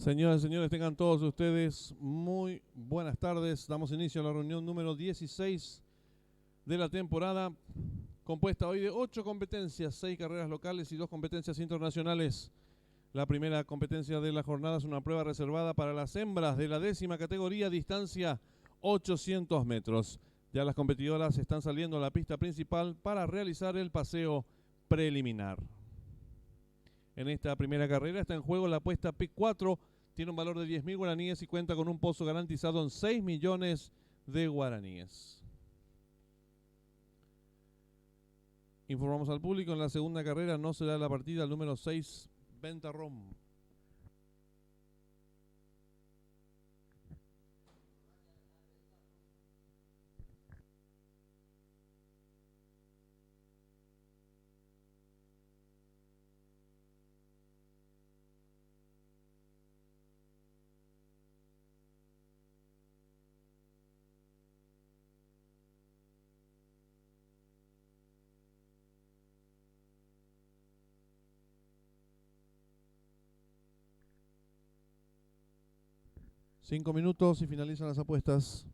Señoras y señores, tengan todos ustedes muy buenas tardes. Damos inicio a la reunión número 16 de la temporada, compuesta hoy de 8 competencias, 6 carreras locales y 2 competencias internacionales. La primera competencia de la jornada es una prueba reservada para las hembras de la 10ª categoría, distancia 800 metros. Ya las competidoras están saliendo a la pista principal para realizar el paseo preliminar. En esta primera carrera está en juego la apuesta PIC 4, tiene un valor de 10.000 guaraníes y cuenta con un pozo garantizado en 6 millones de guaraníes. Informamos al público, en la segunda carrera no será la partida el número 6, Ventarrón. Cinco minutos y finalizan las apuestas.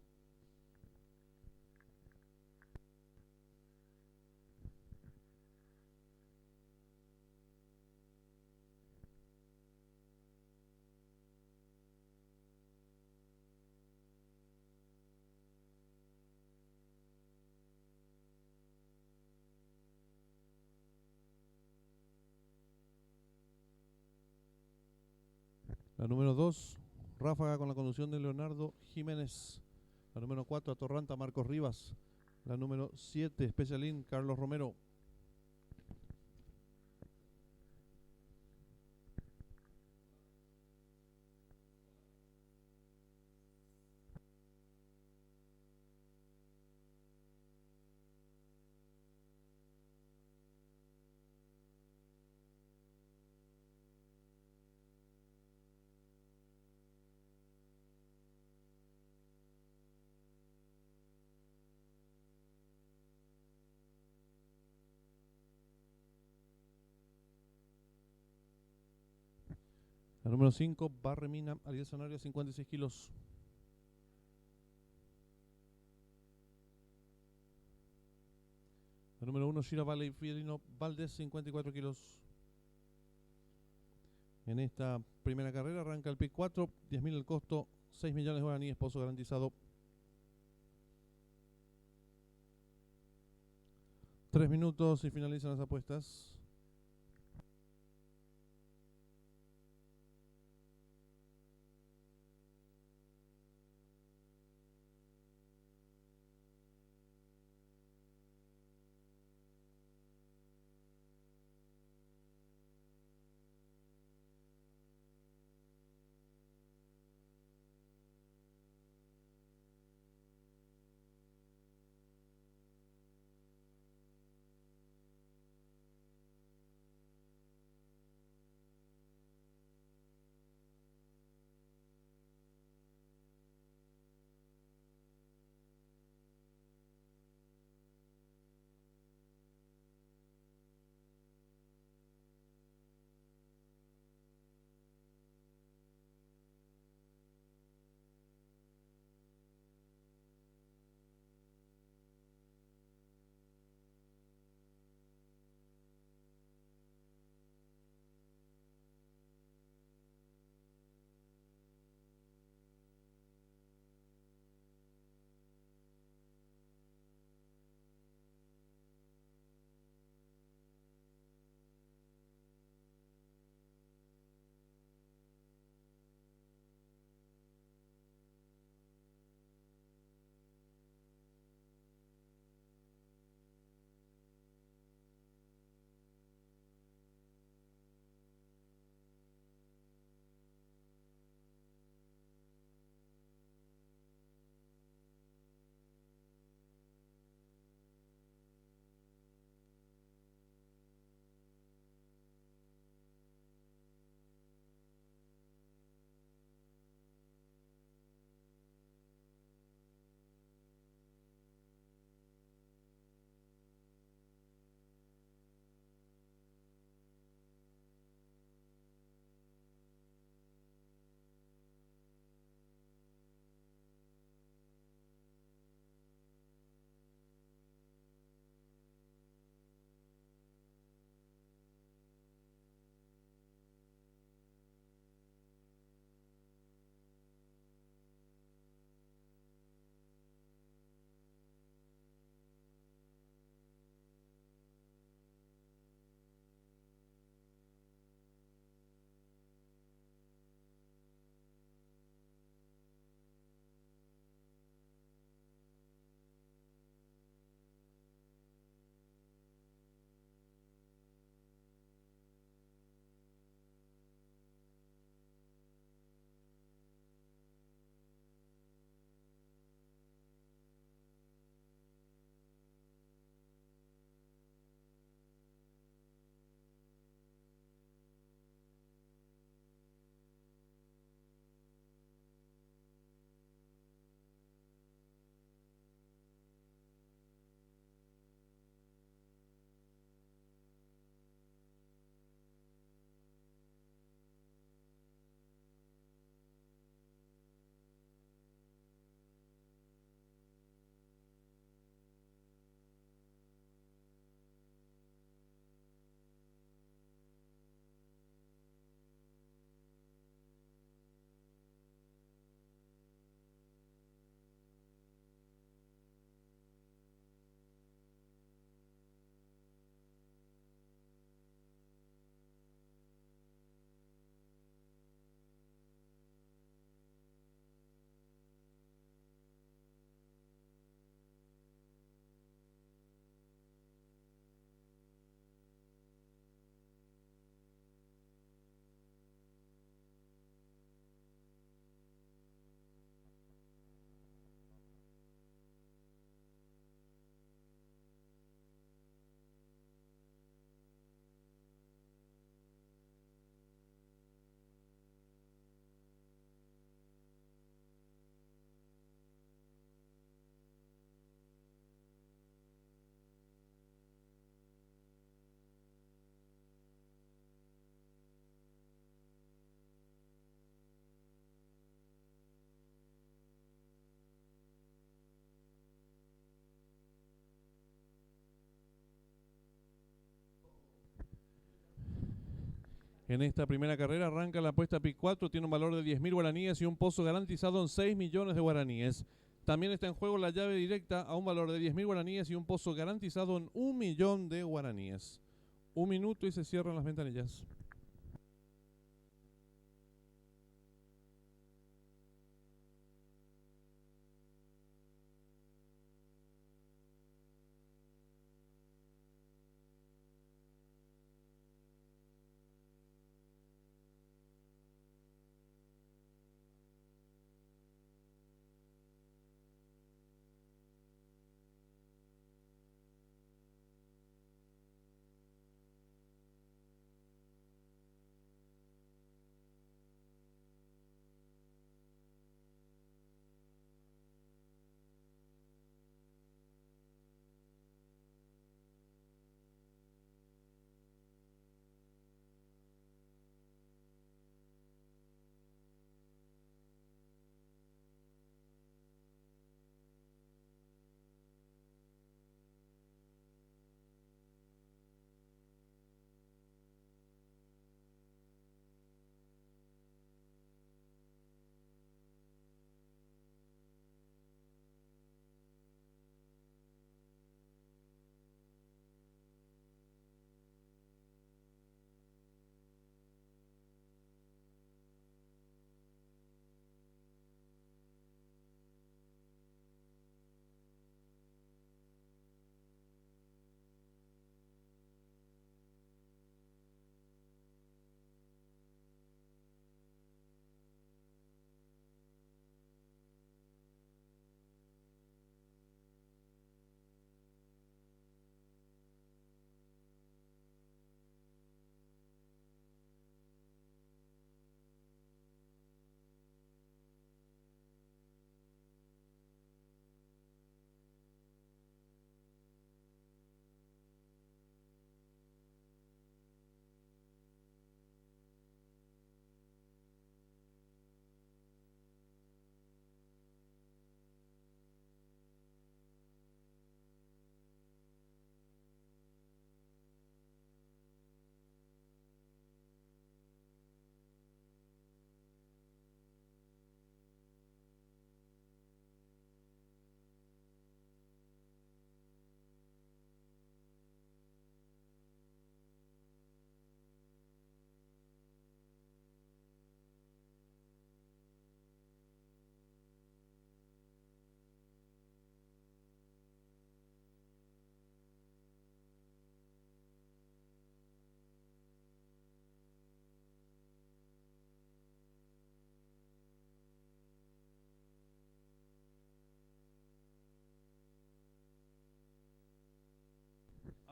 La número 2, Ráfaga, con la conducción de Leonardo Jiménez. La número 4, Atorranta, Marcos Rivas. La número 7, Specialín, Carlos Romero. La número 5, Barremina, Ariel Sanabria, 56 kilos. La número 1, Shira Valley Fidelino Valdés, 54 kilos. En esta primera carrera arranca el PIC 4, 10.000 el costo, 6 millones de guaraníes, pozo garantizado. 3 minutos y finalizan las apuestas. En esta primera carrera arranca la apuesta PIC 4, tiene un valor de 10.000 guaraníes y un pozo garantizado en 6 millones de guaraníes. También está en juego la llave directa a un valor de 10.000 guaraníes y un pozo garantizado en 1 millón de guaraníes. 1 minuto y se cierran las ventanillas.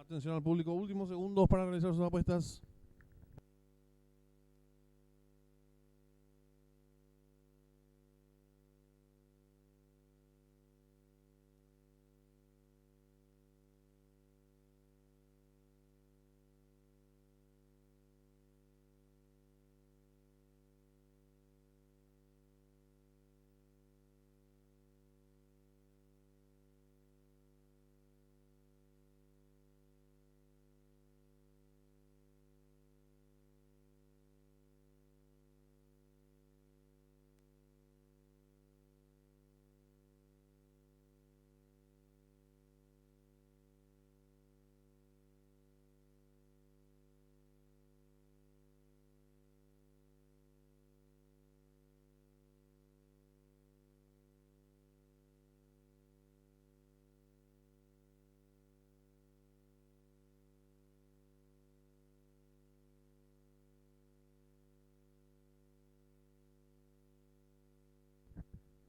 Atención al público, últimos segundos para realizar sus apuestas.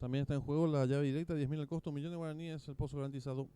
También está en juego la llave directa, 10.000 al costo, 1 millón de guaraníes, el pozo garantizado.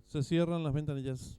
Se cierran las ventanillas.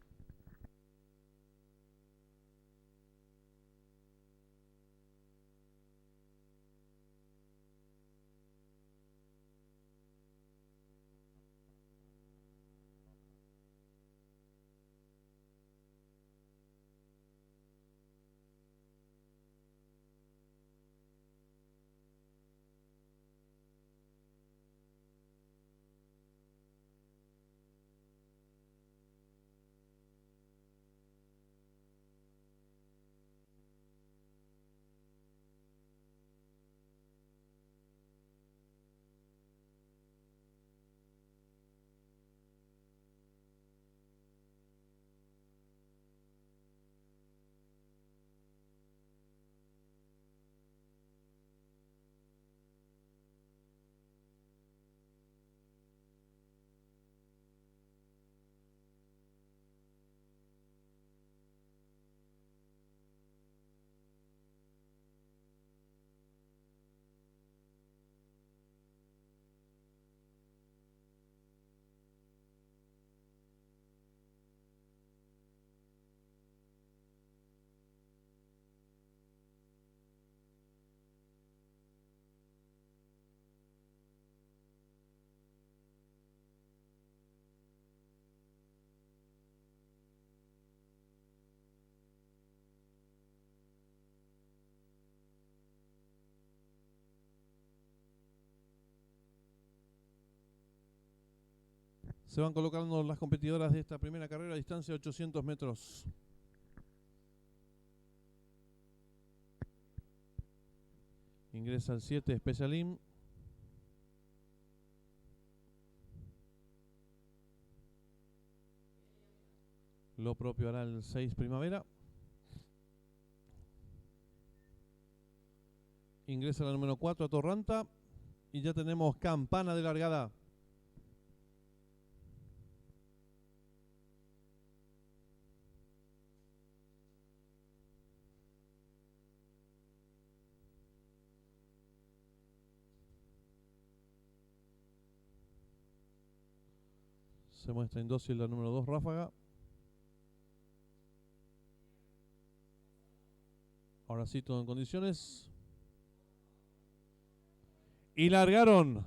Se van colocando las competidoras de esta primera carrera a distancia de 800 metros. Ingresa el 7 Specialim. Lo propio hará el 6 Primavera. Ingresa la número 4 Atorranta. Y ya tenemos campana de largada. Se muestra indócil la número 2 Ráfaga. Ahora sí, todo en condiciones. Y largaron.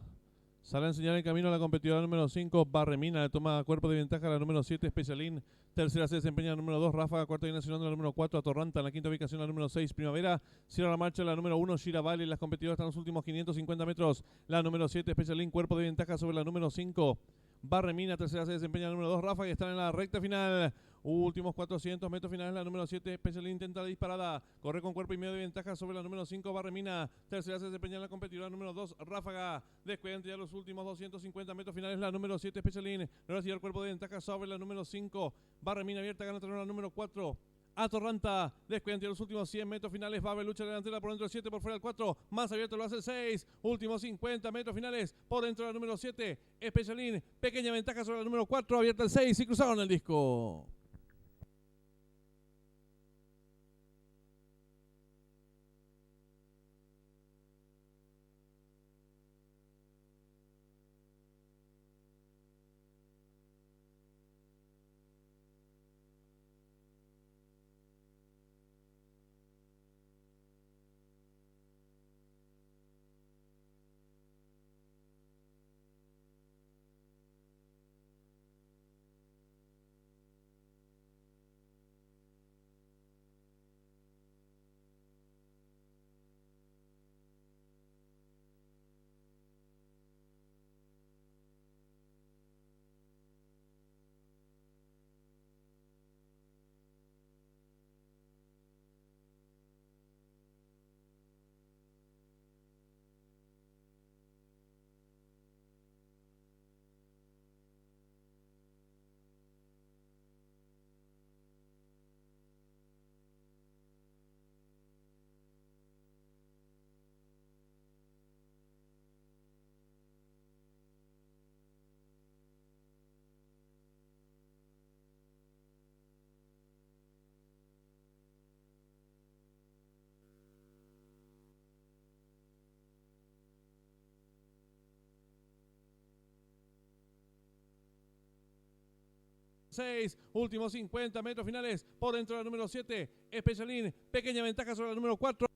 Sale a enseñar el camino a la competidora número 5, Barremina. Le toma cuerpo de ventaja a la número 7, Specialin. Tercera se desempeña la número 2, Ráfaga. Cuarta viene nacional la número 4, Atorranta. En la quinta ubicación la número 6, Primavera. Cierra la marcha la número 1, Shiravali. Las competidoras están en los últimos 550 metros. La número 7, Specialin. Cuerpo de ventaja sobre la número 5, Barremina. Tercera se desempeña la número 2, Ráfaga. Y están en la recta final. Últimos 400 metros finales. La número 7, Specialin, intenta la disparada. Corre con cuerpo y medio de ventaja sobre la número 5, Barremina. Tercera se desempeña en la competidora número 2, Ráfaga. Descuenta ya los últimos 250 metros finales. La número 7, Specialin. Ahora sigue el cuerpo de ventaja sobre la número 5, Barremina. Abierta, gana terreno la número 4, Atorranta. Descuenta los últimos 100 metros finales. Babel lucha delantera por dentro del 7, por fuera el 4. Más abierto lo hace el 6. Últimos 50 metros finales. Por dentro del número 7, Specialin. Pequeña ventaja sobre el número 4. Abierta el 6 y cruzaron el disco. 6, últimos 50 metros finales, por dentro de la número 7, Specialin, pequeña ventaja sobre la número 4.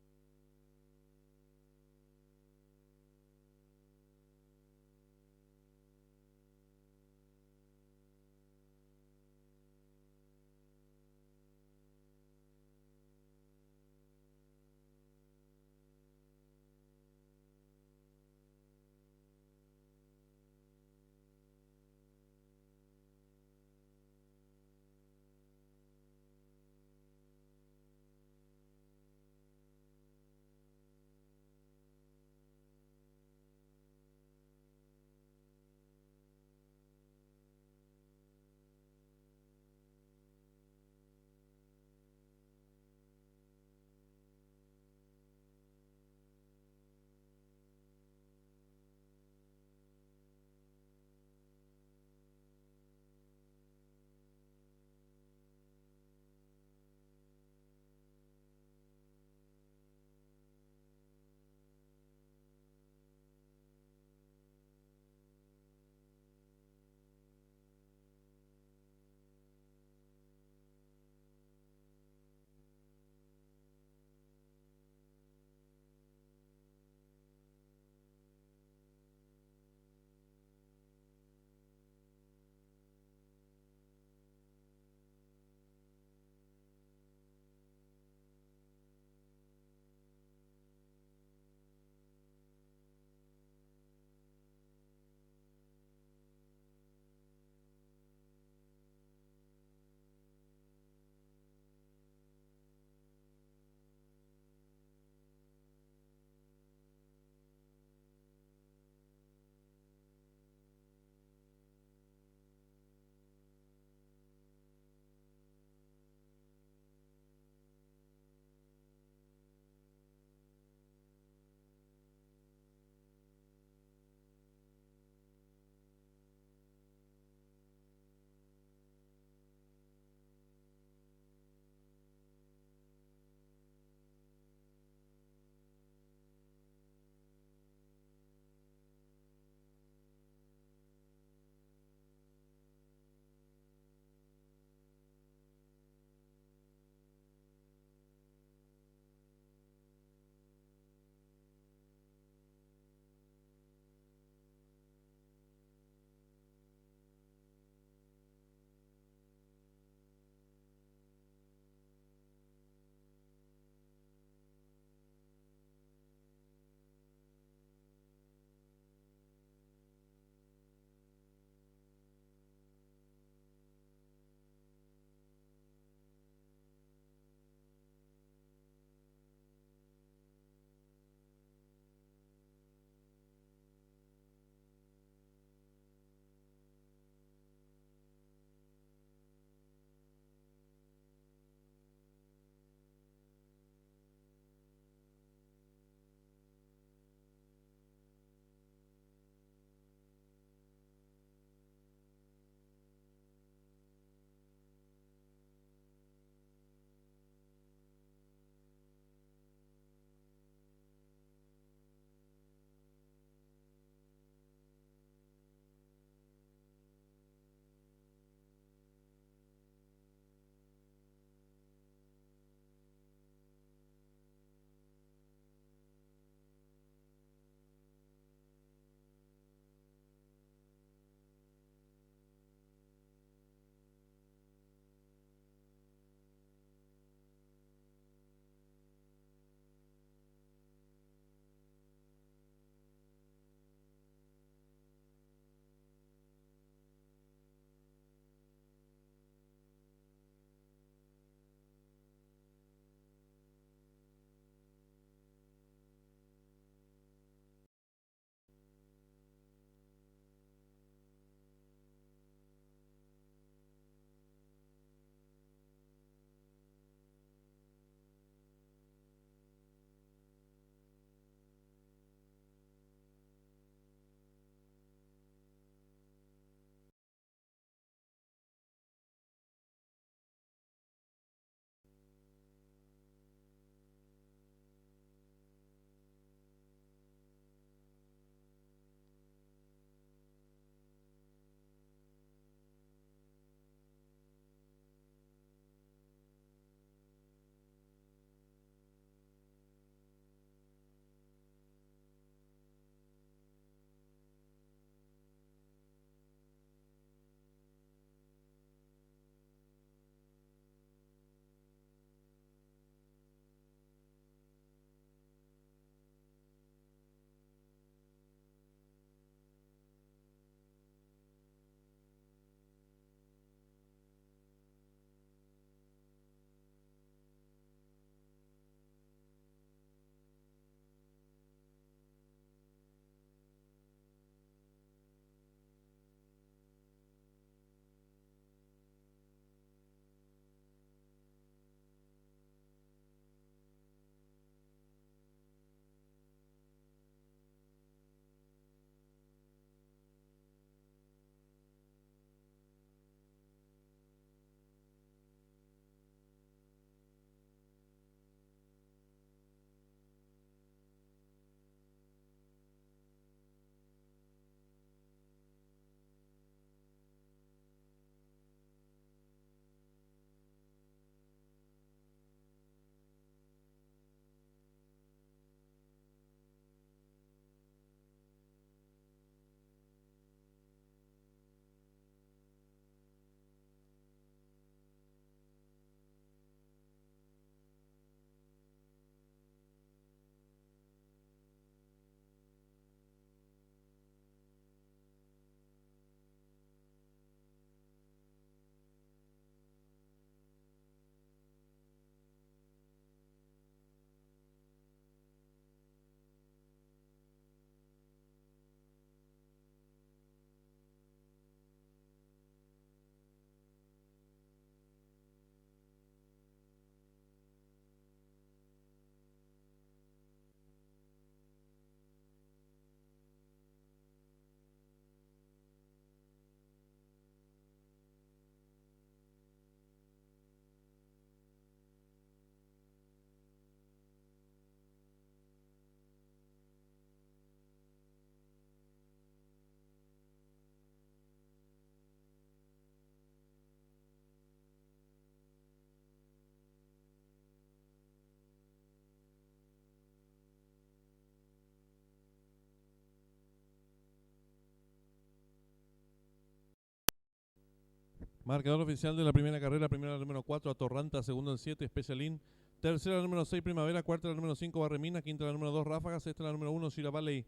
Marcador oficial de la primera carrera: primera la número 4, Atorranta; segundo el 7, Specialin; tercera la número 6, Primavera; cuarta la número 5, Barremina; quinta la número 2, Ráfaga; sexta la número 1, Sierra Valley.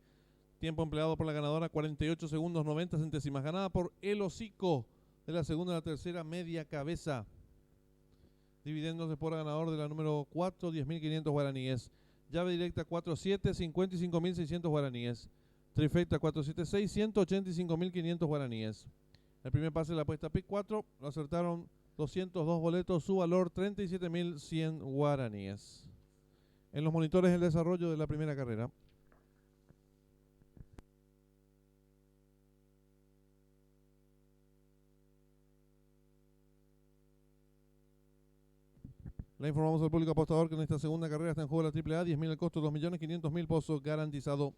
Tiempo empleado por la ganadora: 48 segundos 90 centésimas. Ganada por El Hocico, de la segunda a la tercera, Media Cabeza. Dividendos de por ganador de la número 4, 10.500 guaraníes. Llave directa 4-7, 55.600 guaraníes. Trifecta 4-7-6, 185.500 guaraníes. El primer pase de la apuesta PIC 4 lo acertaron 202 boletos, su valor 37.100 guaraníes. En los monitores el desarrollo de la primera carrera. Le informamos al público apostador que en esta segunda carrera está en juego la AAA, 10.000 el costo, 2.500.000 pozo garantizado.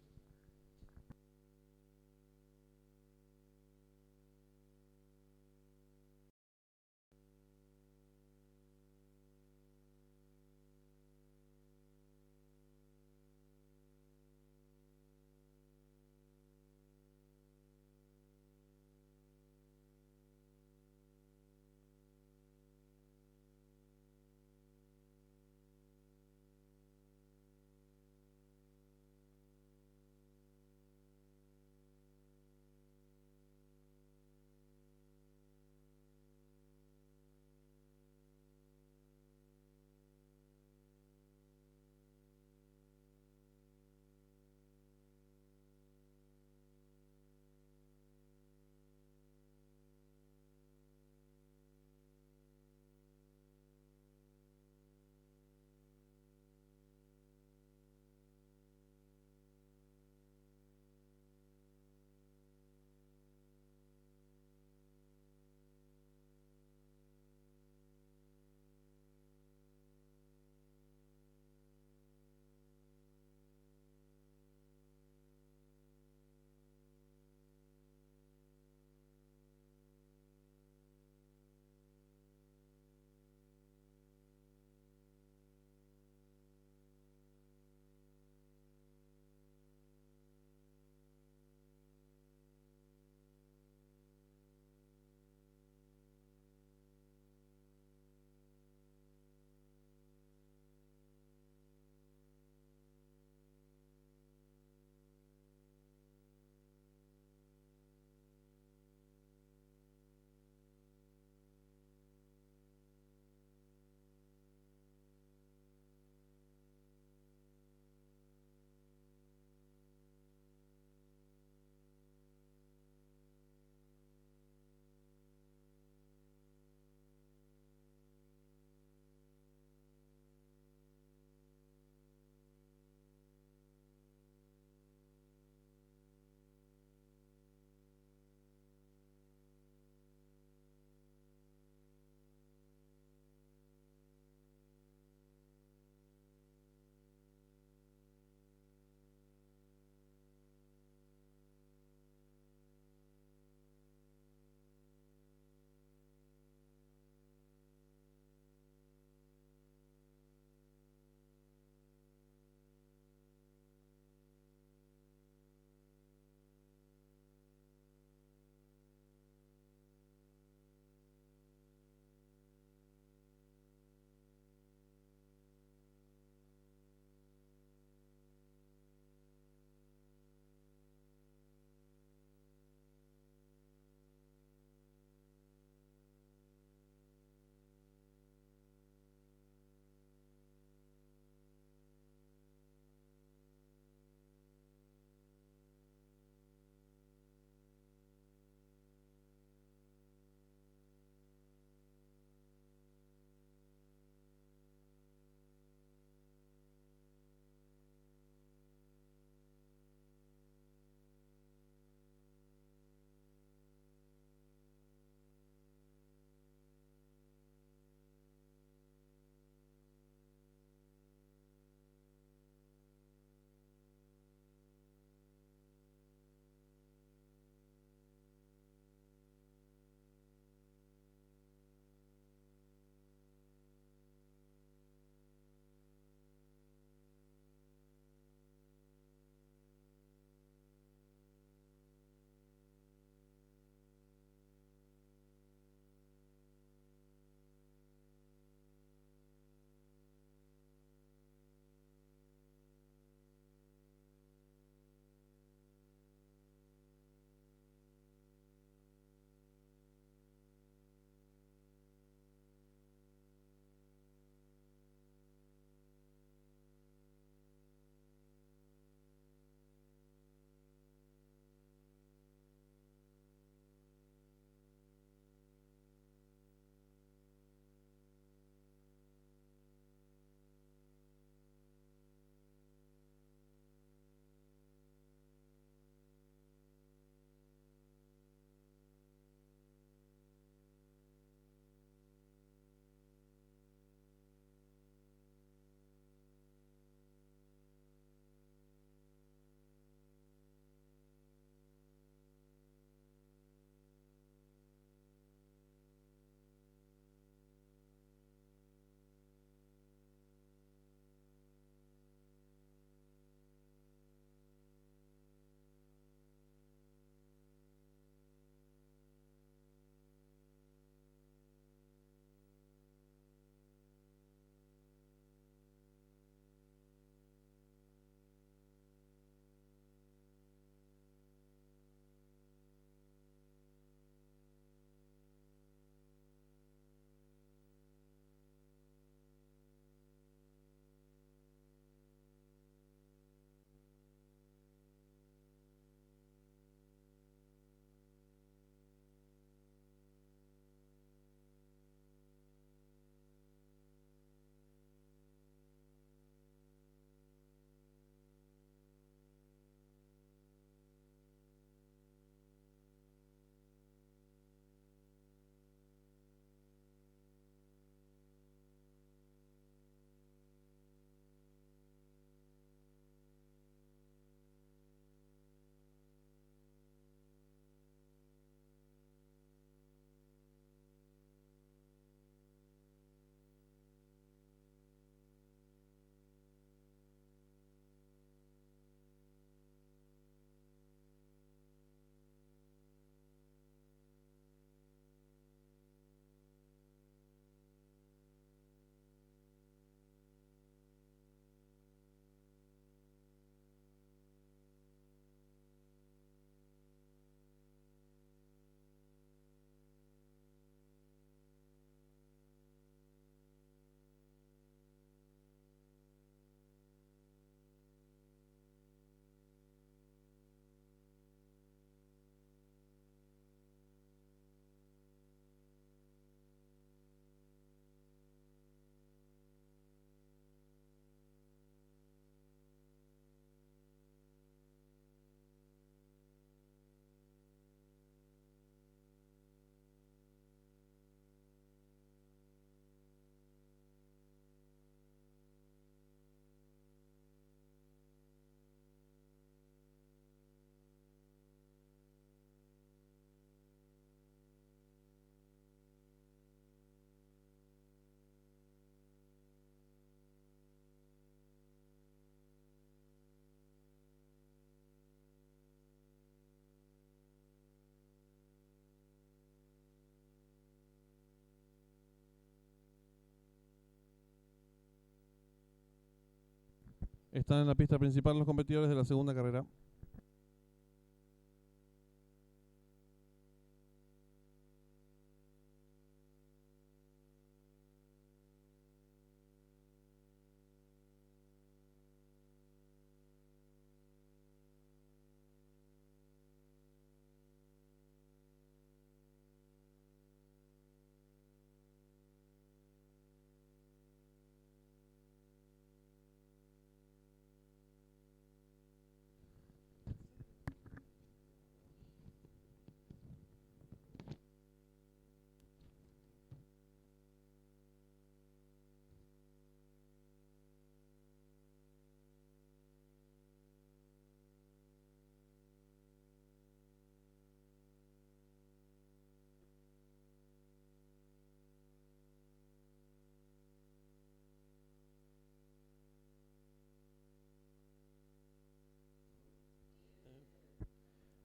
Están en la pista principal los competidores de la segunda carrera.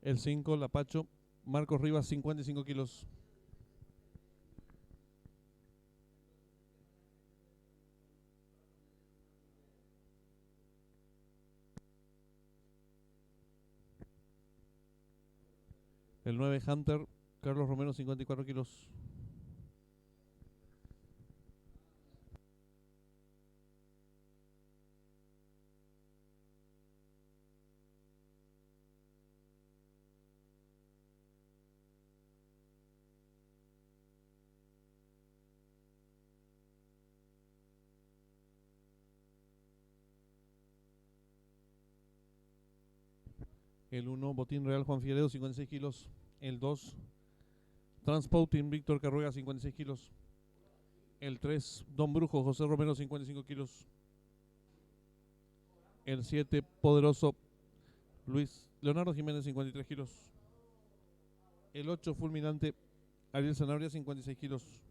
El 5, Lapacho, Marcos Rivas, 55 kilos. El 9, Hunter, Carlos Romero, 54 kilos. El 1, Botín Real, Juan Figueredo, 56 kilos. El 2, Transpouting, Víctor Carruega, 56 kilos. El 3, Don Brujo, José Romero, 55 kilos. El 7, Poderoso, Luis Leonardo Jiménez, 53 kilos. El 8, Fulminante, Ariel Sanabria, 56 kilos.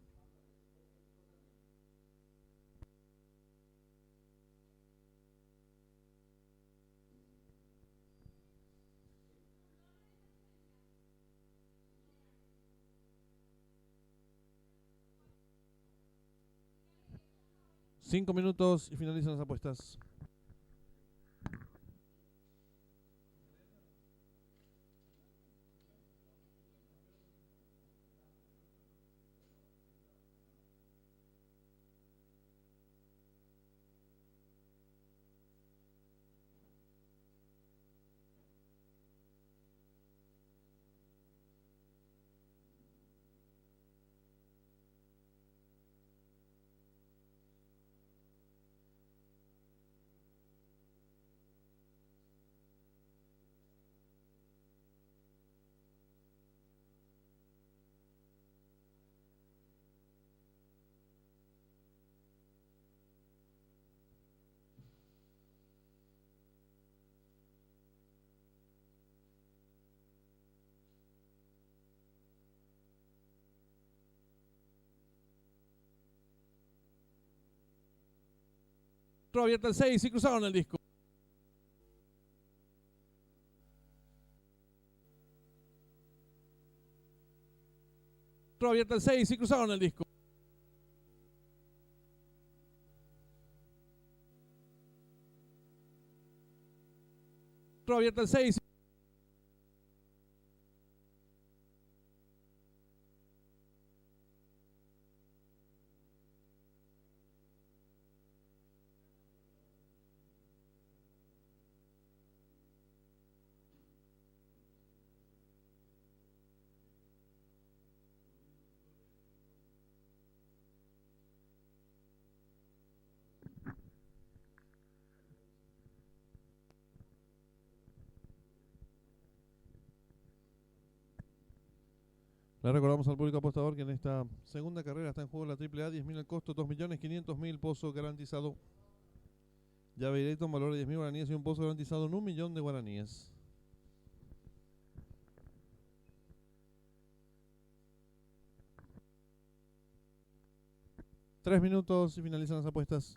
Cinco minutos y finalizan las apuestas. Abierta el 6 y cruzaron el disco. Abierta el 6 y cruzaron el disco. Abierta el 6. Le recordamos al público apostador que en esta segunda carrera está en juego la AAA, 10.000 el costo, 2.500.000, pozo garantizado. Llave directa, un valor de 10.000 guaraníes y un pozo garantizado en 1.000.000 de guaraníes. Tres minutos y finalizan las apuestas.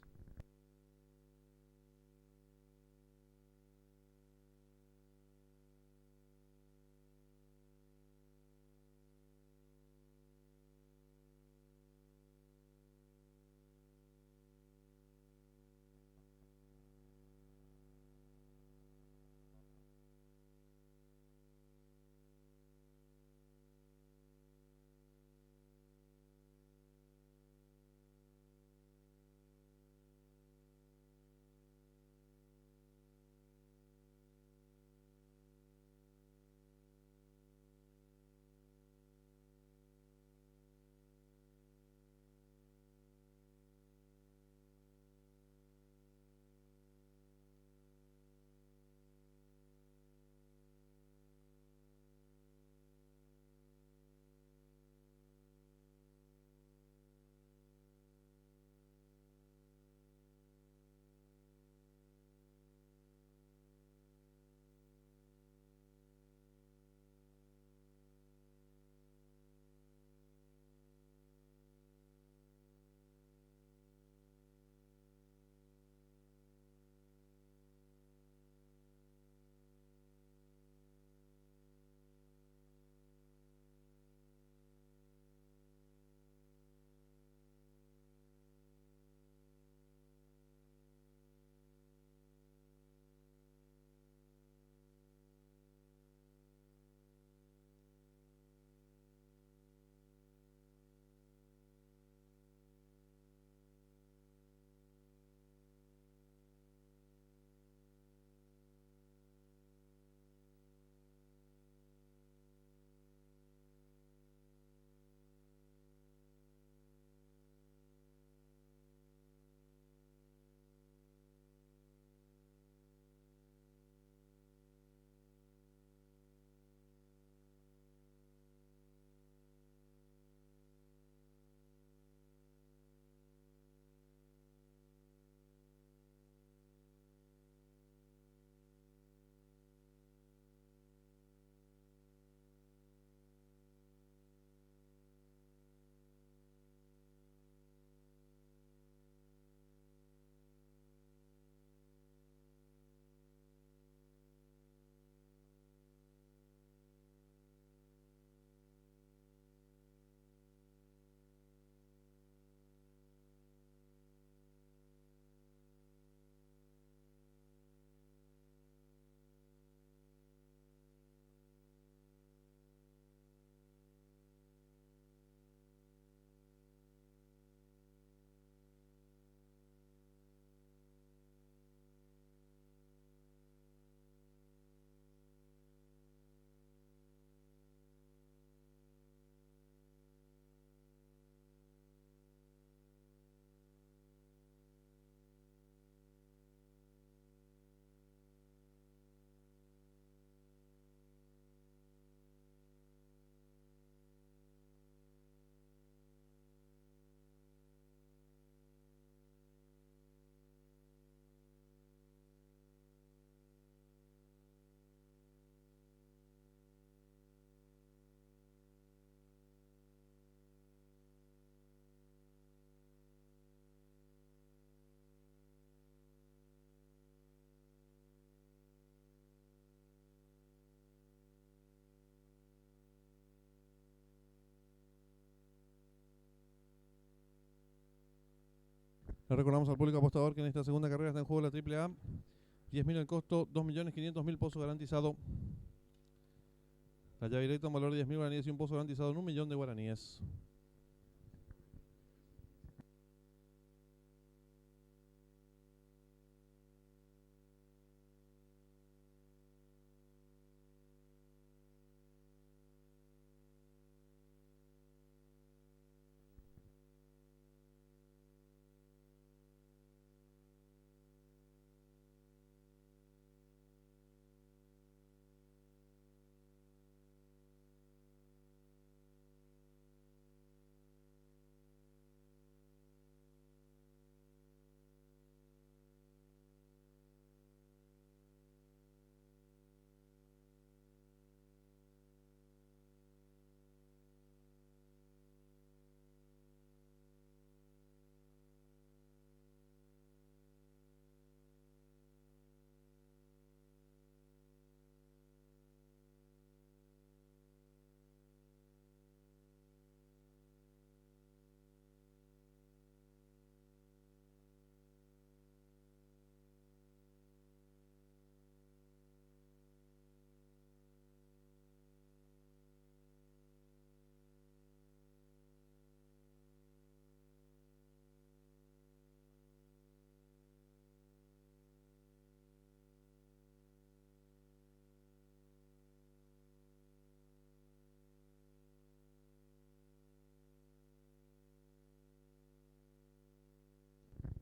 Le recordamos al público apostador que en esta segunda carrera está en juego la AAA. 10.000 el costo, 2.500.000 pozo garantizado. La llave directa, un valor de 10.000 guaraníes y un pozo garantizado en 1.000.000 de guaraníes.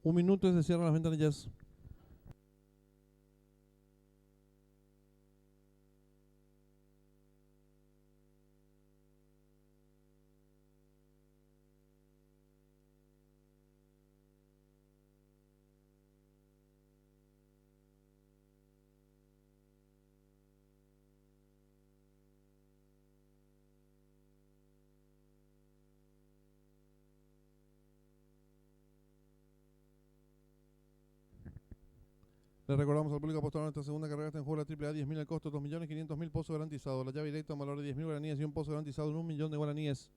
Un minuto y se cierran las ventanillas. Le recordamos al público apostador en esta segunda carrera está en juego la AAA. 10.000 al costo, 2.500.000 pozo garantizado. La llave directa, un valor de 10.000 guaraníes y un pozo garantizado en 1.000.000 de guaraníes.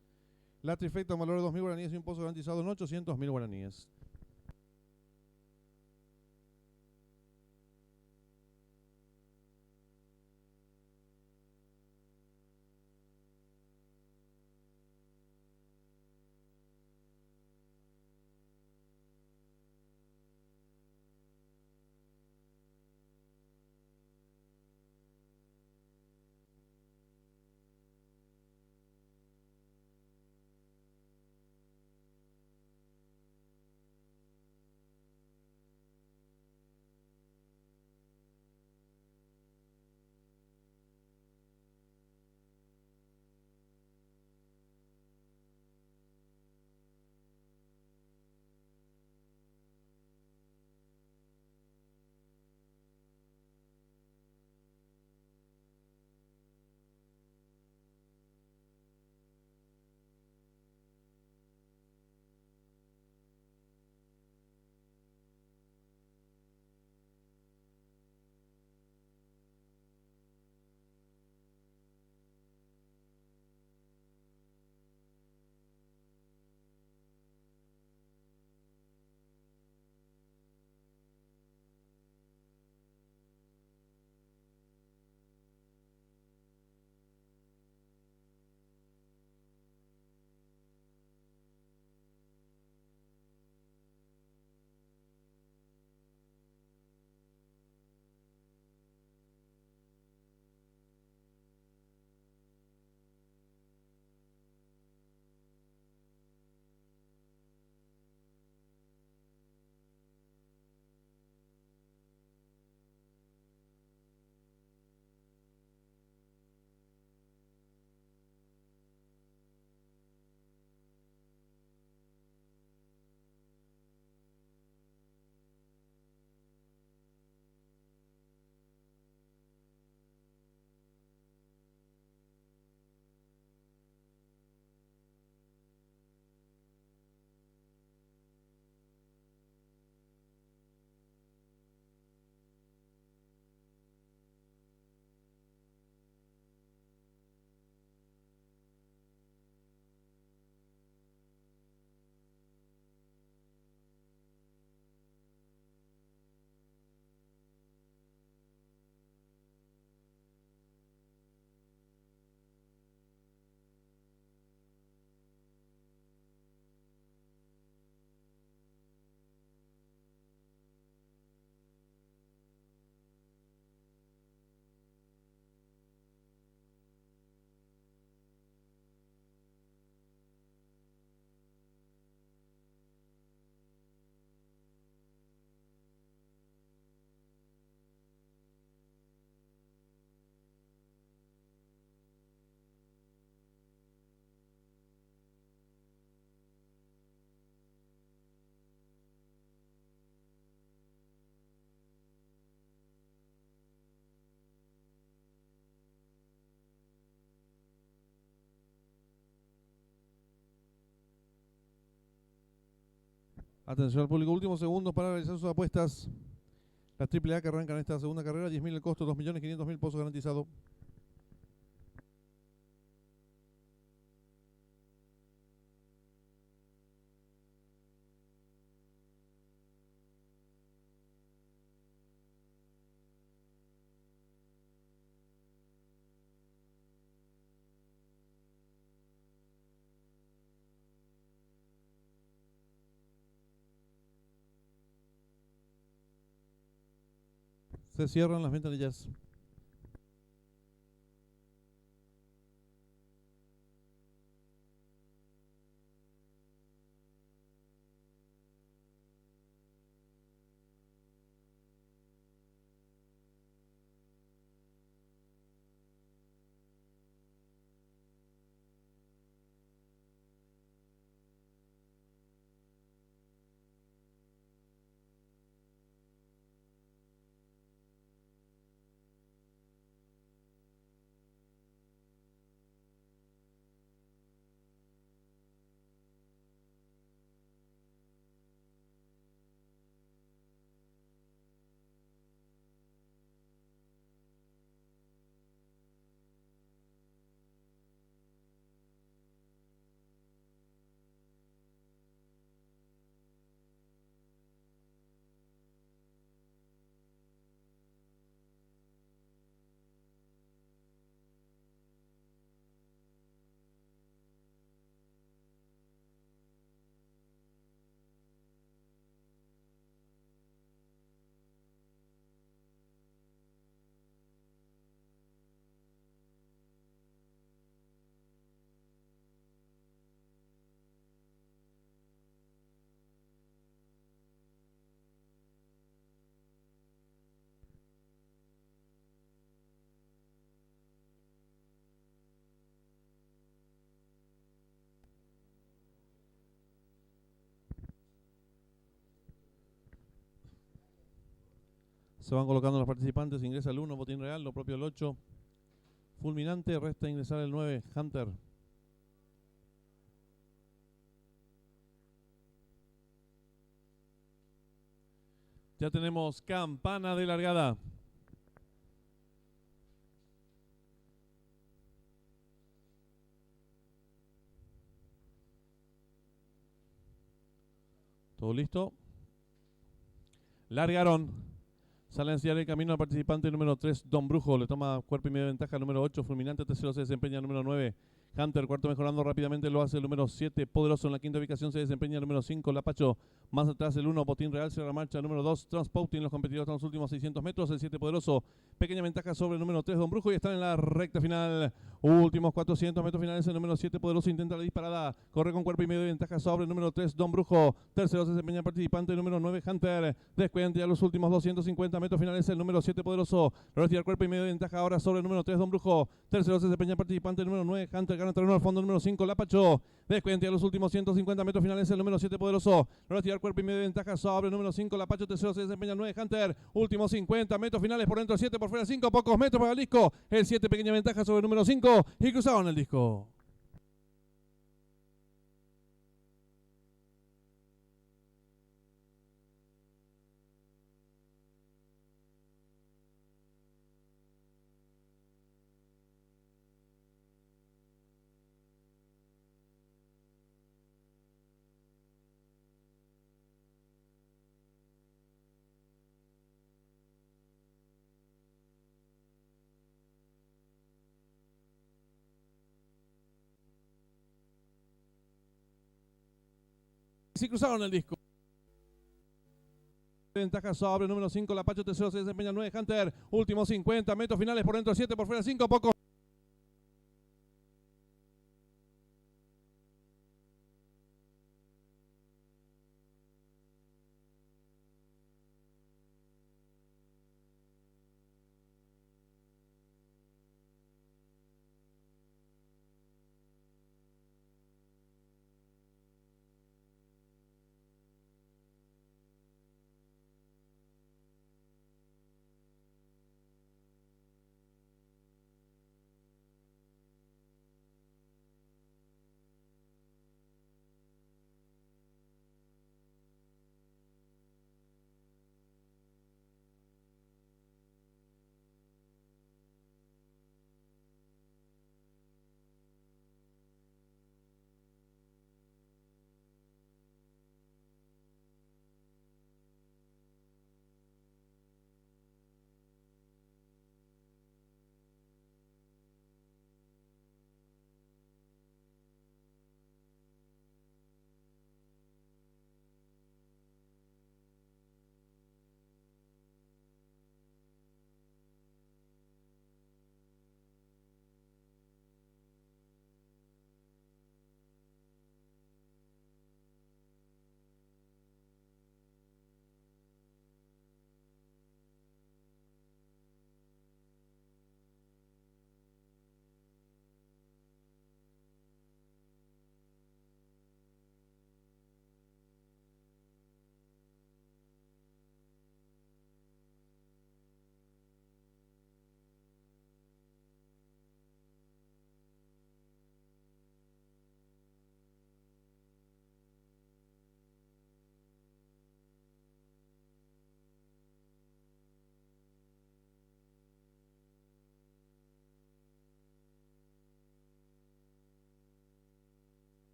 La trifecta, un valor de 2.000 guaraníes y un pozo garantizado en 800.000 guaraníes. Atención al público, últimos segundos para realizar sus apuestas. La AAA que arranca en esta segunda carrera, 10.000 el costo, 2.500.000 pozo garantizado. Se cierran las ventanillas. Se van colocando los participantes, ingresa el 1, botín real, lo propio el 8. Fulminante, resta ingresar el 9, Hunter. Ya tenemos campana de largada. Todo listo. Largaron. Sale a enseñar el camino al participante número 3, Don Brujo. Le toma cuerpo y medio de ventaja número 8. Fulminante, tercero se desempeña número 9. Hunter, cuarto mejorando rápidamente, lo hace el número 7. Poderoso en la quinta ubicación se desempeña el número 5. Lapacho, más atrás el 1. Botín Real cierra la marcha número 2. Transpouting, los competidores están en los últimos 600 metros. El 7 Poderoso, pequeña ventaja sobre el número 3, Don Brujo. Y están en la recta final. Últimos 400 metros finales. El número 7 Poderoso intenta la disparada. Corre con cuerpo y medio de ventaja sobre el número 3, Don Brujo. Tercero se desempeña el participante número 9, Hunter. Descuenta ya los últimos 250 metros finales. El número 7 Poderoso. Logra tirar cuerpo y medio de ventaja ahora sobre el número 3, Don Brujo. Tercero se desempeña el participante número 9, Hunter. Gana terreno al fondo número 5, Lapacho. Descuenta ya los últimos 150 metros finales. El número 7 Poderoso. Logra tirar cuerpo y medio de ventaja sobre el número 5, Lapacho. Tercero se desempeña el 9, Hunter. Últimos 50 metros finales por dentro, 7 por fuera, 5, pocos metros para el disco. El 7 pequeña ventaja sobre el número 5 y cruzaron el disco. Sí cruzaron el disco. Ventaja sobre el número 5, Lapacho. Tercero se desempeña el 9, Hunter. Últimos 50 metros finales por dentro, 7 por fuera, 5, poco.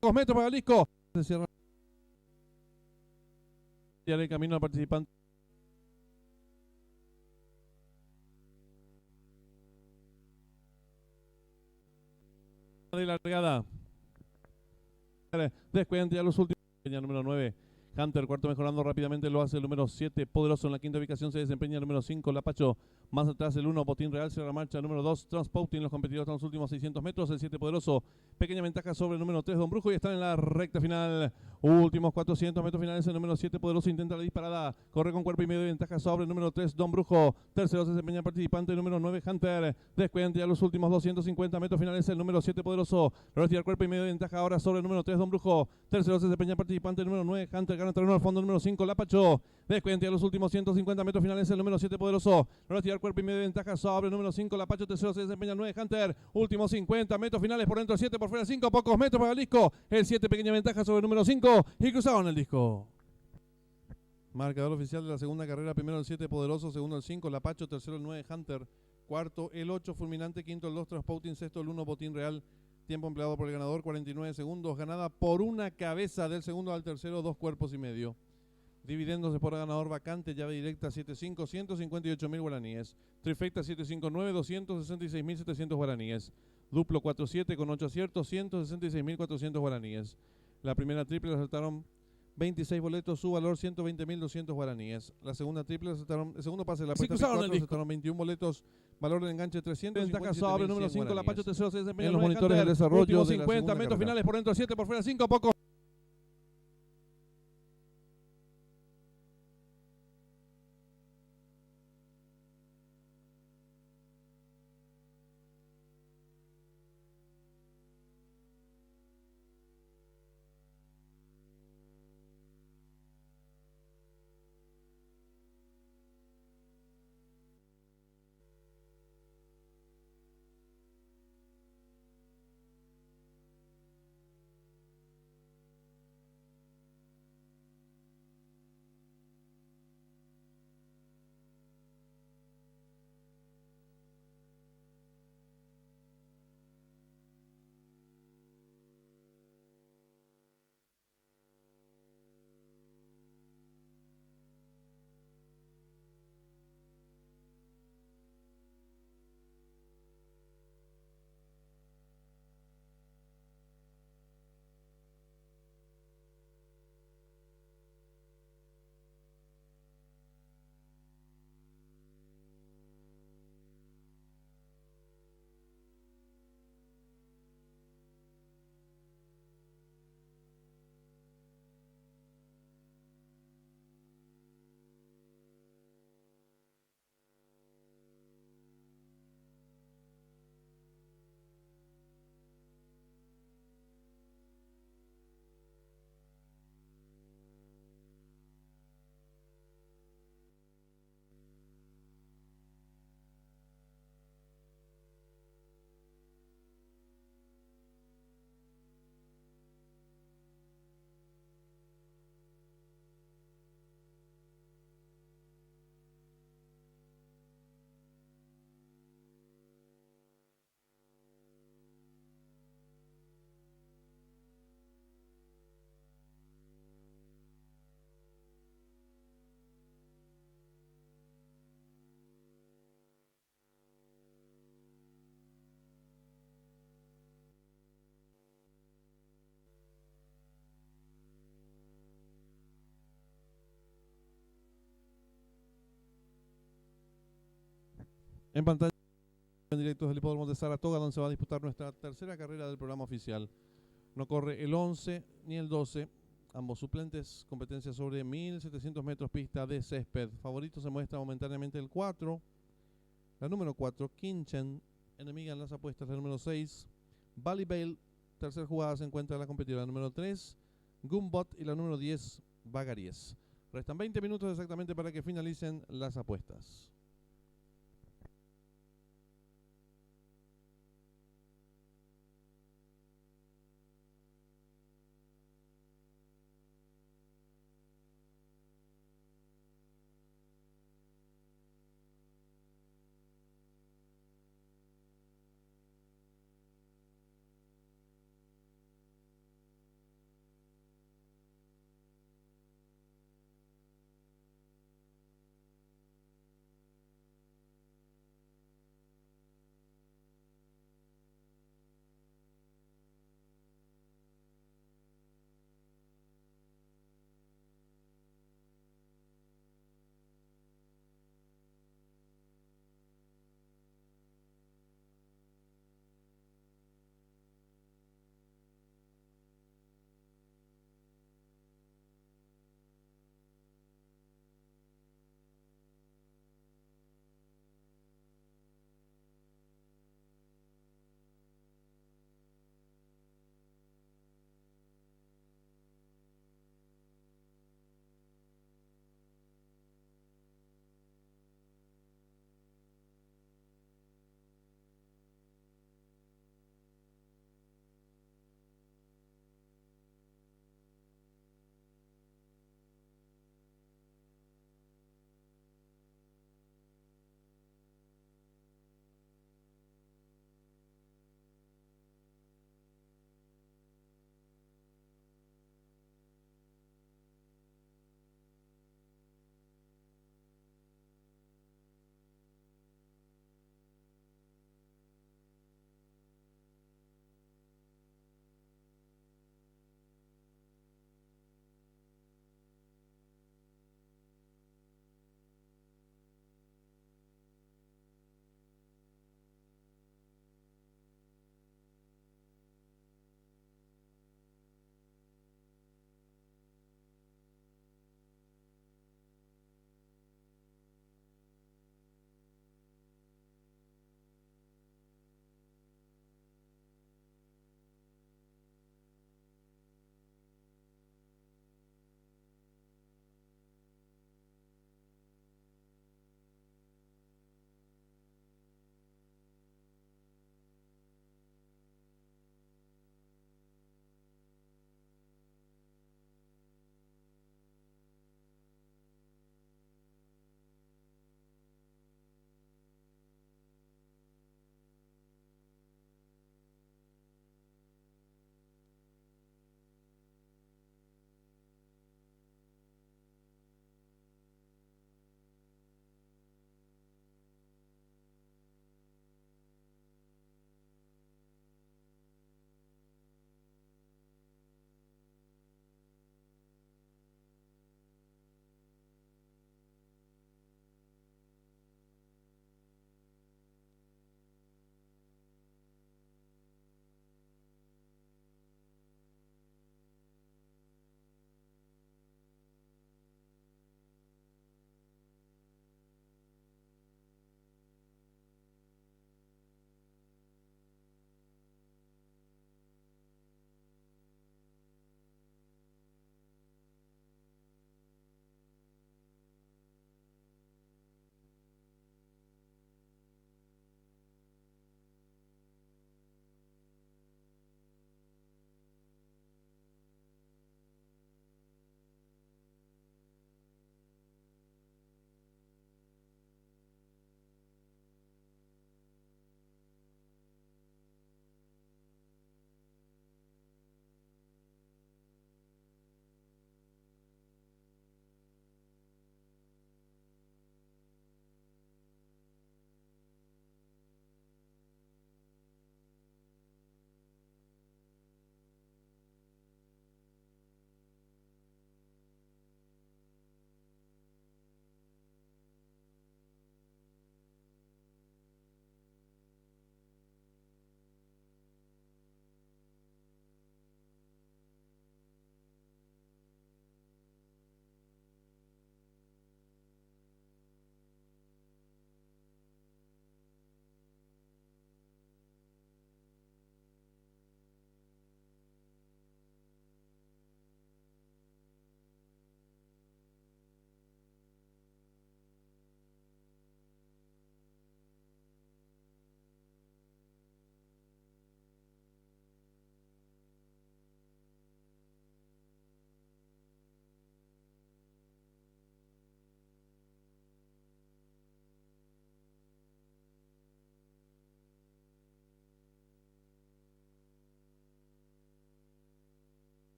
2 metros para Jalisco. Se cierra el camino al participante de la largada. Descuenta ya los últimos. Número 9. Hunter, cuarto mejorando rápidamente, lo hace el número 7, Poderoso en la quinta ubicación, se desempeña el número 5, Lapacho, más atrás el 1, Botín Real, cierra marcha, número 2, Transpouting, los competidores en los últimos 600 metros, el 7, Poderoso, pequeña ventaja sobre el número 3, Don Brujo, y están en la recta final, últimos 400 metros finales, el número 7, Poderoso, intenta la disparada, corre con cuerpo y medio de ventaja sobre el número 3, Don Brujo, tercero se desempeña el participante, el número 9, Hunter, descuenta ya los últimos 250 metros finales, el número 7, Poderoso, logra tirar cuerpo y medio de ventaja ahora sobre el número 3, Don Brujo, tercero se desempeña el participante, el número 9, Hunter, gana terreno al fondo, el número 5, Lapacho, descuenta ya los últimos 150 metros finales, el número 7, Poderoso, logra tirar cuerpo y medio de ventaja sobre el número 5, Lapacho, tercero se desempeña el 9, Hunter, últimos 50 metros finales, por dentro el 7, por fuera el 5, pocos metros para el disco, el 7, pequeña ventaja sobre el número 5, y cruzaron el disco. Marcador oficial de la segunda carrera, primero el 7, Poderoso, segundo el 5, Lapacho, tercero el 9, Hunter, cuarto el 8, Fulminante, quinto el 2, Transpouting, sexto el 1, Botín Real. Tiempo empleado por el ganador, 49 segundos, ganada por una cabeza del segundo al tercero, 2 cuerpos y medio. Dividiéndose por ganador vacante, llave directa 7.5, 158.000 guaraníes. Trifecta 759, 266.700 guaraníes. Duplo 4.7 con 8 aciertos, 166.400 guaraníes. La primera triple la acertaron 26 boletos, su valor 120.200 guaraníes. La segunda triple acertaron, el segundo pase de la apuesta 4, acertaron 21 boletos, valor de enganche 300. Ventaja sobre número 5, Lapacho, tercero se desempeña en los monitores del desarrollo de 50 metros finales, por dentro 7, por fuera 5, poco. En pantalla en directo del hipódromo de Saratoga, donde se va a disputar nuestra tercera carrera del programa oficial. No corre el 11 ni el 12, ambos suplentes, competencia sobre 1.700 metros pista de césped. Favorito se muestra momentáneamente el 4, la número 4, Kinchen, enemiga en las apuestas, la número 6, Valley Bale, tercera jugada se encuentra la competidora, la número 3, Gumbot y la número 10, Vagaries. Restan 20 minutos exactamente para que finalicen las apuestas.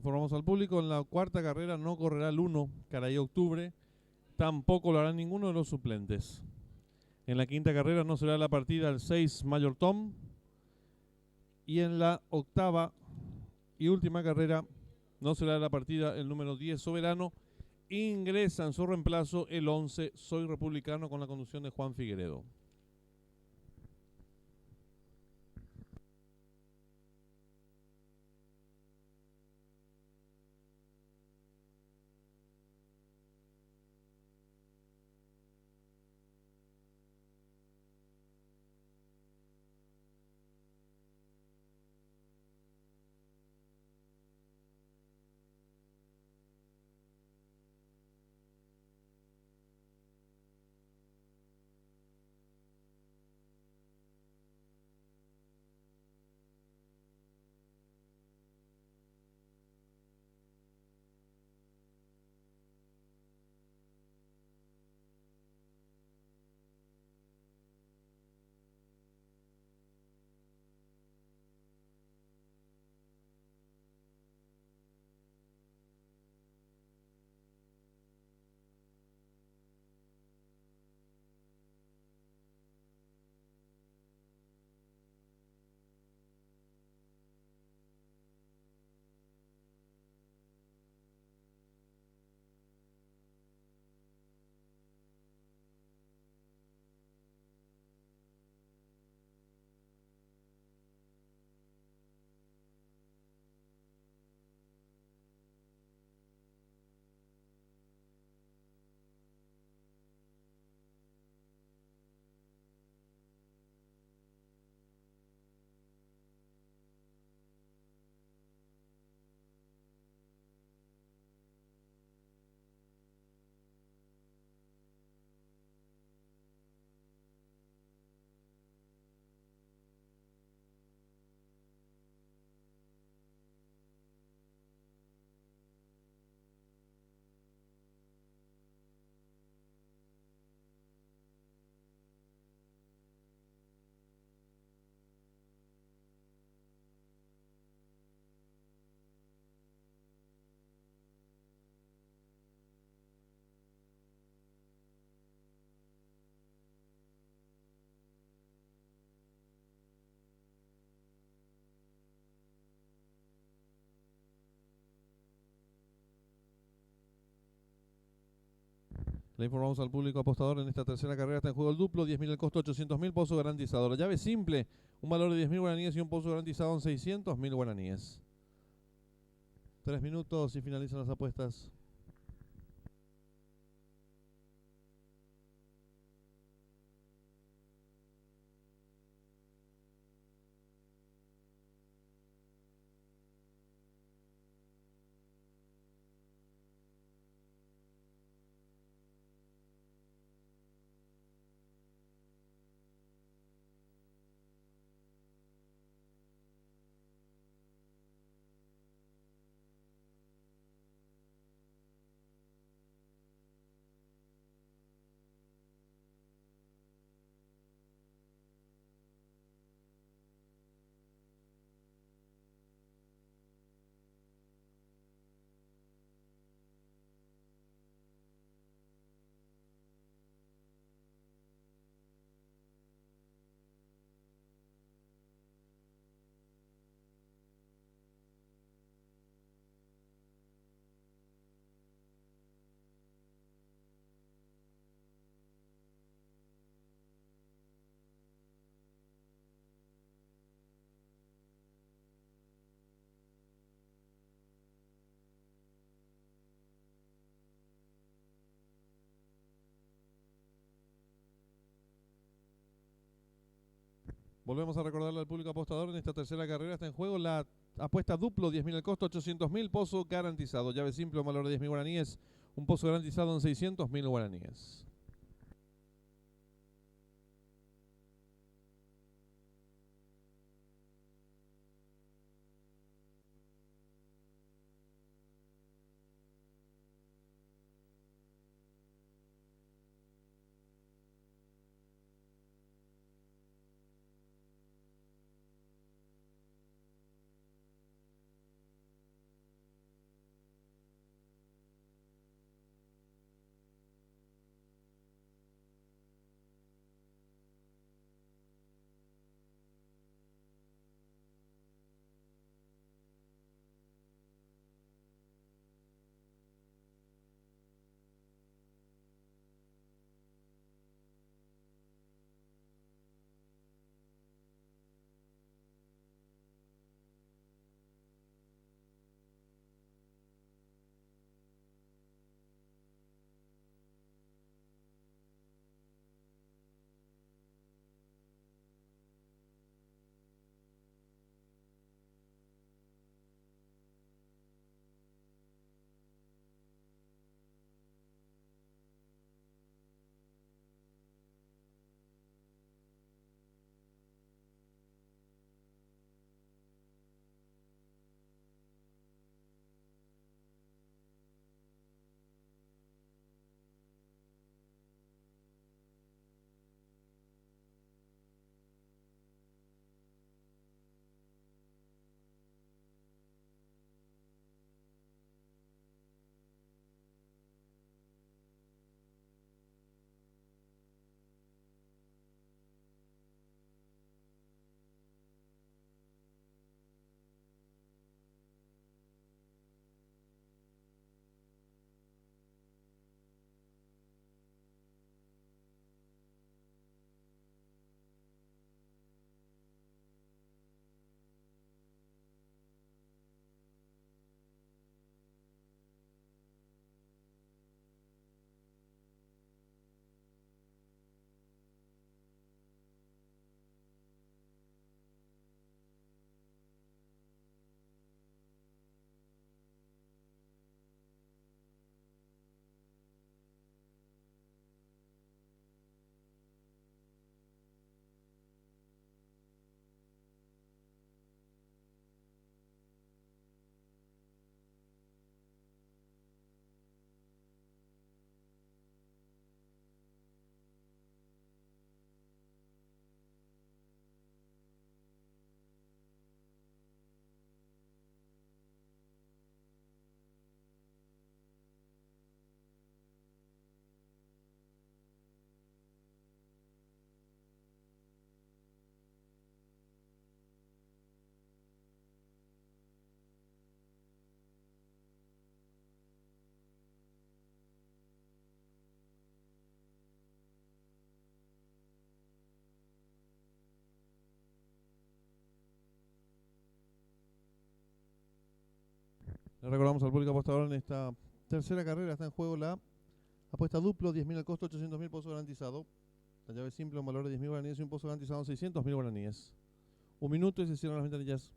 Informamos al público, en la cuarta carrera no correrá el 1, Caray Octubre, tampoco lo hará ninguno de los suplentes. En la quinta carrera no será la partida el 6, Mayor Tom. Y en la octava y última carrera no será la partida el número 10, Soberano. Ingresa en su reemplazo el 11, Soy Republicano, con la conducción de Juan Figueredo. Le informamos al público apostador, en esta tercera carrera está en juego el duplo, 10.000 el costo, 800.000, pozo garantizado. La llave simple, un valor de 10.000 guaraníes y un pozo garantizado en 600.000 guaraníes. 3 minutos y finalizan las apuestas. Volvemos a recordarle al público apostador, en esta tercera carrera está en juego la apuesta duplo, 10.000 el costo, 800.000, pozo garantizado. Llave simple, un valor de 10.000 guaraníes, un pozo garantizado en 600.000 guaraníes. Le recordamos al público apostador en esta tercera carrera está en juego la apuesta duplo, 10.000 al costo, 800.000 pozo garantizado. La llave simple, un valor de 10.000 guaraníes y un pozo garantizado en 600.000 guaraníes. Un minuto y se cierran las ventanillas.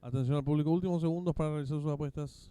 Atención al público, últimos segundos para realizar sus apuestas.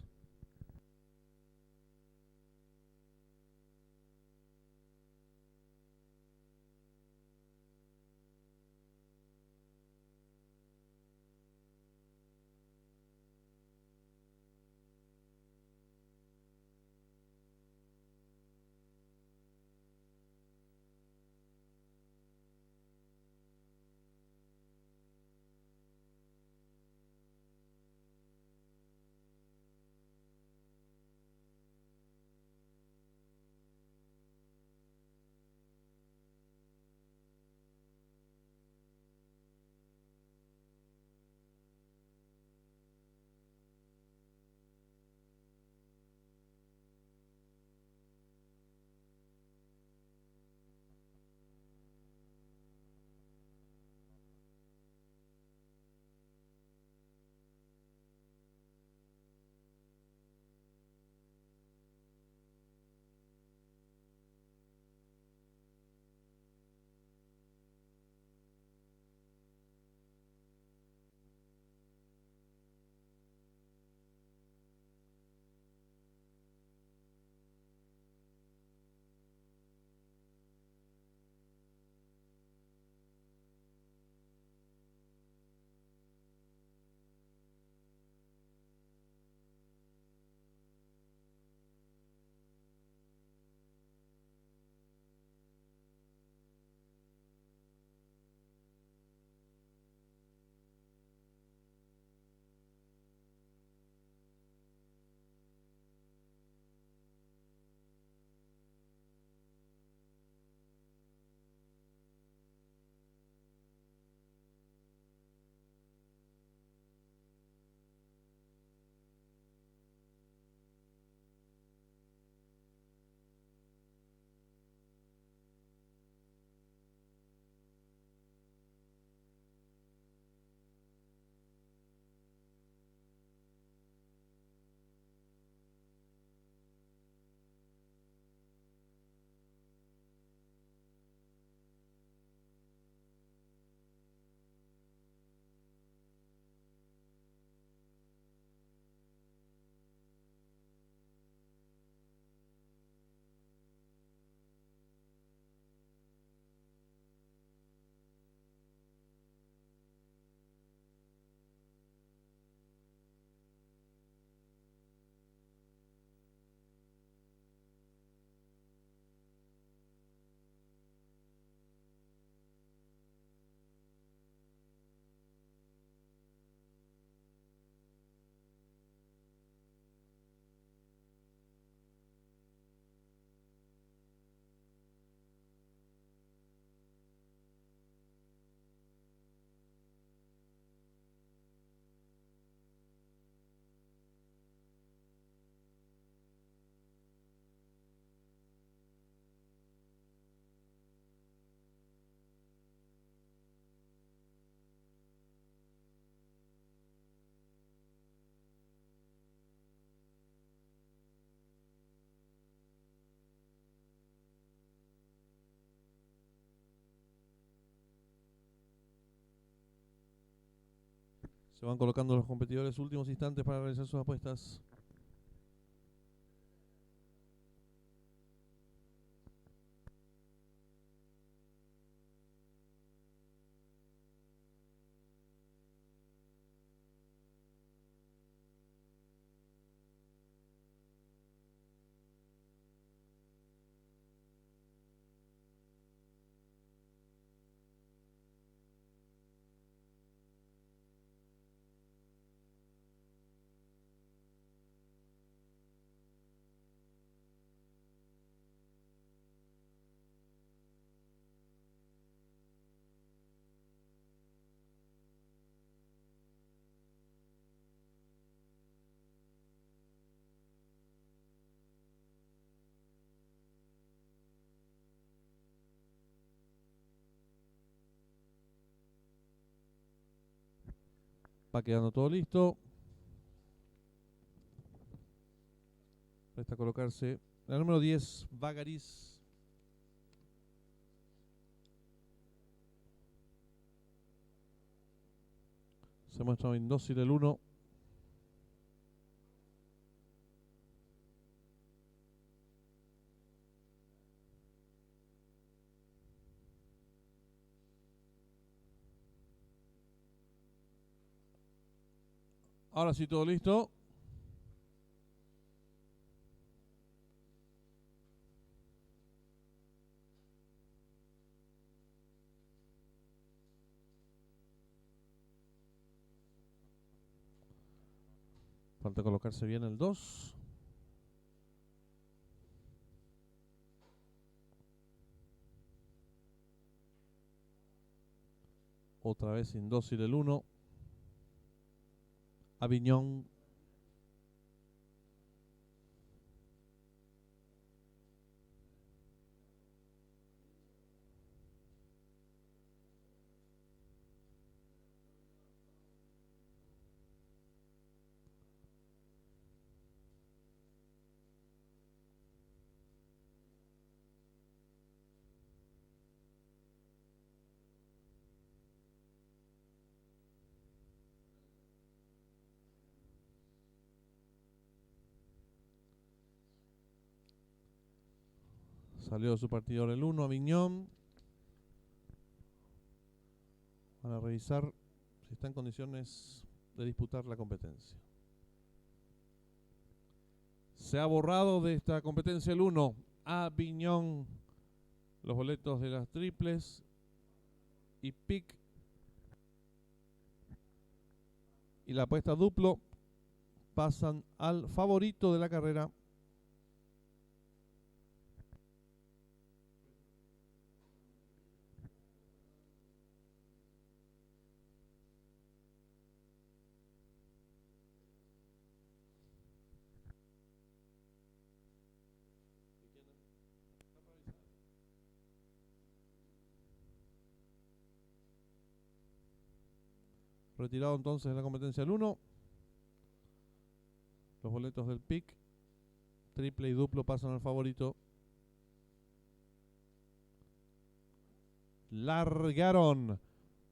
Se van colocando los competidores últimos instantes para realizar sus apuestas. Va quedando todo listo. Resta colocarse la número 10, Vagaris. Se muestra indócil el 1. Ahora sí, todo listo. Falta colocarse bien el 2. Otra vez indócil el 1. Aviñón. Salió de su partidor el 1, Aviñón. Van a revisar si está en condiciones de disputar la competencia. Se ha borrado de esta competencia el 1, Aviñón. Los boletos de las triples y pick. Y la apuesta duplo pasan al favorito de la carrera. Retirado entonces de la competencia el 1. Los boletos del pick, triple y duplo pasan al favorito. Largaron.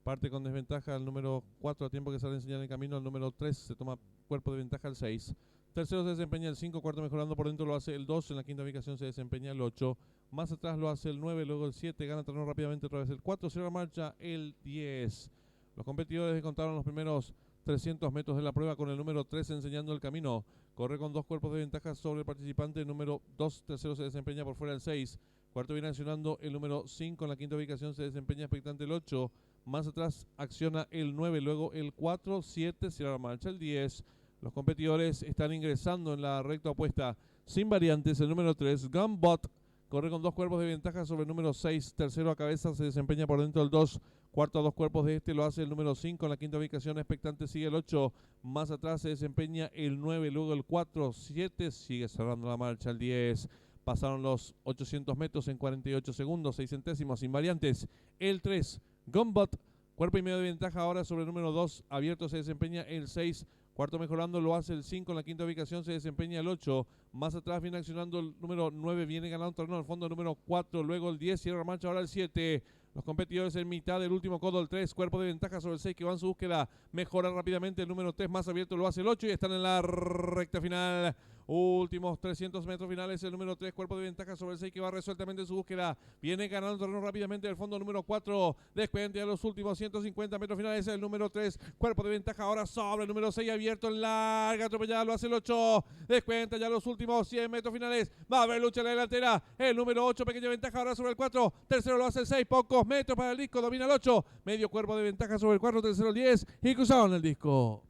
Parte con desventaja el número 4 a tiempo que sale a enseñar el camino. El número 3 se toma cuerpo de ventaja el 6. Tercero se desempeña el 5, cuarto mejorando por dentro lo hace el 2. En la quinta ubicación se desempeña el 8. Más atrás lo hace el 9, luego el 7. Gana terreno rápidamente otra vez el 4. Cierra marcha el 10. Los competidores contaron los primeros 300 metros de la prueba con el número 3 enseñando el camino. Corre con 2 cuerpos de ventaja sobre el participante. El número 2, tercero se desempeña por fuera el 6. Cuarto viene accionando el número 5. En la quinta ubicación se desempeña expectante el 8. Más atrás acciona el 9, luego el 4, 7, cierra la marcha el 10. Los competidores están ingresando en la recta opuesta sin variantes. El número 3, Gumbot, corre con 2 cuerpos de ventaja sobre el número 6. Tercero a cabeza se desempeña por dentro el 2. Cuarto a 2 cuerpos de este lo hace el número 5. En la quinta ubicación expectante sigue el 8. Más atrás se desempeña el 9, luego el 4, 7. Sigue cerrando la marcha el 10. Pasaron los 800 metros en 48 segundos, 6 centésimos sin variantes. El 3, Gumbot, cuerpo y medio de ventaja ahora sobre el número 2. Abierto se desempeña el 6. Cuarto mejorando lo hace el 5, en la quinta ubicación se desempeña el 8. Más atrás viene accionando el número 9, viene ganando un terreno al fondo el número 4, luego el 10, cierra la marcha ahora el 7. Los competidores en mitad del último codo el 3, cuerpo de ventaja sobre el 6 que va en su búsqueda. Mejora rápidamente el número 3, más abierto lo hace el 8 y están en la recta final. Últimos 300 metros finales, el número 3, cuerpo de ventaja sobre el 6 que va resueltamente en su búsqueda. Viene ganando terreno rápidamente del fondo número 4. Descuente a los últimos 150 metros finales, el número 3, cuerpo de ventaja ahora sobre el número 6, abierto en larga atropellada, lo hace el 8. Descuenta ya los últimos 100 metros finales. Va a haber lucha en la delantera. El número 8, pequeña ventaja ahora sobre el 4. Tercero lo hace el 6, pocos metros para el disco, domina el 8. Medio cuerpo de ventaja sobre el 4, tercero el 10 y cruzaron el disco.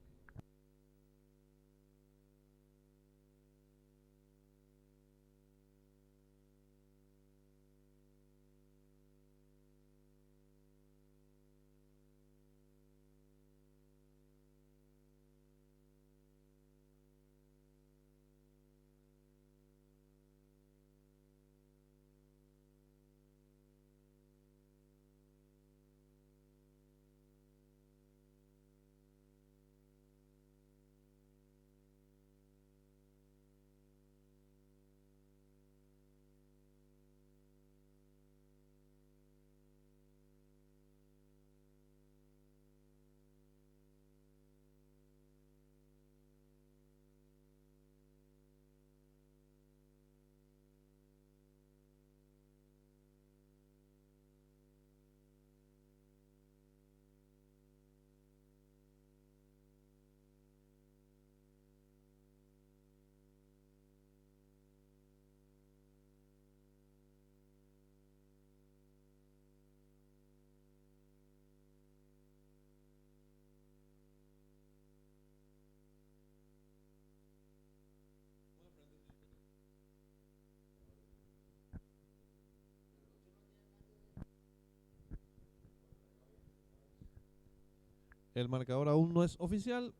El marcador aún no es oficial.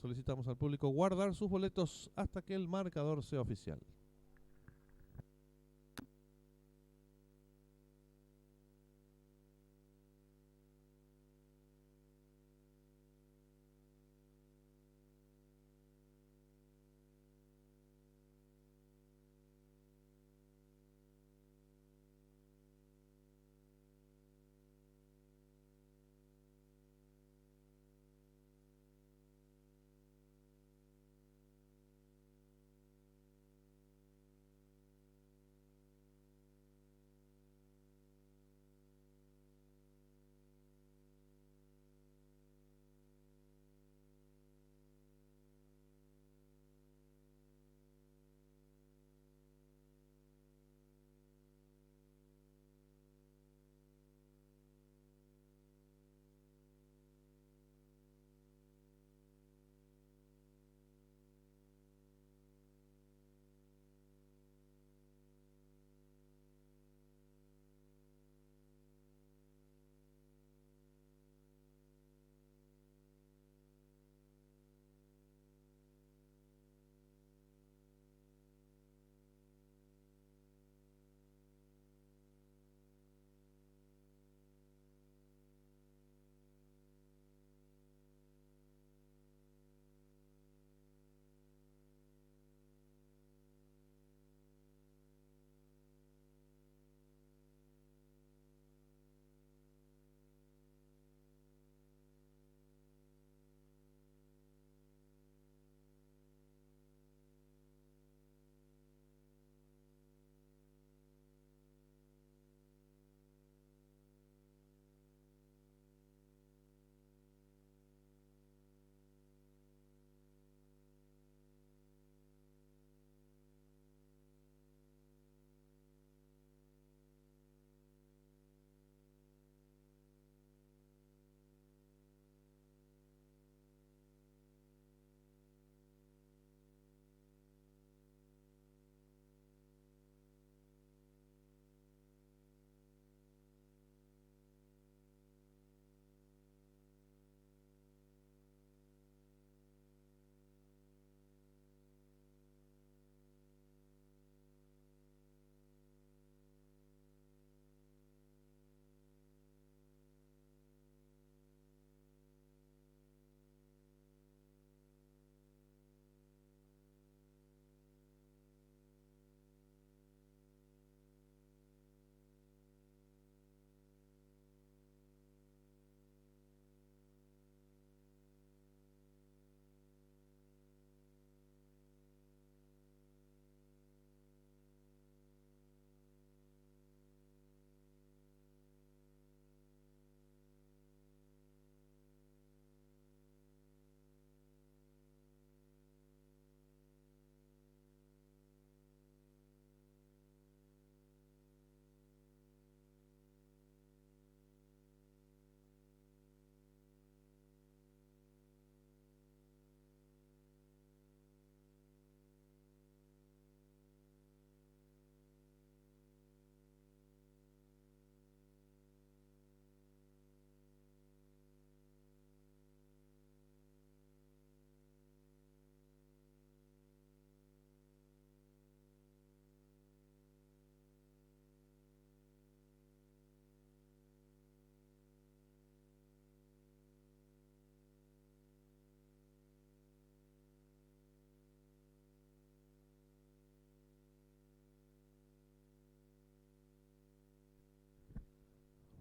Solicitamos al público guardar sus boletos hasta que el marcador sea oficial.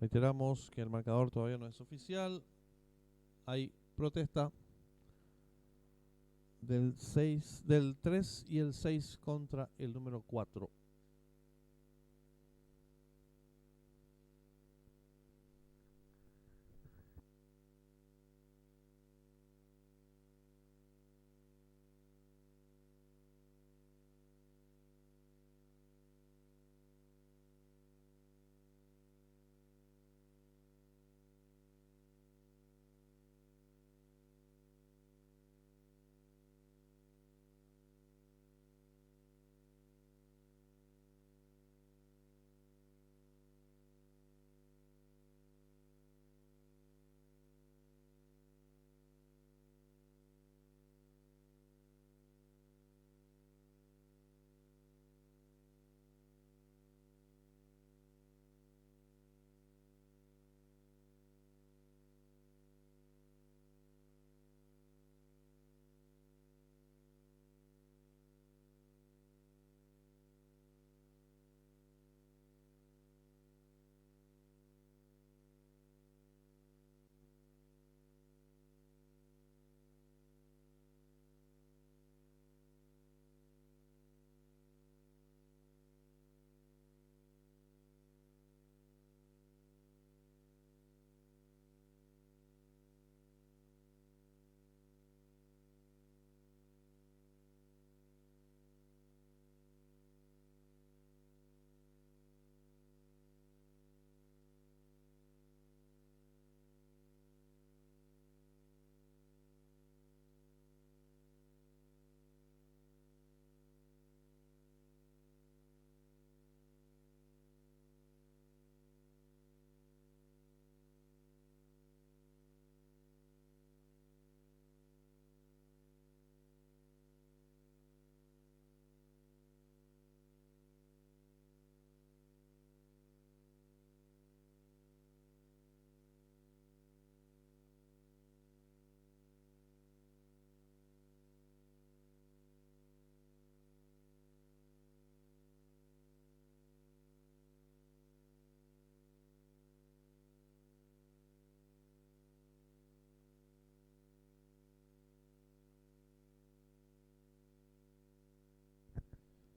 Reiteramos que el marcador todavía no es oficial. Hay protesta del 3 y el 6 contra el número 4.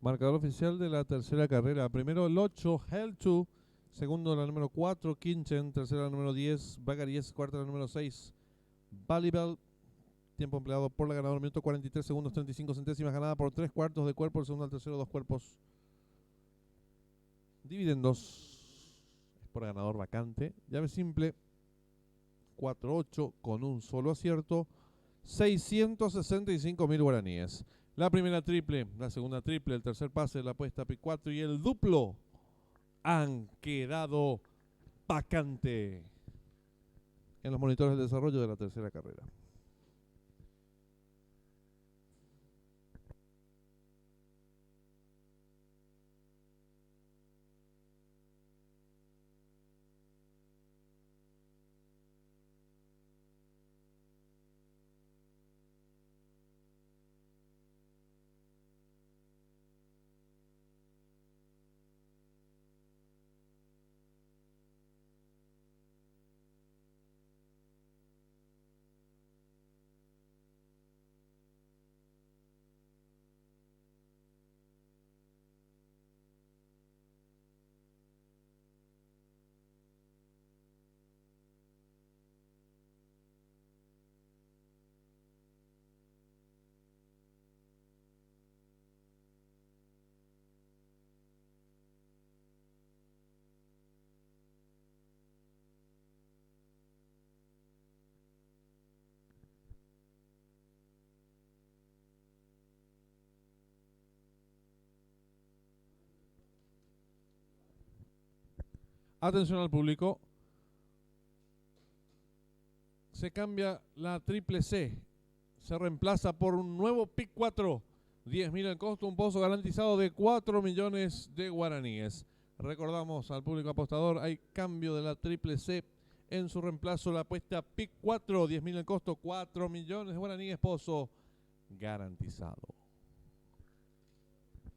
Marcador oficial de la tercera carrera. Primero el 8, Hell 2. Segundo la número 4, Kinchen. Tercera la número 10, Bagaries. Cuarta la número 6, Balibel. Tiempo empleado por la ganadora, minuto 43 segundos 35 centésimas. Ganada por 3 cuartos de cuerpo. El segundo al tercero, 2 cuerpos. Dividendos. Es por ganador vacante. Llave simple. 4-8 con un solo acierto. 665.000 guaraníes. La primera triple, la segunda triple, el tercer pase, la apuesta P4 y el duplo han quedado vacante en los monitores de desarrollo de la tercera carrera. Atención al público. Se cambia la triple C. Se reemplaza por un nuevo PIC 4. 10.000 el costo, un pozo garantizado de 4 millones de guaraníes. Recordamos al público apostador, hay cambio de la triple C. En su reemplazo la apuesta PIC 4. 10.000 el costo, 4 millones de guaraníes, pozo garantizado.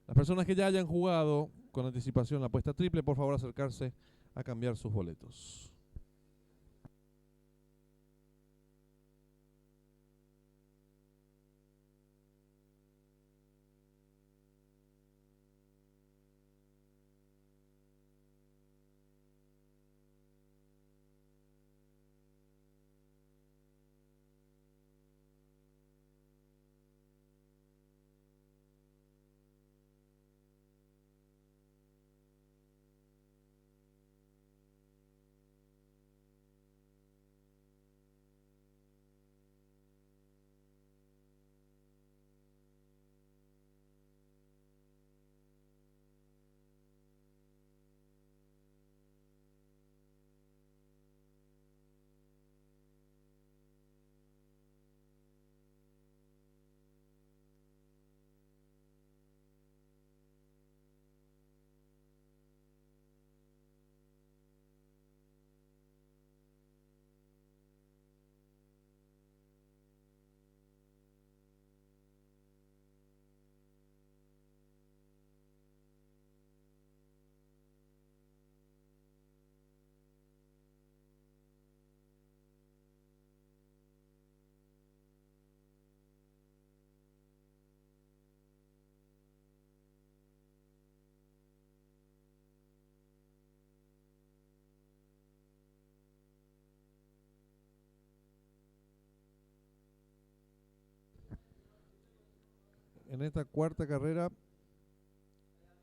Las personas que ya hayan jugado con anticipación la apuesta triple, por favor acercarse a cambiar sus boletos. En esta cuarta carrera,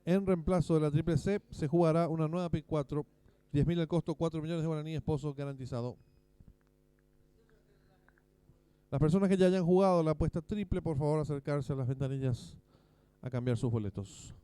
en reemplazo de la triple C, se jugará una nueva Pick 4. 10.000 el costo, 4 millones de guaraníes, pozo garantizado. Las personas que ya hayan jugado la apuesta triple, por favor acercarse a las ventanillas a cambiar sus boletos.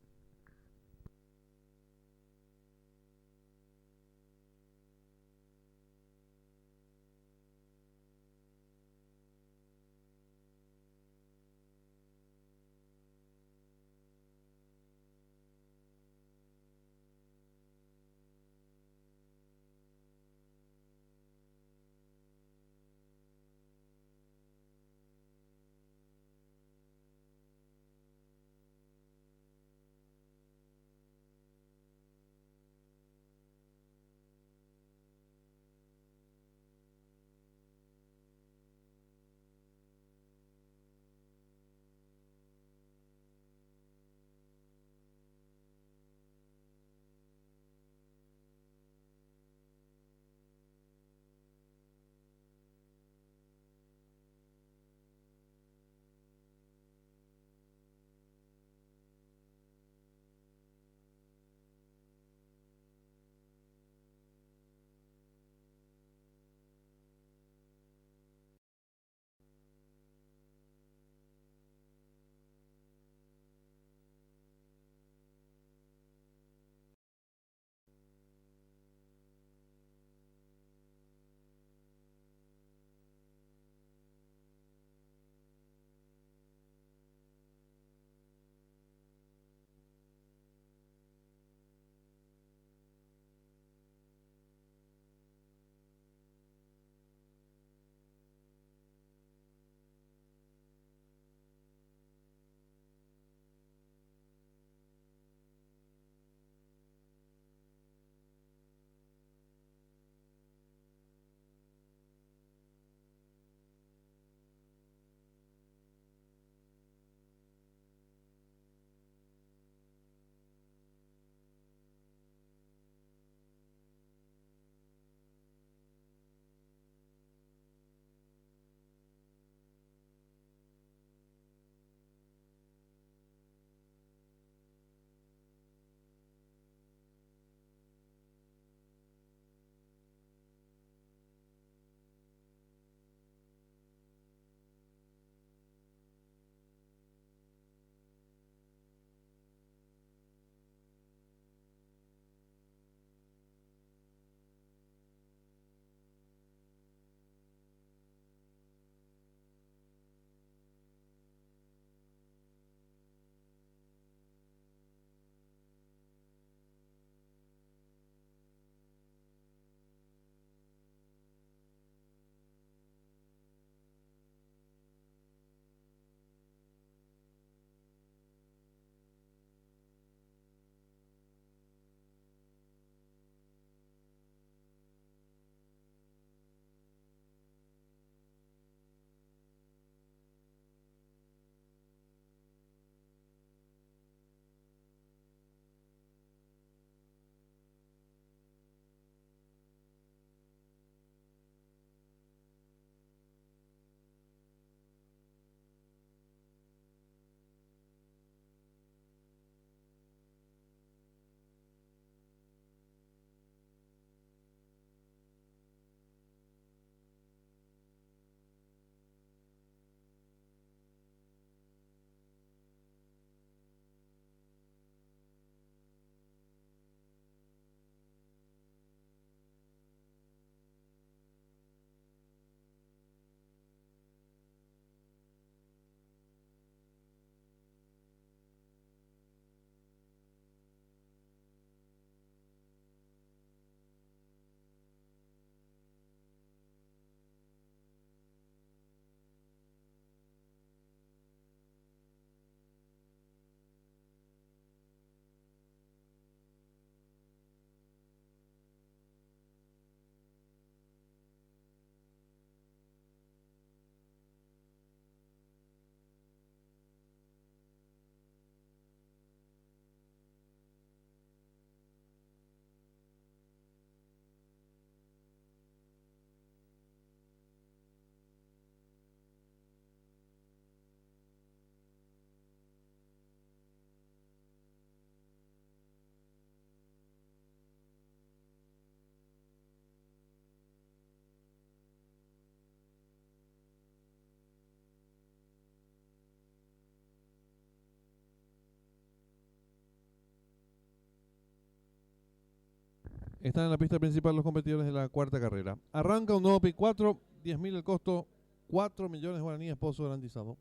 Están en la pista principal los competidores de la cuarta carrera. Arranca un nuevo pick 4, 10.000 el costo, 4 millones de guaraníes, pozo garantizado.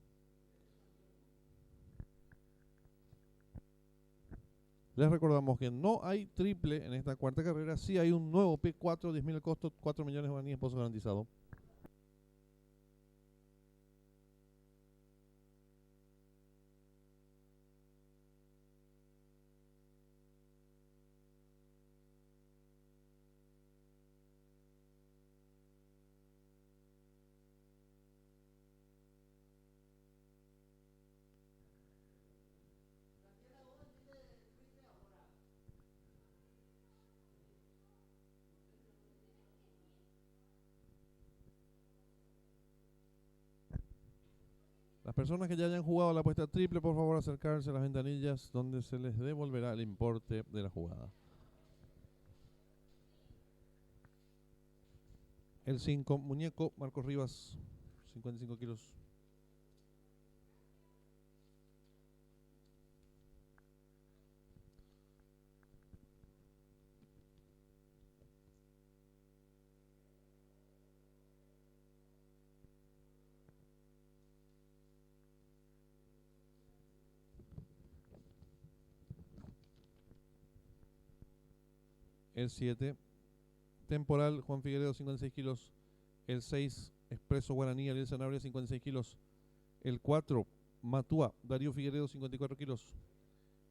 Les recordamos que no hay triple en esta cuarta carrera, sí hay un nuevo pick 4, 10.000 el costo, 4 millones de guaraníes, pozo garantizado. Las personas que ya hayan jugado la apuesta triple, por favor acercarse a las ventanillas donde se les devolverá el importe de la jugada. El 5, muñeco, Marcos Rivas, 55 kilos. El 7, temporal, Juan Figueredo, 56 kilos. El 6, expreso Guaraní, Ariel Sanabria, 56 kilos. El 4, Matúa, Darío Figueredo, 54 kilos.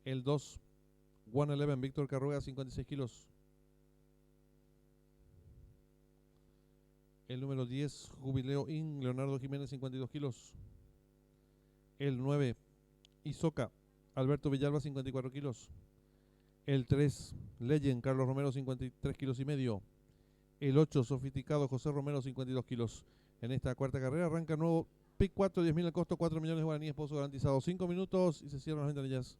El 2, 111, Víctor Carruega, 56 kilos. El número 10, Jubileo In, Leonardo Jiménez, 52 kilos. El 9, Isoca, Alberto Villalba, 54 kilos. El 3, Legend, Carlos Romero, 53 kilos y medio. El 8, Sofisticado, José Romero, 52 kilos. En esta cuarta carrera arranca nuevo pick 4, 10.000 al costo, 4 millones de guaraníes, pozo garantizado. 5 minutos y se cierran las ventanillas.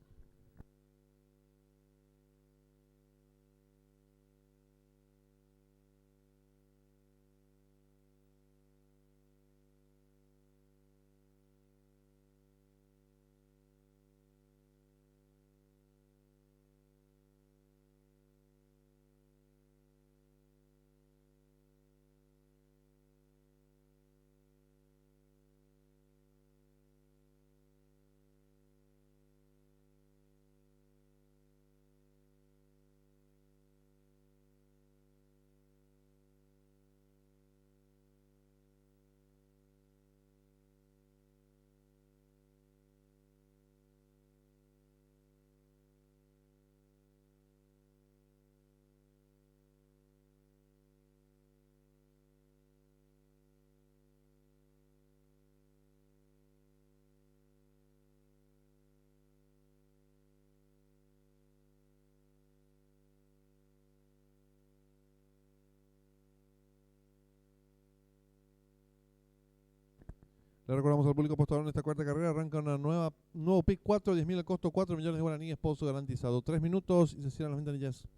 Le recordamos al público apostador en esta cuarta carrera arranca una nuevo pick 4, 10.000 al costo, 4 millones de guaraníes, pozo garantizado. 3 minutos y se cierran las ventanillas.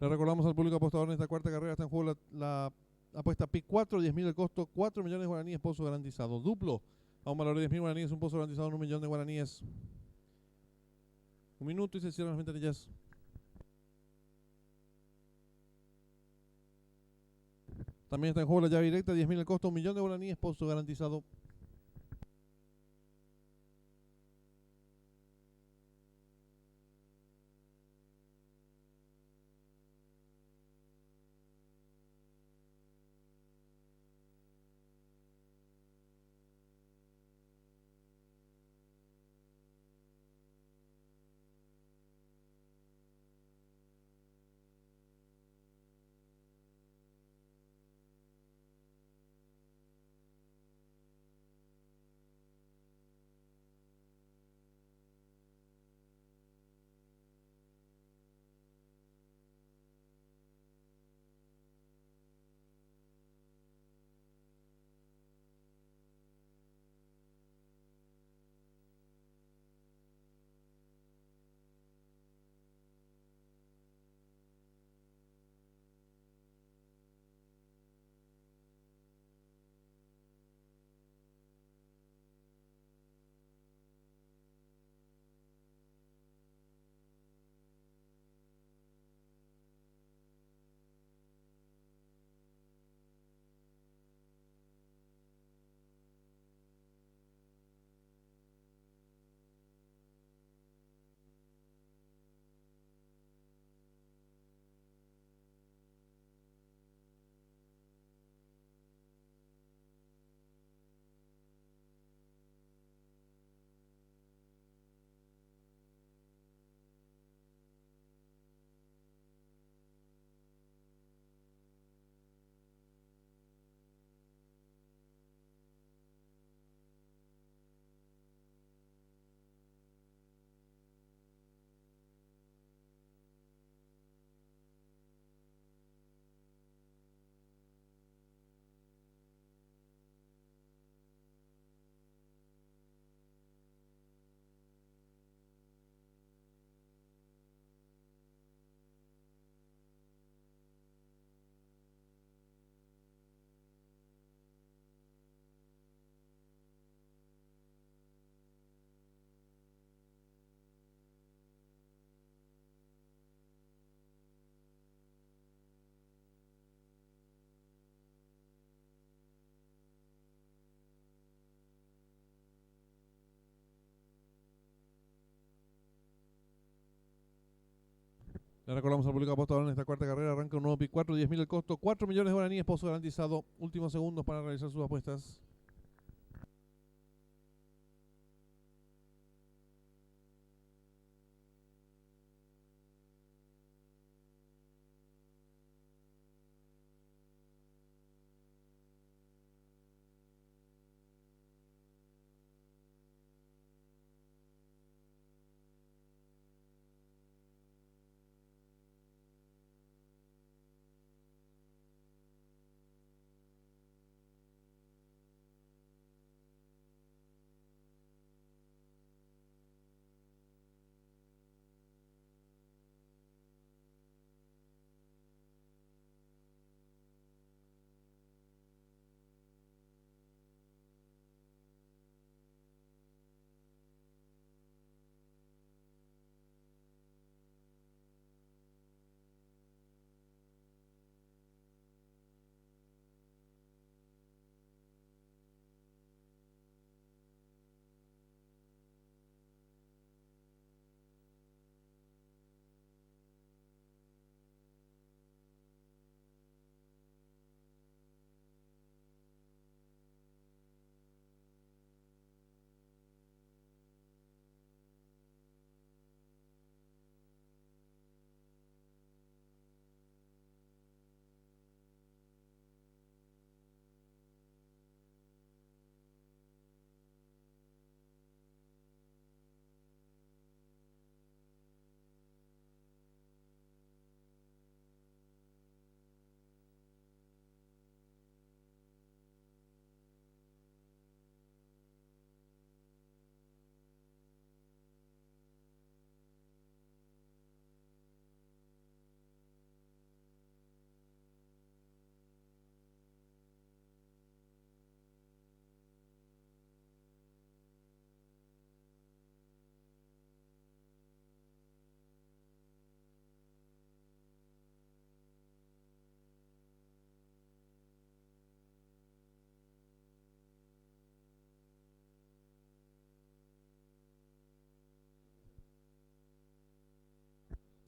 Le recordamos al público apostador en esta cuarta carrera está en juego la apuesta PIC 4, 10.000 el costo, 4 millones de guaraníes, pozo garantizado. Duplo a un valor de 10.000 guaraníes, un pozo garantizado en 1 millón de guaraníes. Un minuto y se cierran las ventanillas. También está en juego la llave directa, 10.000 el costo, 1 millón de guaraníes, pozo garantizado. Le recordamos al público apostador en esta cuarta carrera arranca un nuevo PIC 4, 10.000 el costo, 4 millones de guaraníes, pozo garantizado. Últimos segundos para realizar sus apuestas.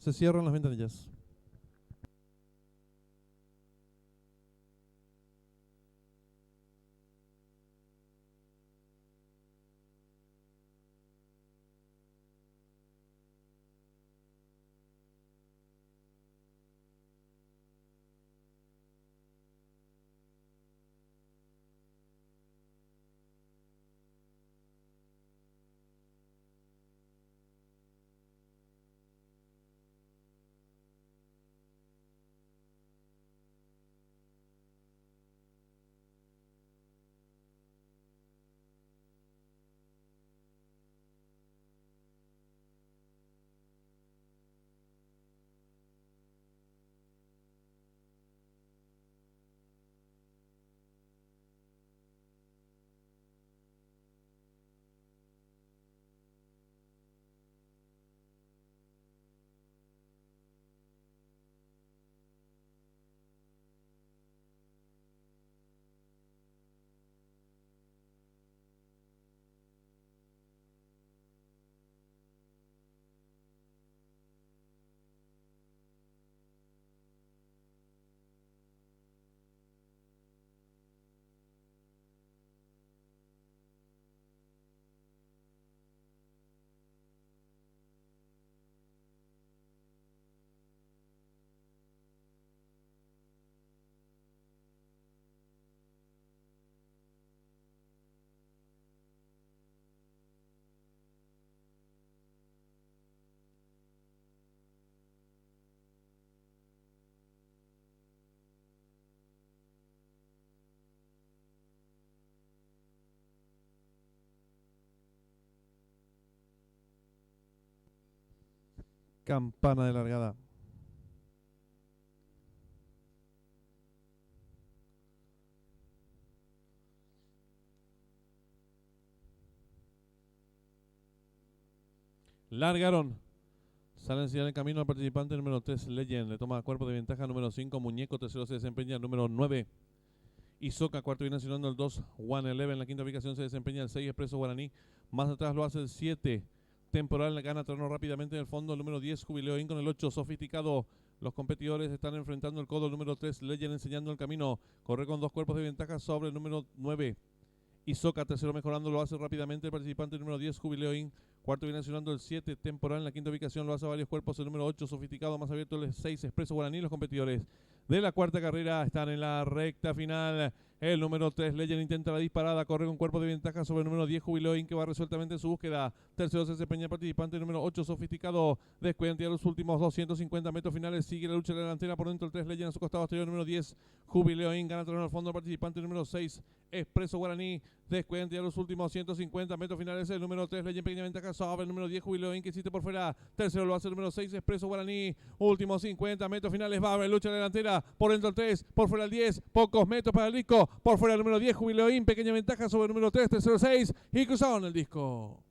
Se cierran las ventanillas. Campana de largada. Largaron. Sale a enseñar el camino al participante número 3, Legend. Le toma cuerpo de ventaja número 5, Muñeco. Tercero se desempeña el número 9, Isoca. Cuarto viene accionando el 2, One Eleven. En la quinta ubicación se desempeña el 6, Expreso Guaraní. Más atrás lo hace el 7, Temporal. Gana terreno rápidamente en el fondo el número 10, Jubileo In con el 8, Sofisticado. Los competidores están enfrentando el codo el número 3, Legend, enseñando el camino. Corre con 2 cuerpos de ventaja sobre el número 9, Isoca. Tercero mejorando lo hace rápidamente el participante número 10, Jubileo In. Cuarto viene accionando el 7, Temporal. En la quinta ubicación lo hace a varios cuerpos el número 8, Sofisticado. Más abierto el 6, Expreso Guaraní. Los competidores de la cuarta carrera están en la recta final. El número 3, Legend, intenta la disparada. Corre con cuerpo de ventaja sobre el número 10, Jubileo In, que va resueltamente en su búsqueda. Tercero se desempeña el participante número 8, Sofisticado. Descuenta los últimos 250 metros finales. Sigue la lucha de la delantera por dentro el 3, Legend. A su costado exterior número 10, Jubileo In. Gana terreno al fondo el participante número 6, Expreso Guaraní. Descuenta ya los últimos 150 metros finales. El número 3, Legend, pequeña ventaja sobre el número 10, Jubileo In, que existe por fuera. Tercero lo hace el número 6, Expreso Guaraní. Últimos 50 metros finales. Va a haber lucha de la delantera. Por dentro el 3, por fuera el 10. Pocos metros para el disco. Por fuera el número 10, Jubileo In. Pequeña ventaja sobre el número 3, tercero 6. Y cruzaron el disco.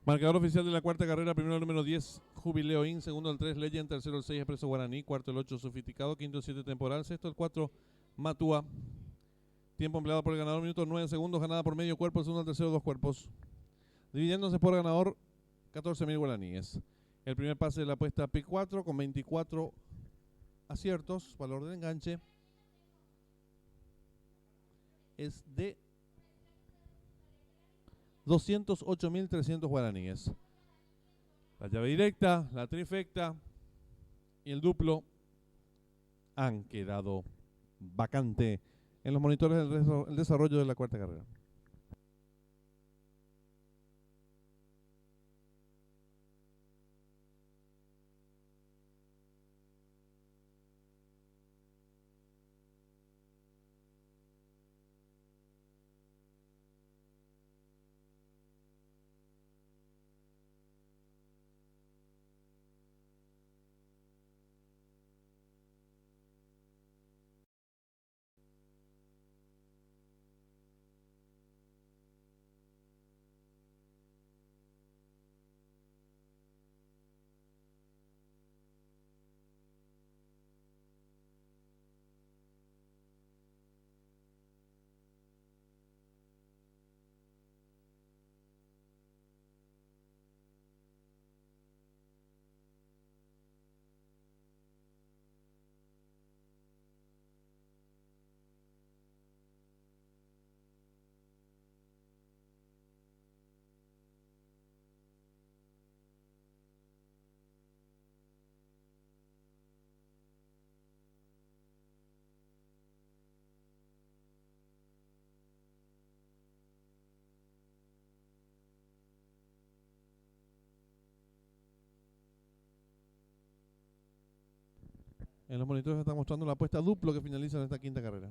Marcador oficial de la cuarta carrera: primero el número 10, Jubileo In, segundo el 3, Legend, tercero el 6, Expreso Guaraní, cuarto el 8, Sofisticado, quinto el 7, Temporal, sexto el 4, Matúa. Tiempo empleado por el ganador, minutos 9 segundos, ganada por medio cuerpo, el segundo al tercero, 2 cuerpos. Dividiéndose por ganador, 14.000 guaraníes. El primer pase de la apuesta P4 con 24 aciertos, valor del enganche es de 208.300 guaraníes. La llave directa, la trifecta y el duplo han quedado vacante en los monitores del desarrollo de la cuarta carrera. En los monitores se está mostrando la apuesta duplo que finaliza en esta quinta carrera.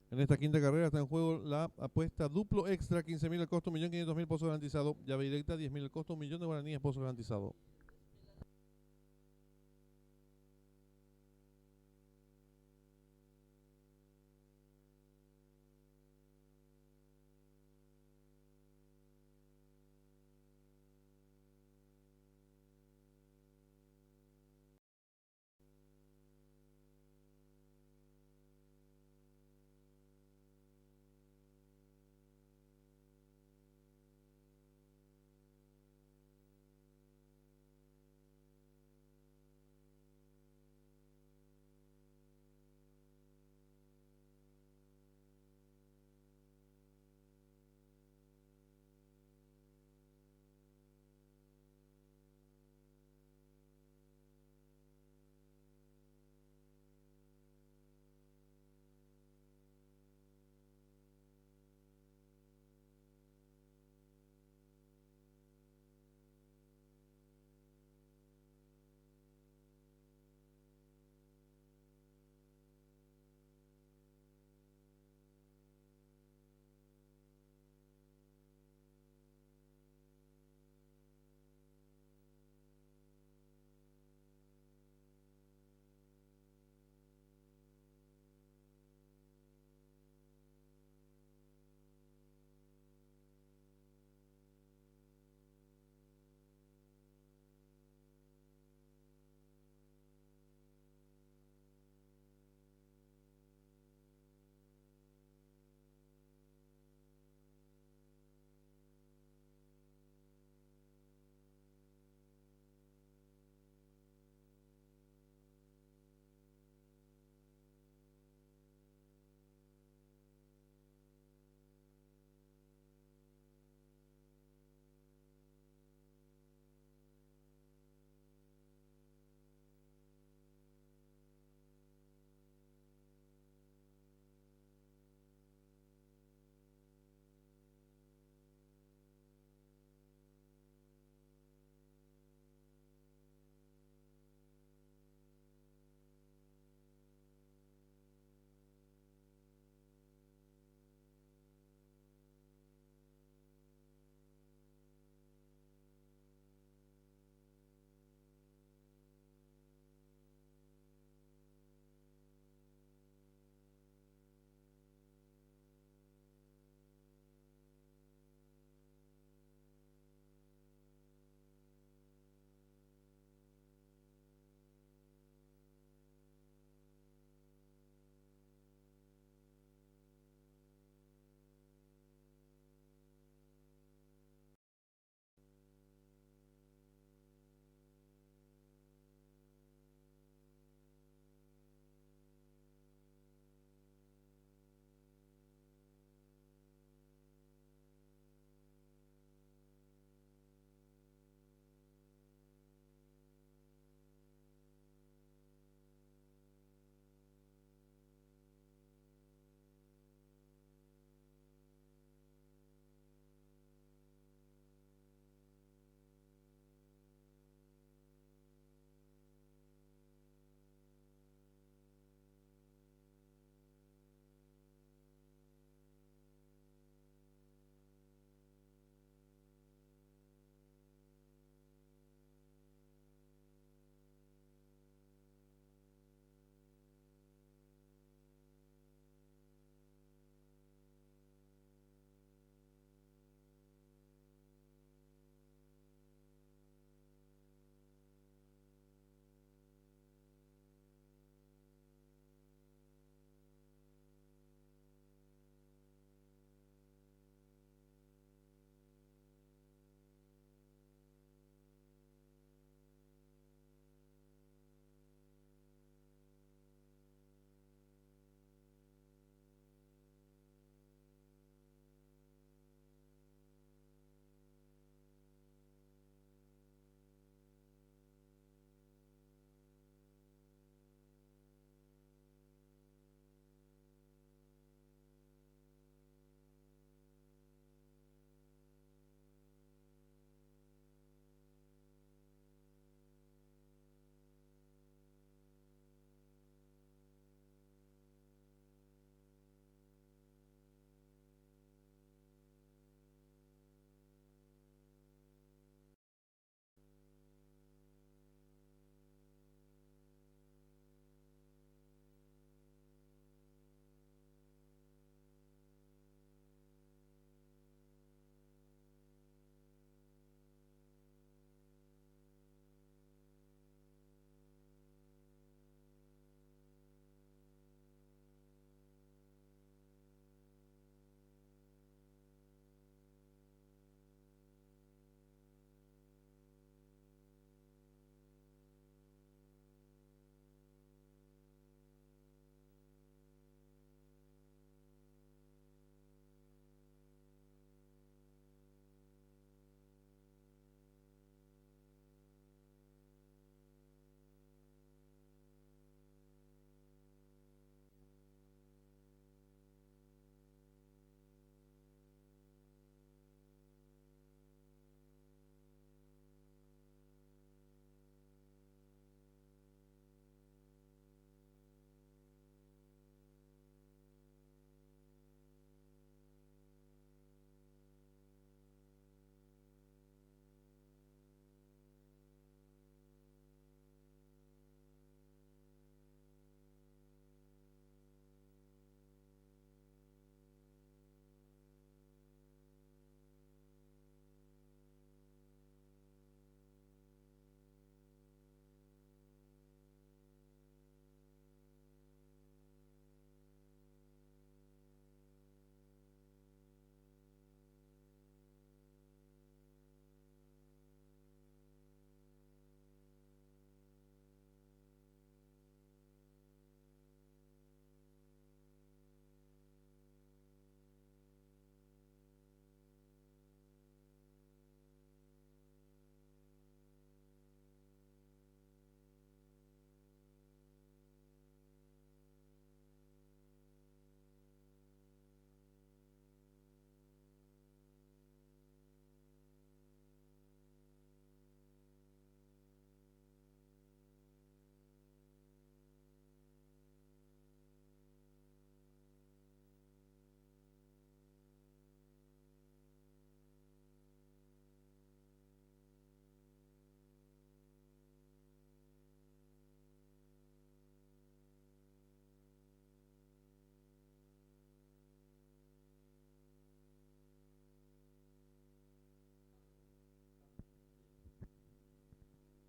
En esta quinta carrera está en juego la apuesta duplo extra, 15.000 el costo, 1.500.000 pozo garantizado. Llave directa, 10.000 el costo, 1.000.000 de guaraníes, pozo garantizado.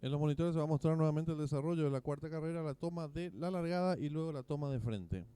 En los monitores se va a mostrar nuevamente el desarrollo de la cuarta carrera, la toma de la largada y luego la toma de frente.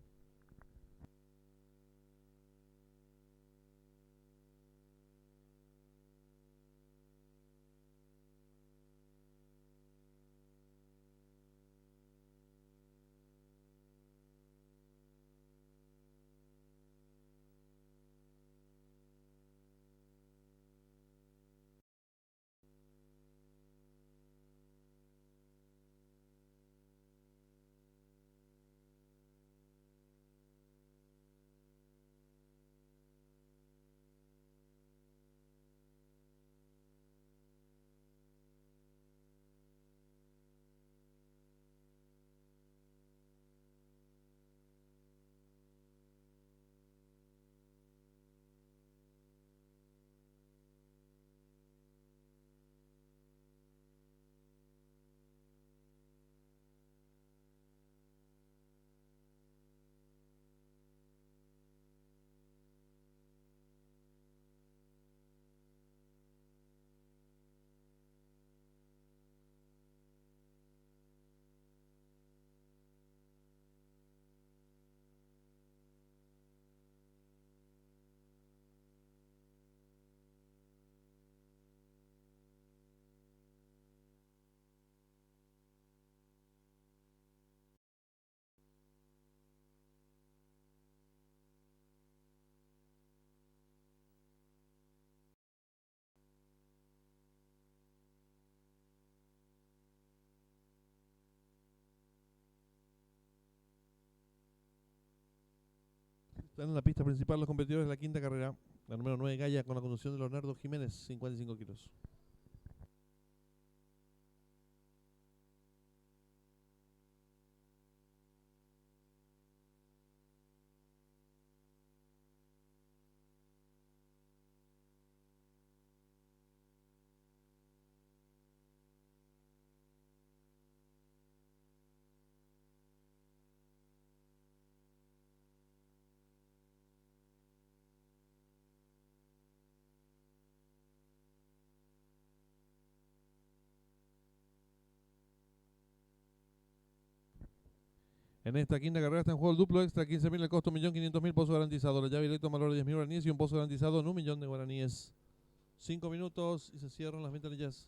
Están en la pista principal los competidores de la quinta carrera. La número 9 Gaia con la conducción de Leonardo Jiménez, 55 kilos. En esta quinta carrera está en juego el duplo extra, 15.000 el costo, 1.500.000 pozo garantizado. La llave directa valor de 10.000 guaraníes y un pozo garantizado en 1.000.000 de guaraníes. 5 minutos y se cierran las ventanillas.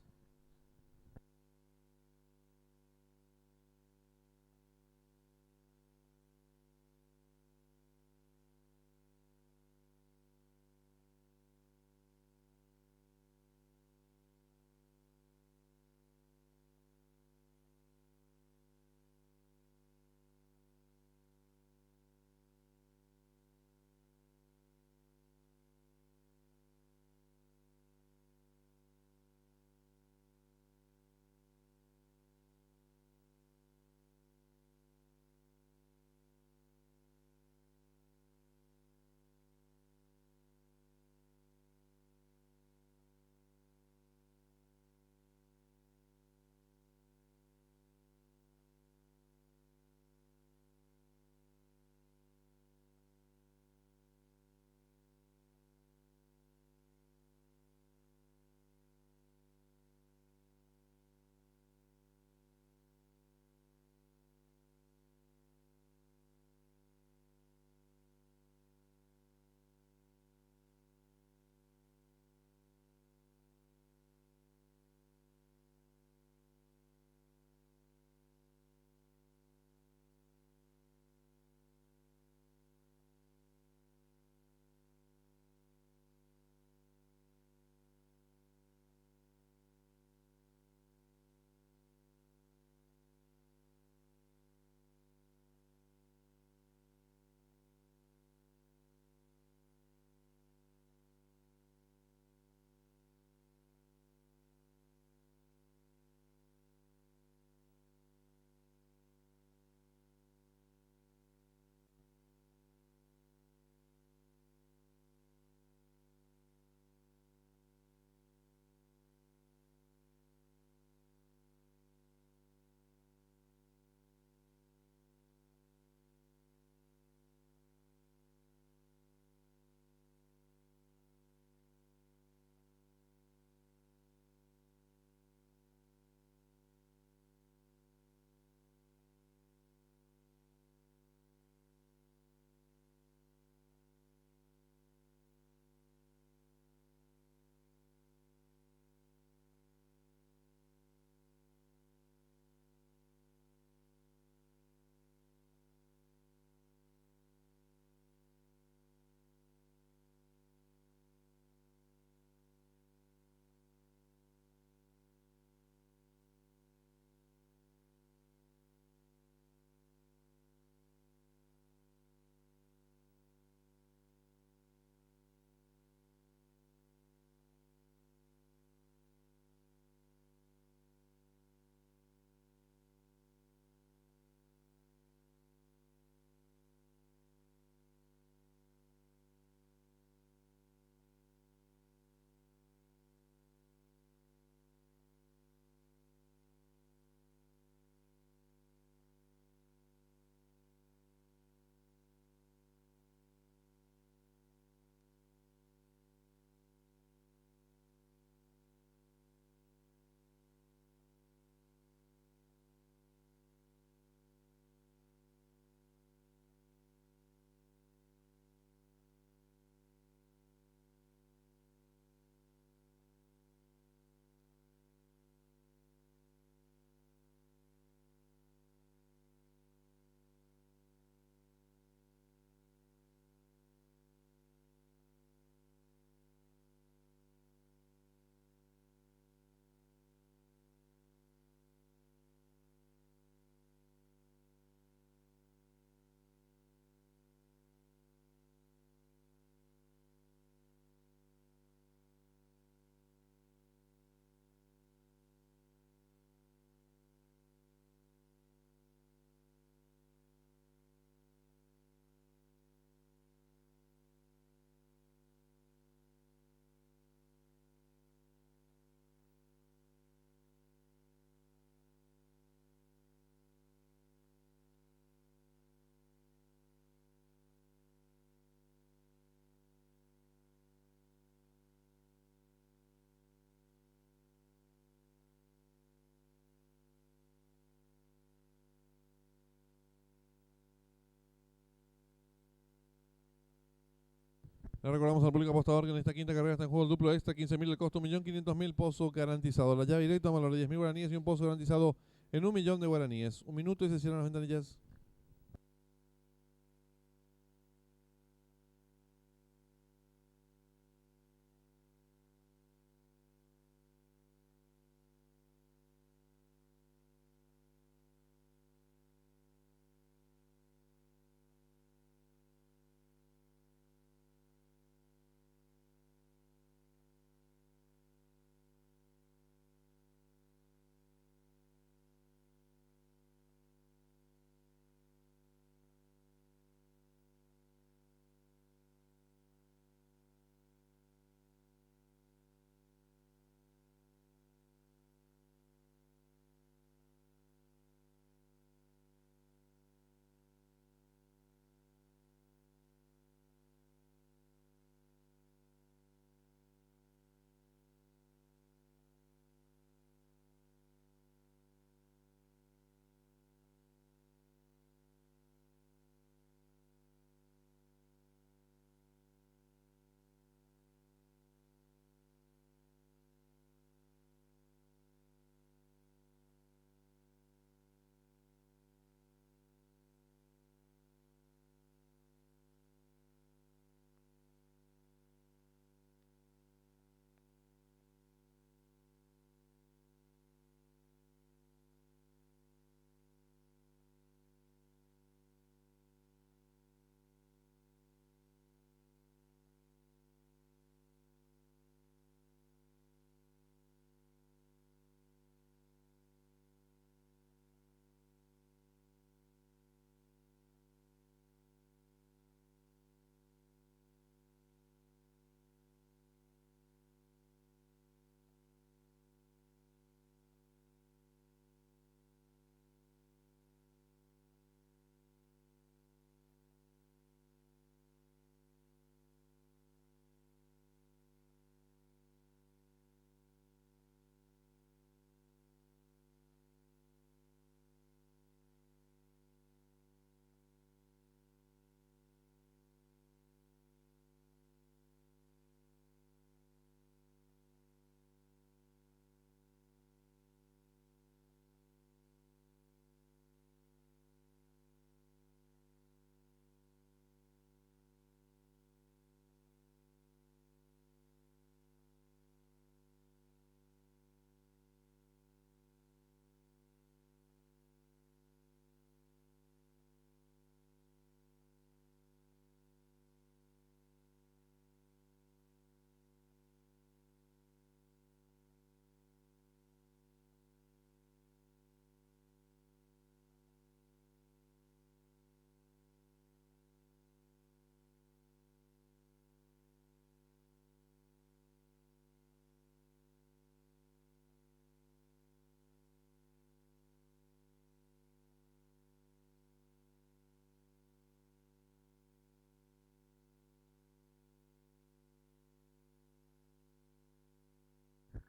Le recordamos al público apostador que en esta quinta carrera está en juego el duplo extra, 15.000 el costo, 1.500.000, pozo garantizado. La llave directa, valor de 10.000 guaraníes y un pozo garantizado en 1.000.000 de guaraníes. Un minuto y se cierran las ventanillas.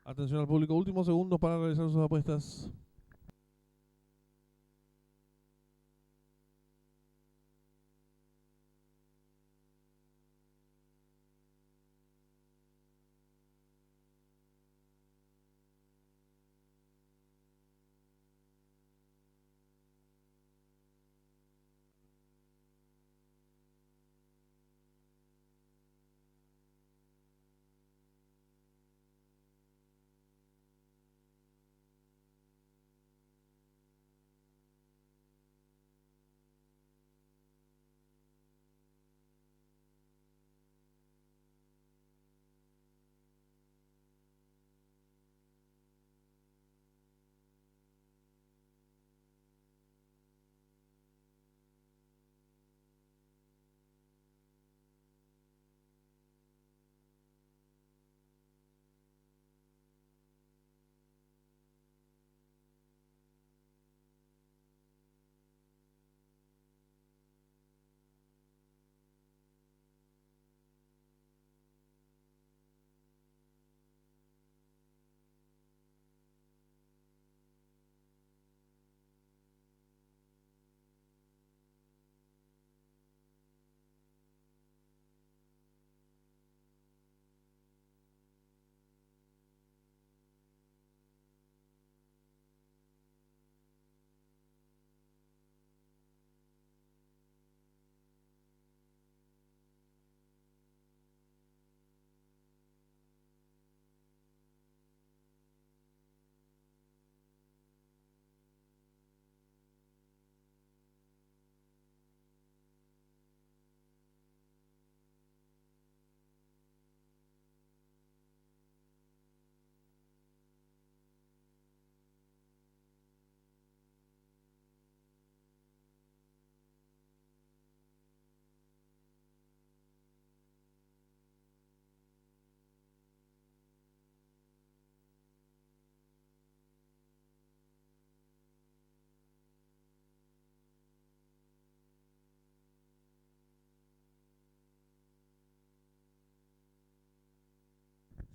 Atención al público, últimos segundos para realizar sus apuestas.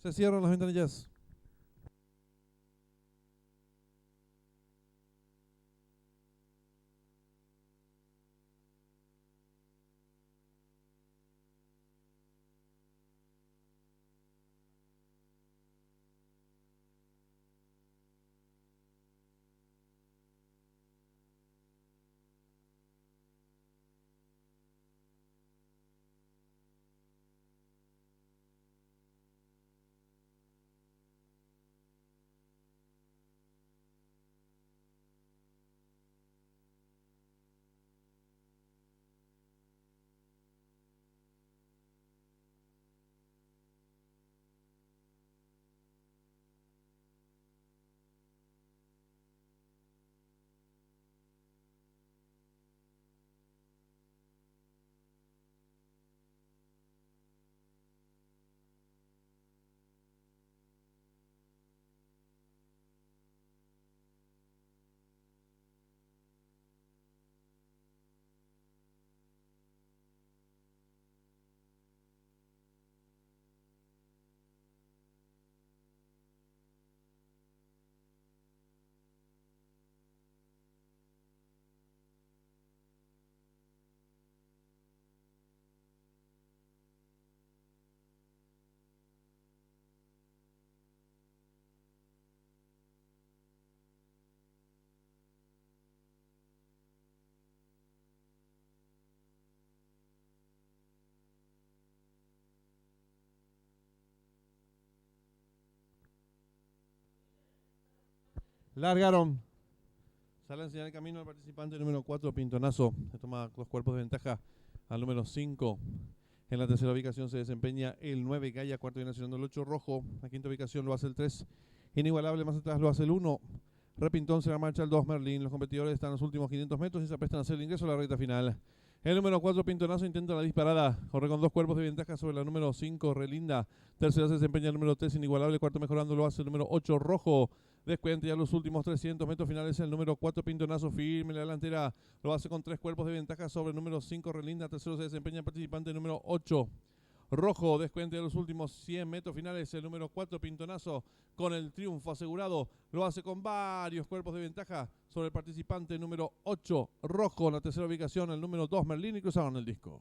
Se cierran las ventanillas. Largaron. Sale a enseñar el camino al participante número 4, Pintonazo. Se toma 2 cuerpos de ventaja al número 5. En la tercera ubicación se desempeña el 9, Gaia. Cuarta ubicación del 8, Rojo. La quinta ubicación lo hace el 3, Inigualable. Más atrás lo hace el 1, Repintón. Se la marcha el 2, Merlín. Los competidores están en los últimos 500 metros y se aprestan a hacer el ingreso a la recta final. El número 4, Pintonazo, intenta la disparada. Corre con 2 cuerpos de ventaja sobre la número 5, Relinda. Tercera se desempeña el número 3, Inigualable. Cuarto mejorando lo hace el número 8, Rojo. Descuenta ya los últimos 300 metros finales el número 4, Pintonazo, firme en la delantera. Lo hace con 3 cuerpos de ventaja sobre el número 5, Relinda. Tercero se desempeña el participante número 8, Rojo. Descuenta ya los últimos 100 metros finales el número 4, Pintonazo, con el triunfo asegurado. Lo hace con varios cuerpos de ventaja sobre el participante número 8, Rojo. En la tercera ubicación el número 2, Merlín, y cruzaron el disco.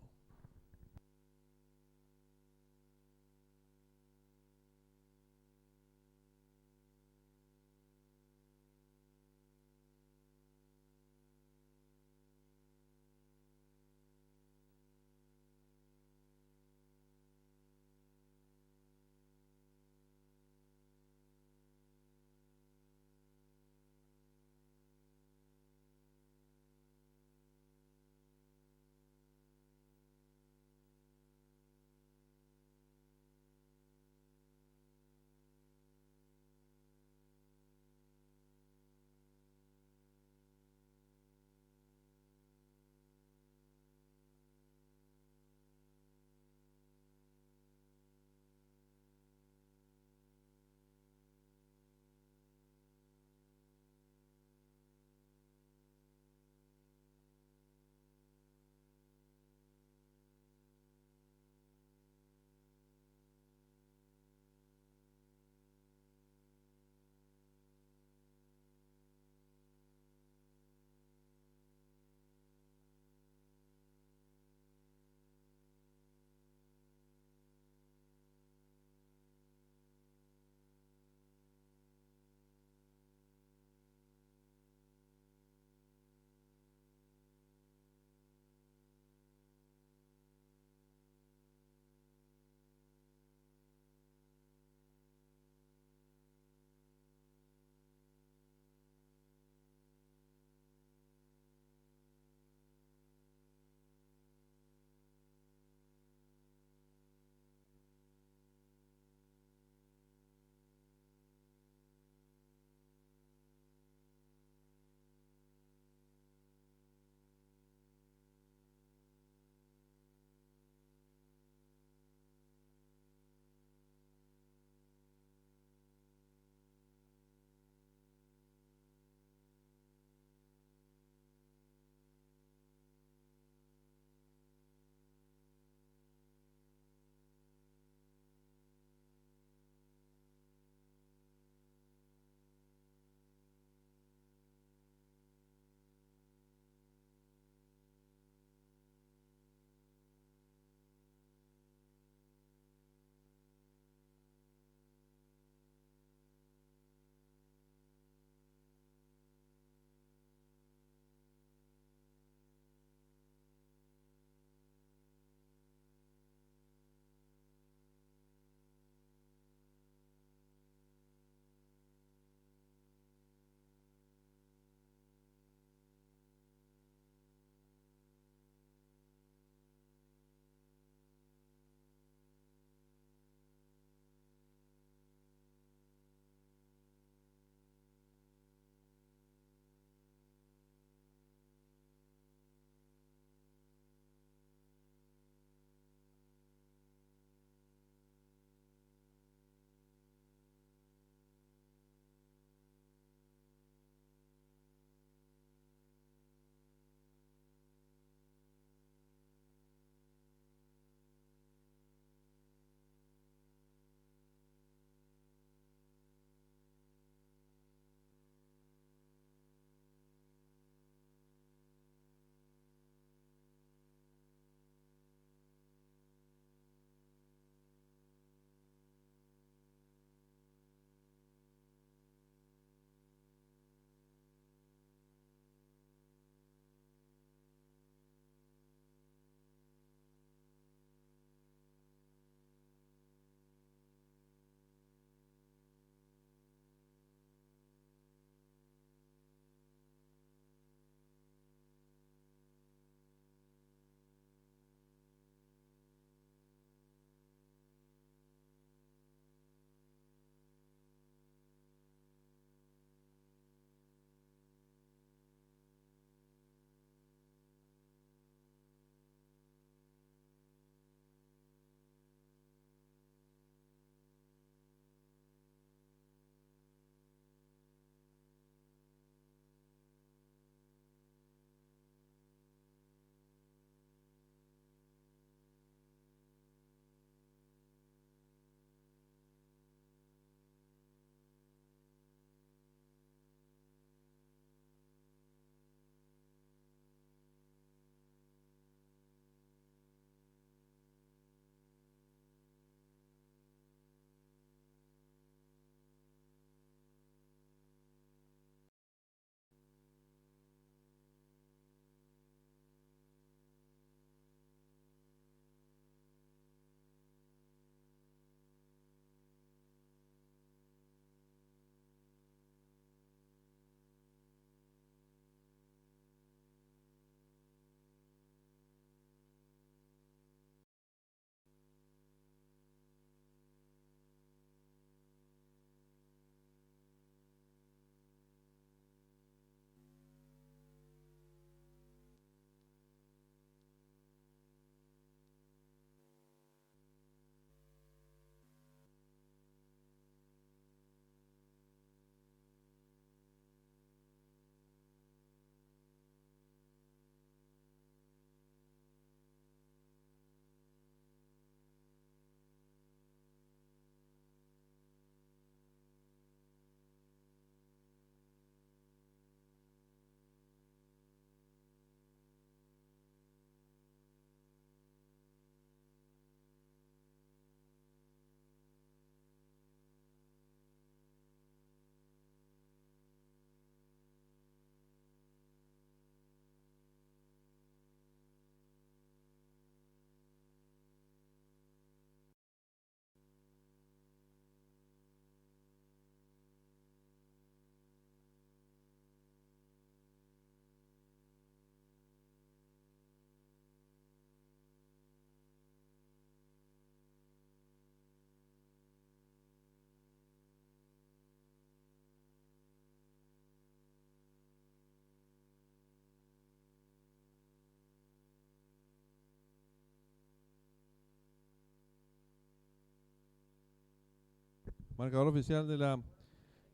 Marcador oficial de la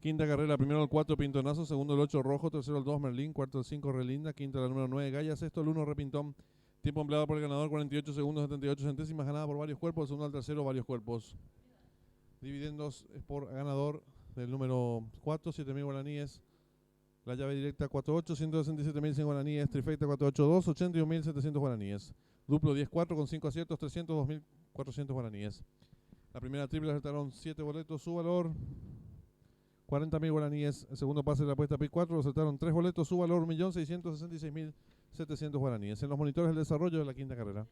quinta carrera: primero el 4 Pintonazo, segundo el 8 Rojo, tercero el 2 Merlín, cuarto el 5 Relinda, quinto la número 9 Gaya, sexto el 1 Repintón. Tiempo empleado por el ganador 48 segundos 78 centésimas, ganada por varios cuerpos, segundo al tercero varios cuerpos. Dividendos es por ganador del número 4, 7.000 guaraníes. La llave directa 48, 167.100 guaraníes. Trifecta 482, 81.700 guaraníes. Duplo 10-4 con 5 aciertos, 302.400 guaraníes. La primera triple acertaron 7 boletos, su valor 40.000 guaraníes. El segundo pase de la apuesta PIC 4 acertaron 3 boletos, su valor 1.666.700 guaraníes. En los monitores del desarrollo de la quinta carrera.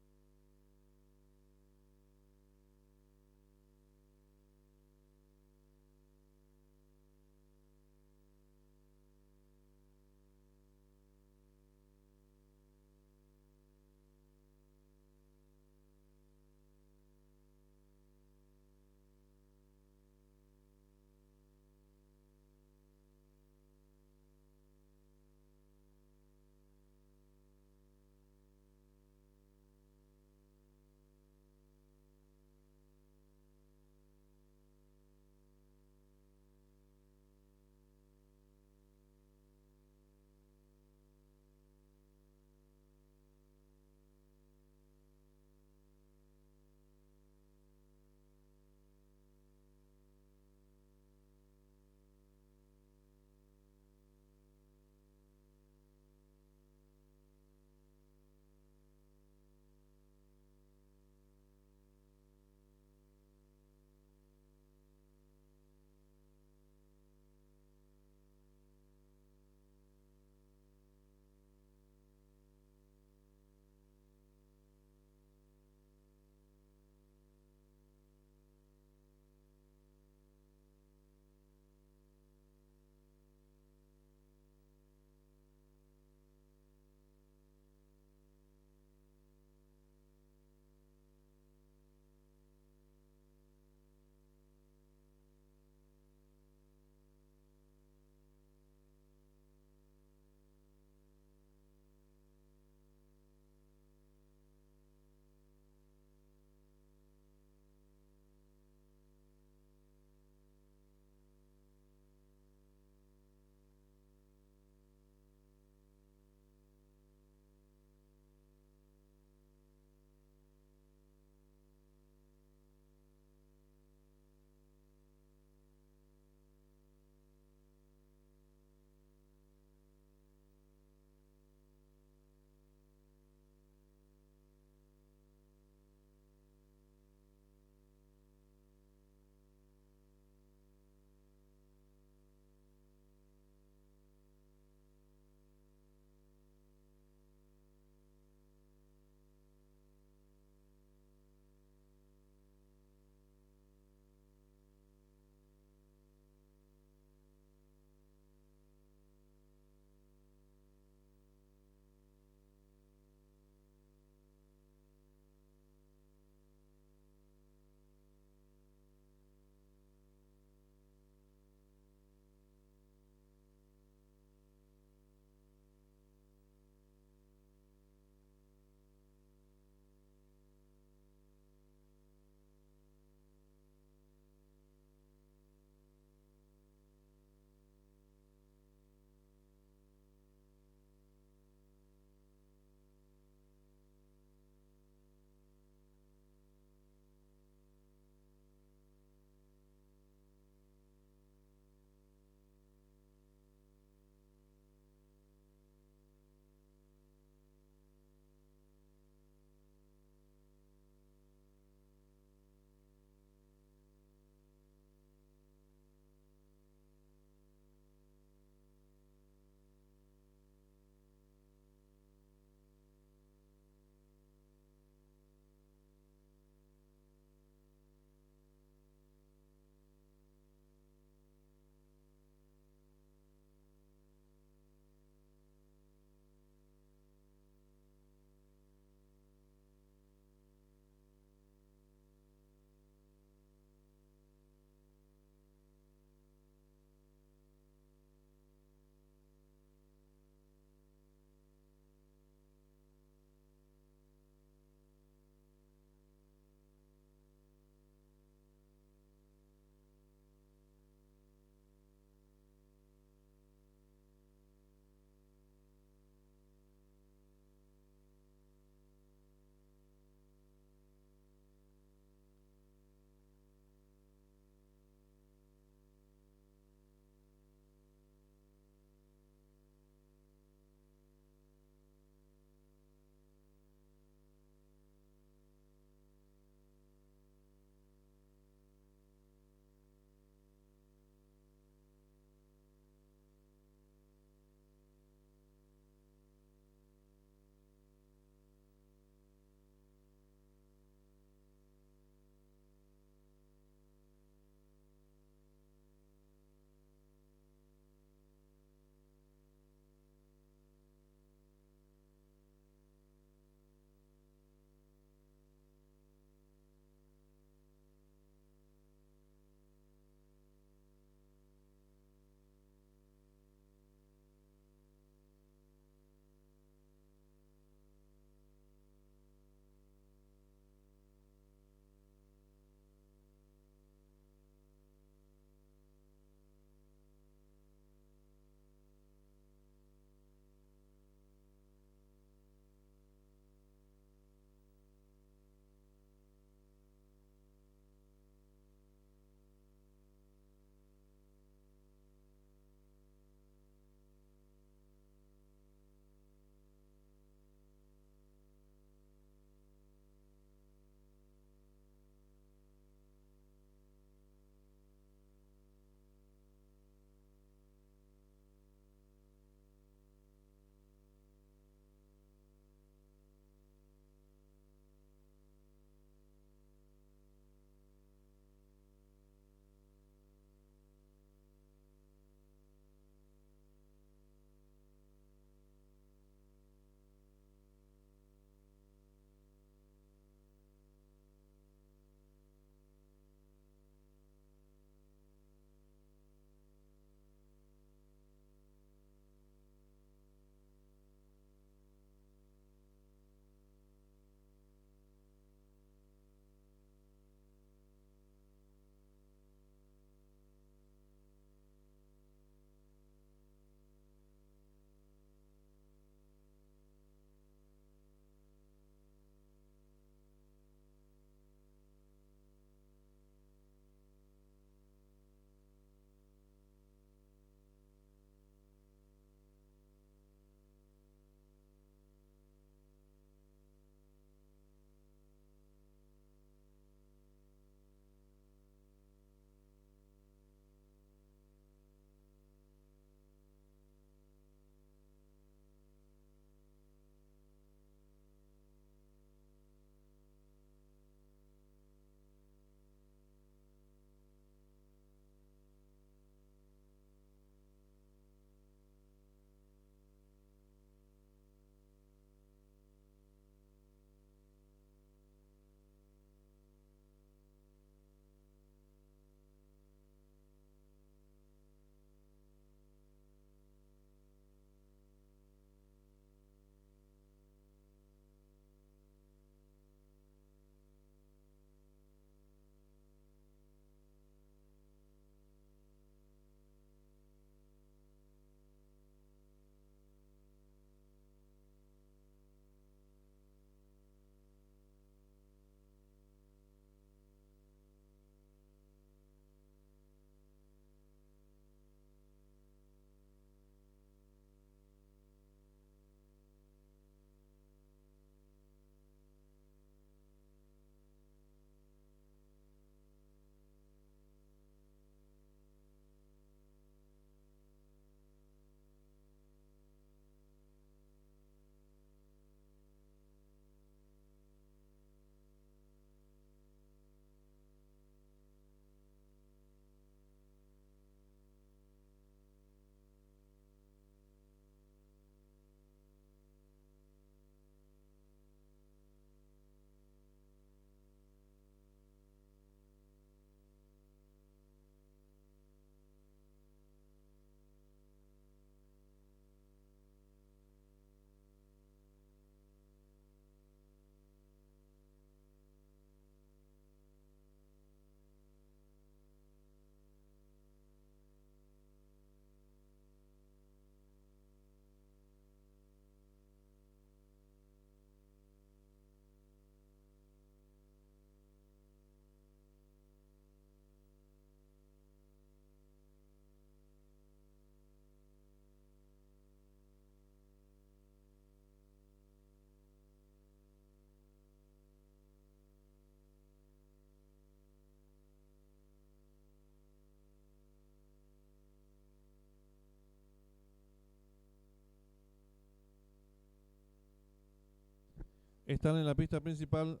Están en la pista principal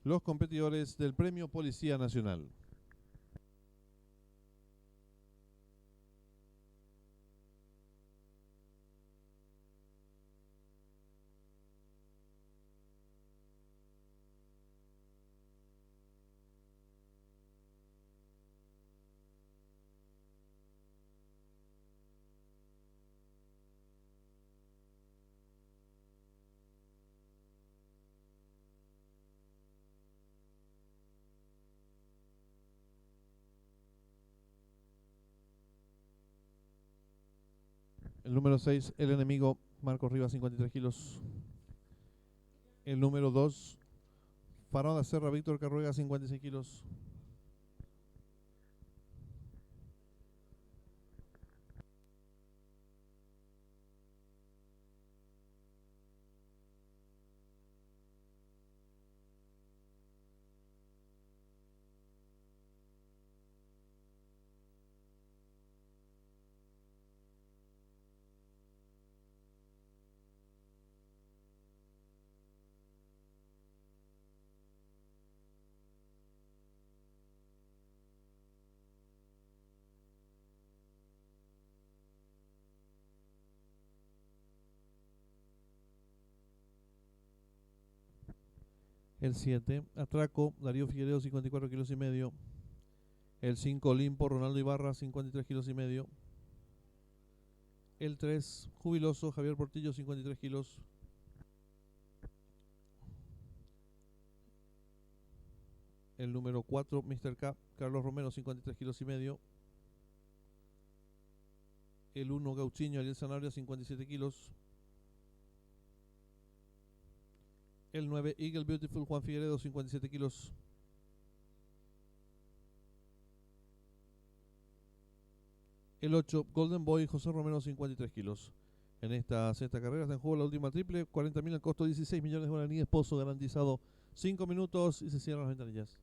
los competidores del Premio Policía Nacional. El número 6, el enemigo, Marcos Rivas, 53 kilos. El número 2, Farón de Serra, Víctor Carruega, 56 kilos. El 7, Atraco, Darío Figueredo, 54 kilos y medio. El 5, Olimpo, Ronaldo Ibarra, 53 kilos y medio. El 3, Jubiloso, Javier Portillo, 53 kilos. El número 4, Mr. K, Carlos Romero, 53 kilos y medio. El 1, Gauchiño, Ariel Sanabria, 57 kilos. El 9, Eagle Beautiful, Juan Figueredo, 57 kilos. El 8, Golden Boy, José Romero, 53 kilos. En esta sexta carrera está en juego la última triple, 40.000 al costo, 16 millones de guaraníes, pozo garantizado, 5 minutos y se cierran las ventanillas.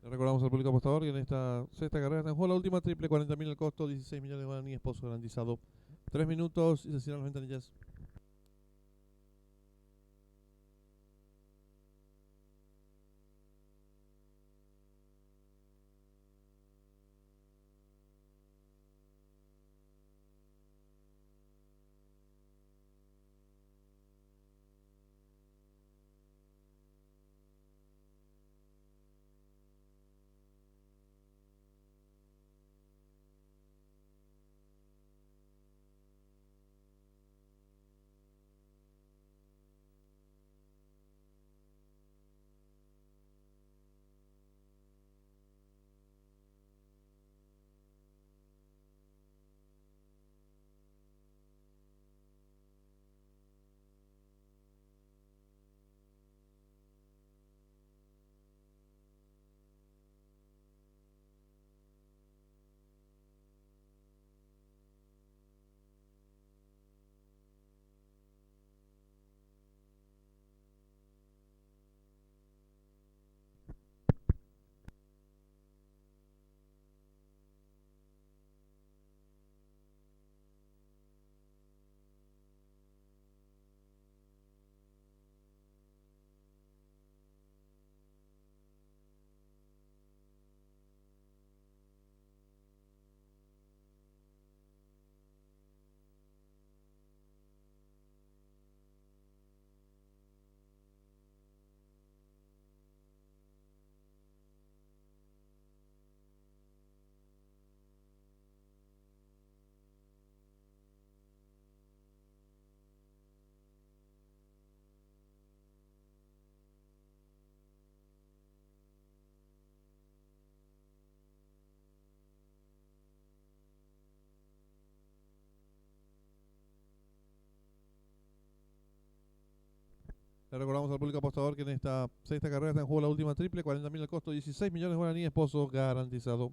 Le recordamos al público apostador que en esta sexta carrera está en juego la última triple, 40.000 al costo, 16 millones de guaraníes, pozo garantizado, 3 minutos y se cierran las ventanillas. Le recordamos al público apostador que en esta sexta carrera está en juego la última triple, 40.000 al costo, 16 millones de guaraníes, pozo garantizado.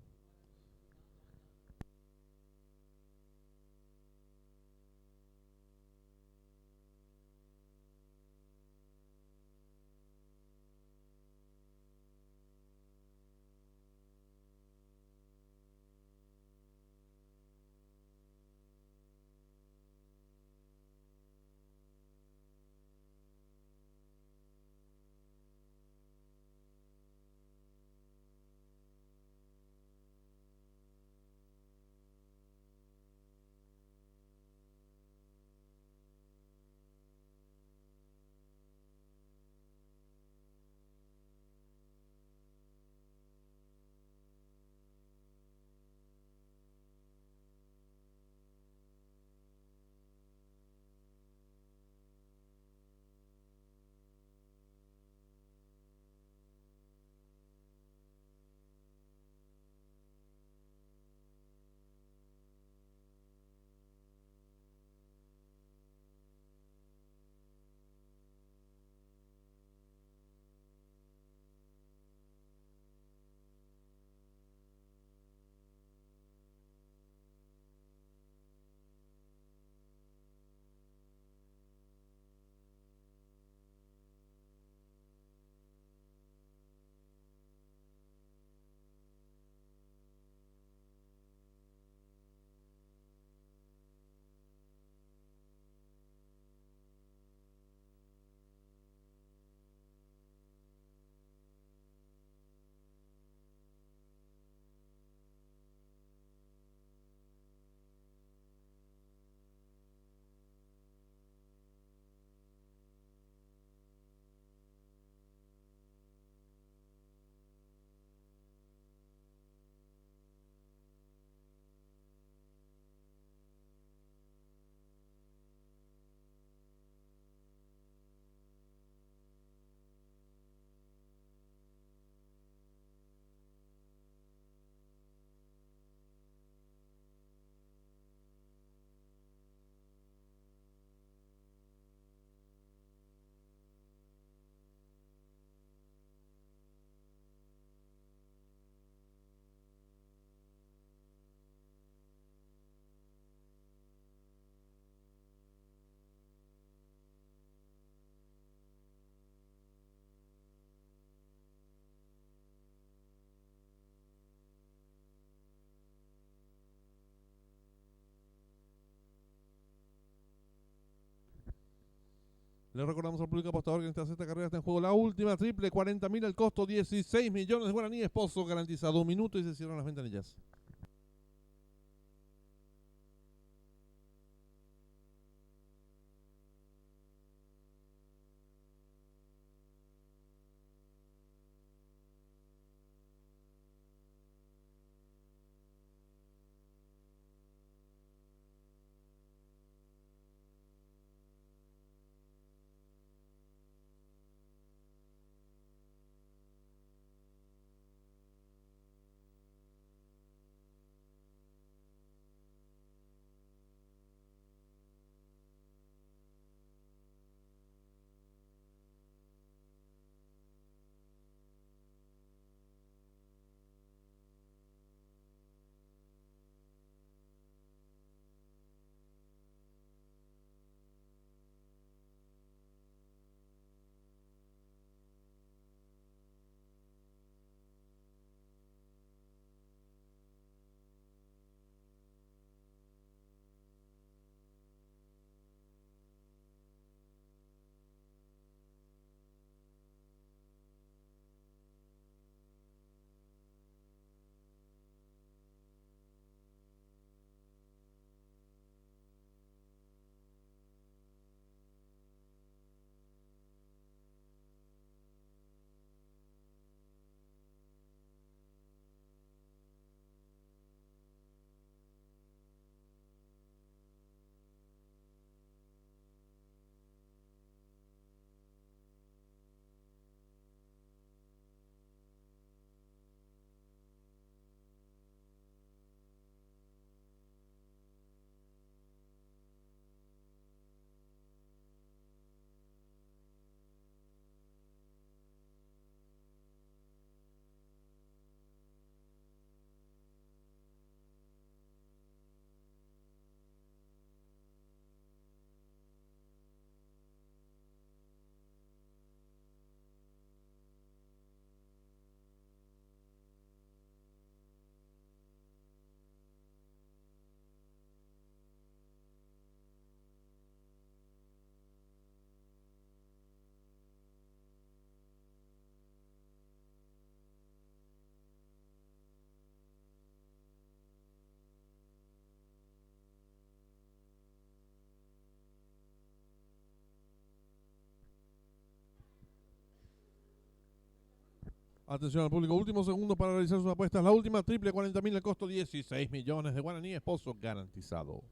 Le recordamos al público apostador que en esta sexta carrera está en juego la última triple, 40.000 al costo, 16 millones de guaraníes, pozo garantizado. 1 minuto y se cierran las ventanillas. Atención al público, último segundo para realizar sus apuestas. La última, triple 40.000, el costo 16 millones de guaraníes, pozo garantizado.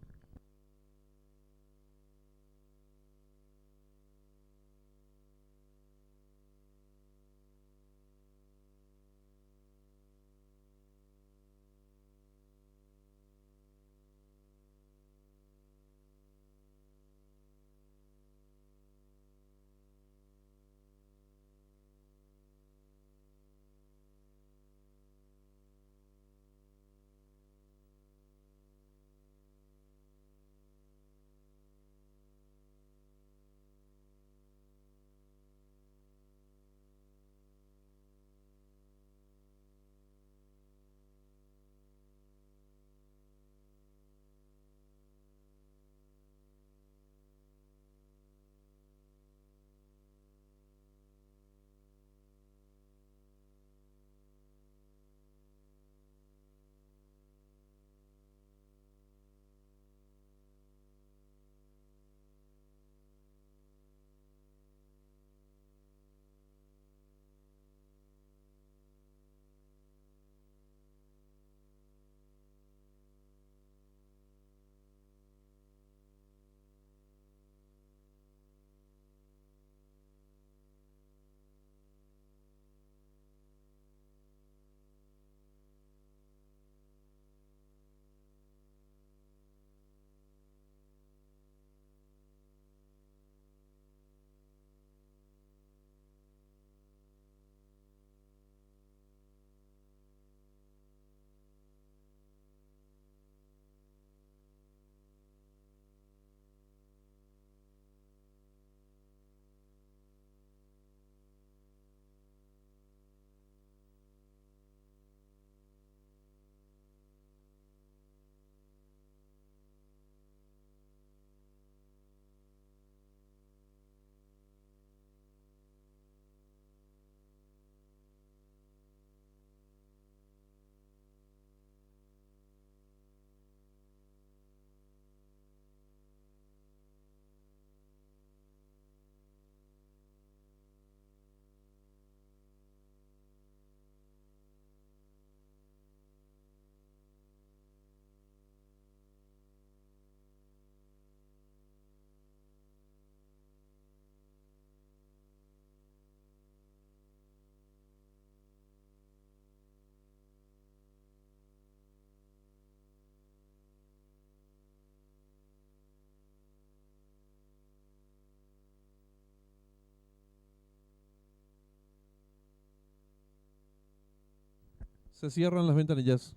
Se cierran las ventanillas.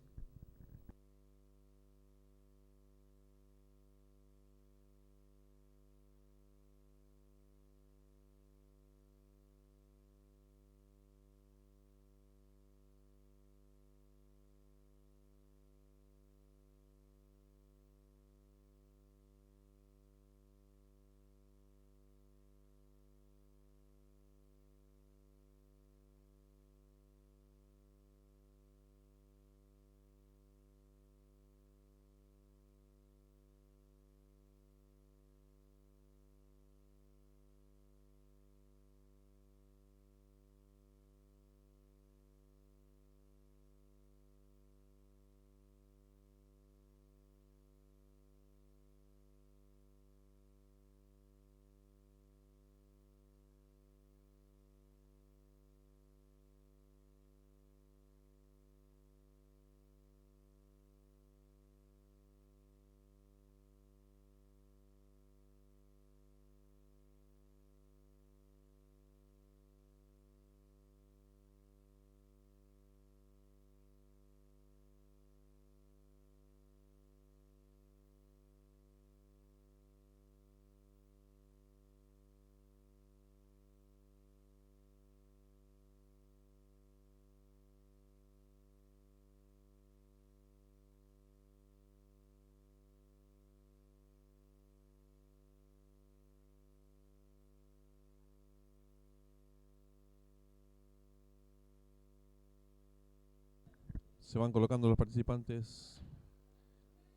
Se van colocando los participantes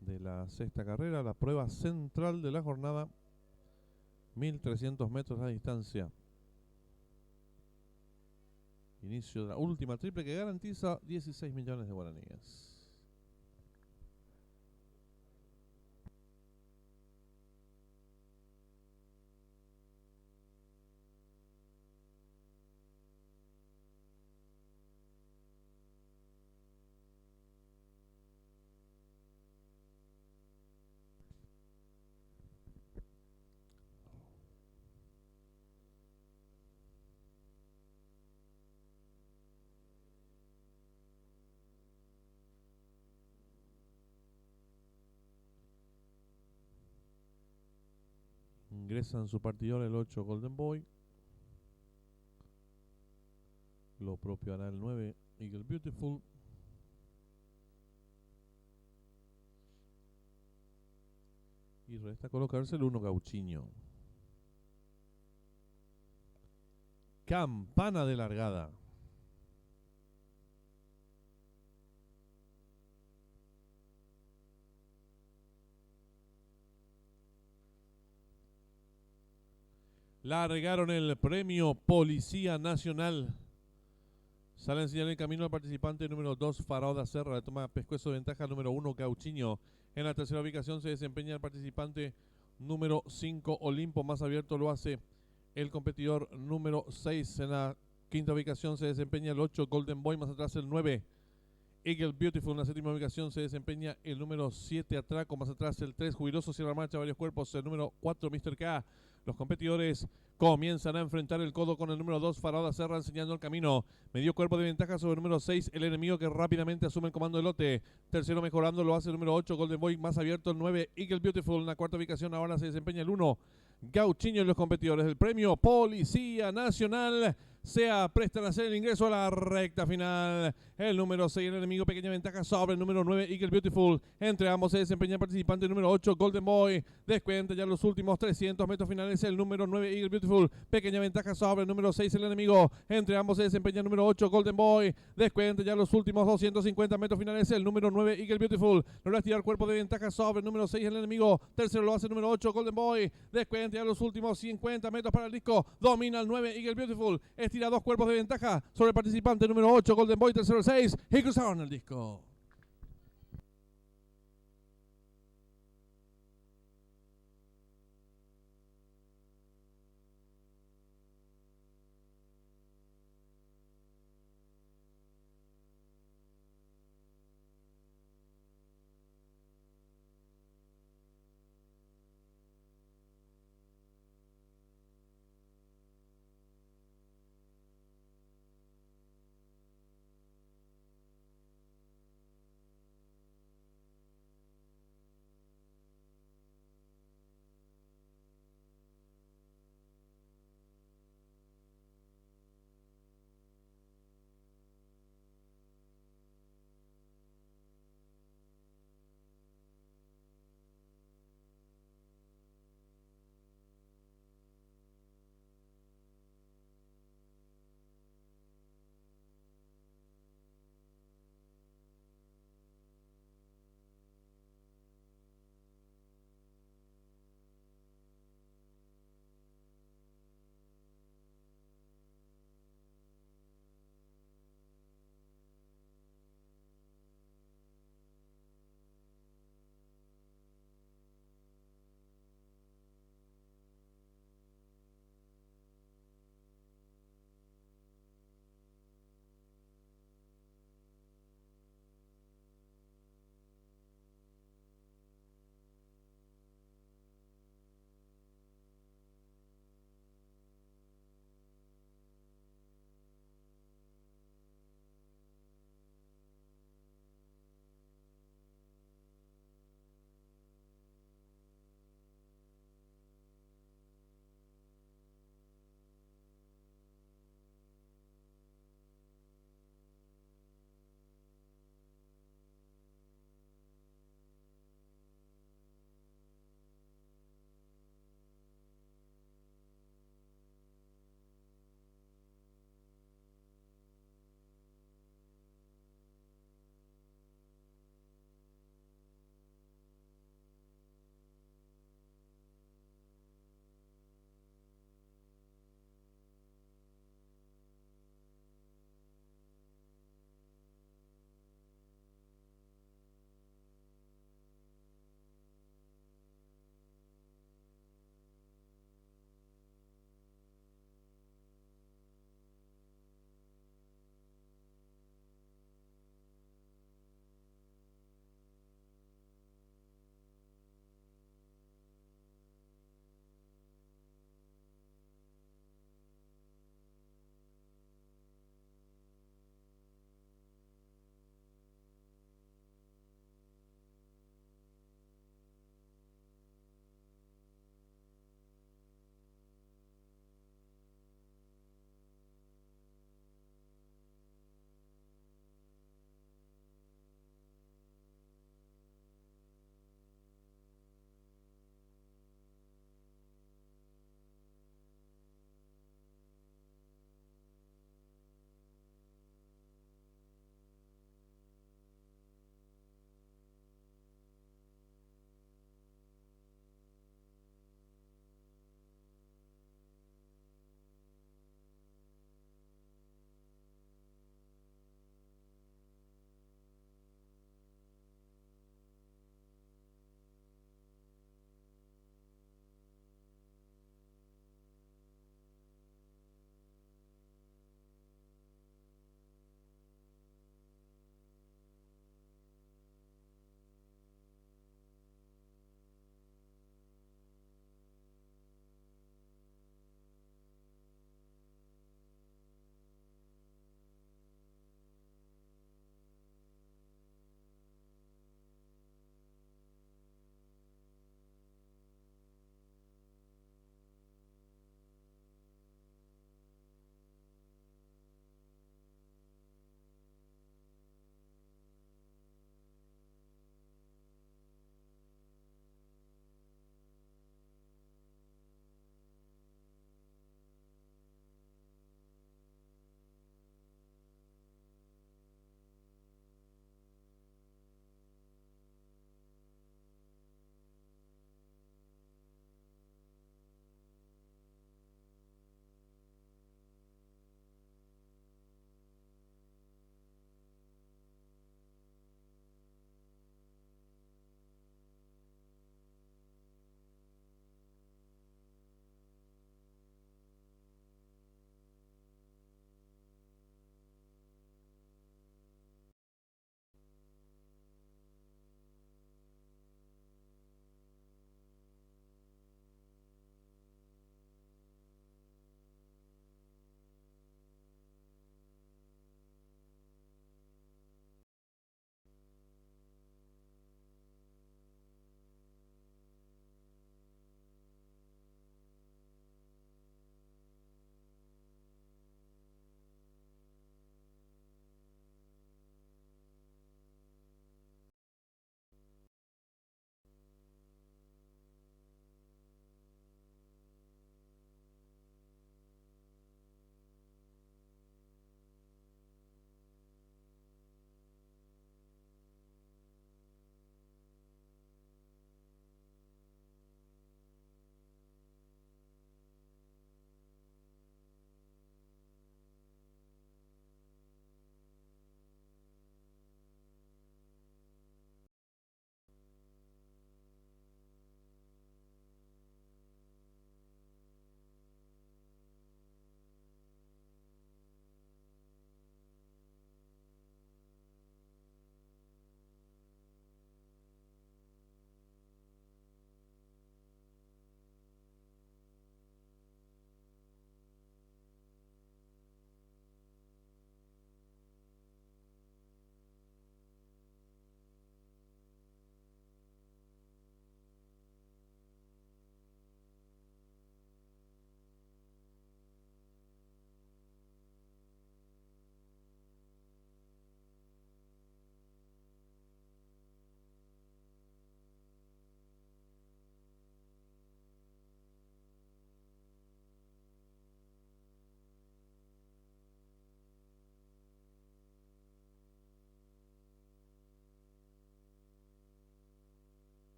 de la sexta carrera, la prueba central de la jornada, 1300 metros a distancia. Y Inicio de la última triple que garantiza 16 millones de guaraníes. Ingresa en su partidor el 8 Golden Boy. Lo propio hará el 9 Eagle Beautiful. Y resta colocarse el 1 Gauchiño. Campana de largada. Largaron el premio Policía Nacional. Sale a enseñar el camino al participante número 2, Farauda Serra. Le toma pescuezo de ventaja número 1, Gauchiño. En la tercera ubicación se desempeña el participante número 5, Olimpo. Más abierto lo hace el competidor número 6. En la quinta ubicación se desempeña el 8, Golden Boy. Más atrás el 9, Eagle Beautiful. En la séptima ubicación se desempeña el número 7, Atraco. Más atrás el 3, Jubiloso. Cierra marcha varios cuerpos. El número 4, Mr. K. Los competidores comienzan a enfrentar el codo con el número 2, Farauda Serra, enseñando el camino. Medio cuerpo de ventaja sobre el número 6, el enemigo, que rápidamente asume el comando del lote. Tercero mejorando lo hace el número 8, Golden Boy. Más abierto el 9, Eagle Beautiful. En la cuarta ubicación ahora se desempeña el 1, Gauchiño. Y los competidores del premio Policía Nacional se aprestan a hacer el ingreso a la recta final. El número 6, el enemigo, pequeña ventaja sobre el número 9, Eagle Beautiful. Entre ambos se desempeña el participante número 8, Golden Boy. Descuenta ya los últimos 300 metros finales el número 9, Eagle Beautiful. Pequeña ventaja sobre el número 6, el enemigo. Entre ambos se desempeña el número 8, Golden Boy. Descuenta ya los últimos 250 metros finales el número 9, Eagle Beautiful. Logra estirar cuerpo de ventaja sobre el número 6, el enemigo. Tercero lo hace el número 8, Golden Boy. Descuenta ya los últimos 50 metros para el disco. Domina el 9, Eagle Beautiful. Estira dos cuerpos de ventaja sobre el participante número 8, Golden Boy. Tercero el 6 y cruzaron el disco.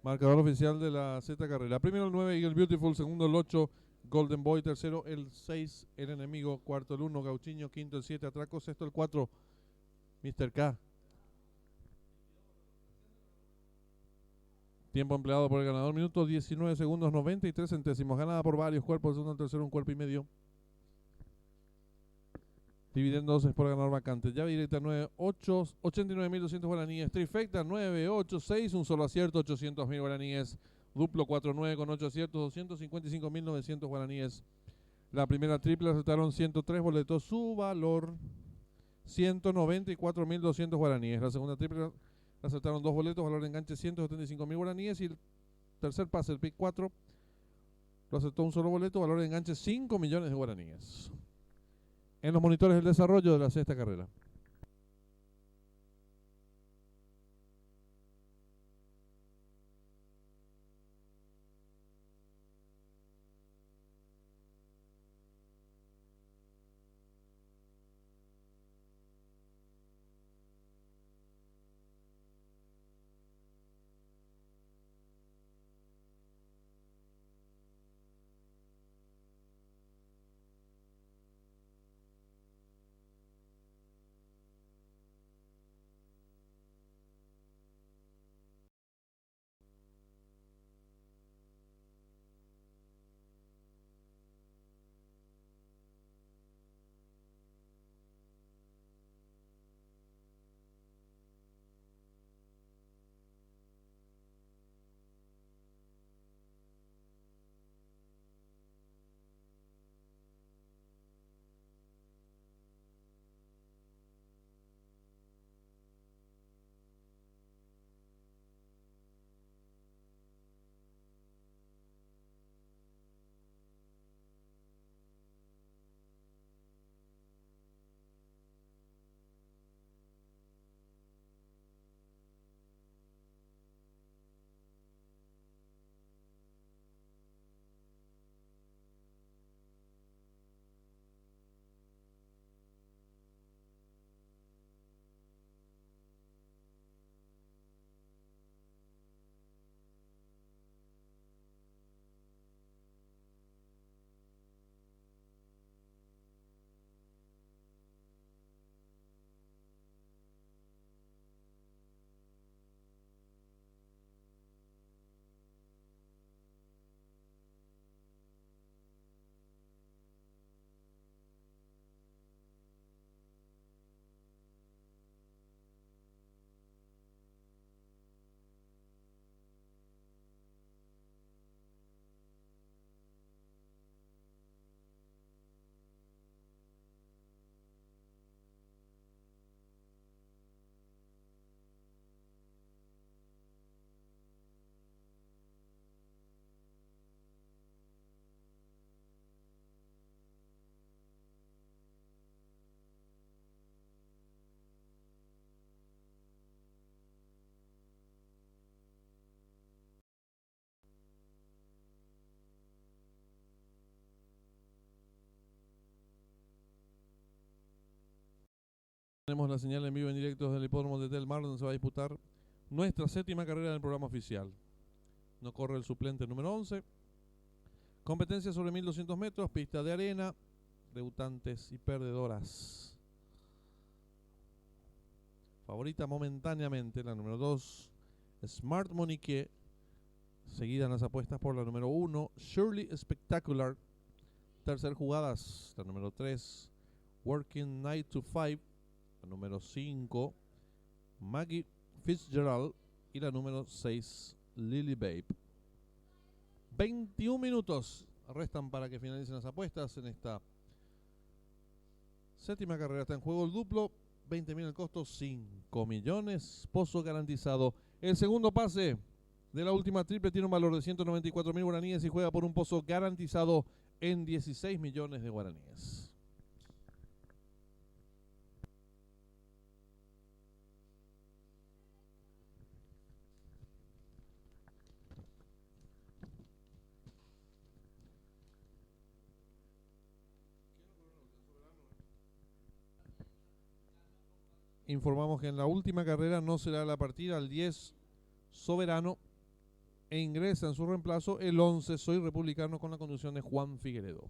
Marcador oficial de la Z carrera. Primero el 9, Eagle Beautiful. Segundo el 8, Golden Boy. Tercero el 6, El Enemigo. Cuarto el 1, Gauchiño. Quinto el 7, Atraco. Sexto el 4, Mr. K. Tiempo empleado por el ganador, minutos 19 segundos 93 centésimos. Ganada por varios cuerpos, el segundo, el tercero, un cuerpo y medio. Dividendos es por el ganador vacante. Llave directa 9,8, 89.200 guaraníes. Trifecta 9,8,6, un solo acierto, 800.000 guaraníes. Duplo 4,9 con 8 aciertos, 255.900 guaraníes. La primera triple acertaron 103 boletos, su valor 194.200 guaraníes. La segunda triple acertaron 2 boletos, valor de enganche 175.000 guaraníes. Y el tercer pase, el pick 4, lo acertó un solo boleto, valor de enganche 5 millones de guaraníes. En los monitores del desarrollo de la sexta carrera. Tenemos la señal en vivo en directo del hipódromo de Del Mar, donde se va a disputar nuestra séptima carrera del programa oficial. No corre el suplente número 11. Competencia sobre 1200 metros, pista de arena, debutantes y perdedoras. Favorita momentáneamente la número 2, Smart Monique, seguida en las apuestas por la número 1, Shirley Spectacular. Tercer jugadas, la número 3, Working 9 to 5, la número 5, Maggie Fitzgerald, y la número 6, Lily Babe. 21 minutos restan para que finalicen las apuestas en esta séptima carrera. Está en juego el duplo, 20.000 el costo, 5 millones, pozo garantizado. El segundo pase de la última triple tiene un valor de 194.000 guaraníes y juega por un pozo garantizado en 16 millones de guaraníes. Informamos que en la última carrera no será la partida, el 10 Soberano, e ingresa en su reemplazo el 11 Soy Republicano con la conducción de Juan Figueredo.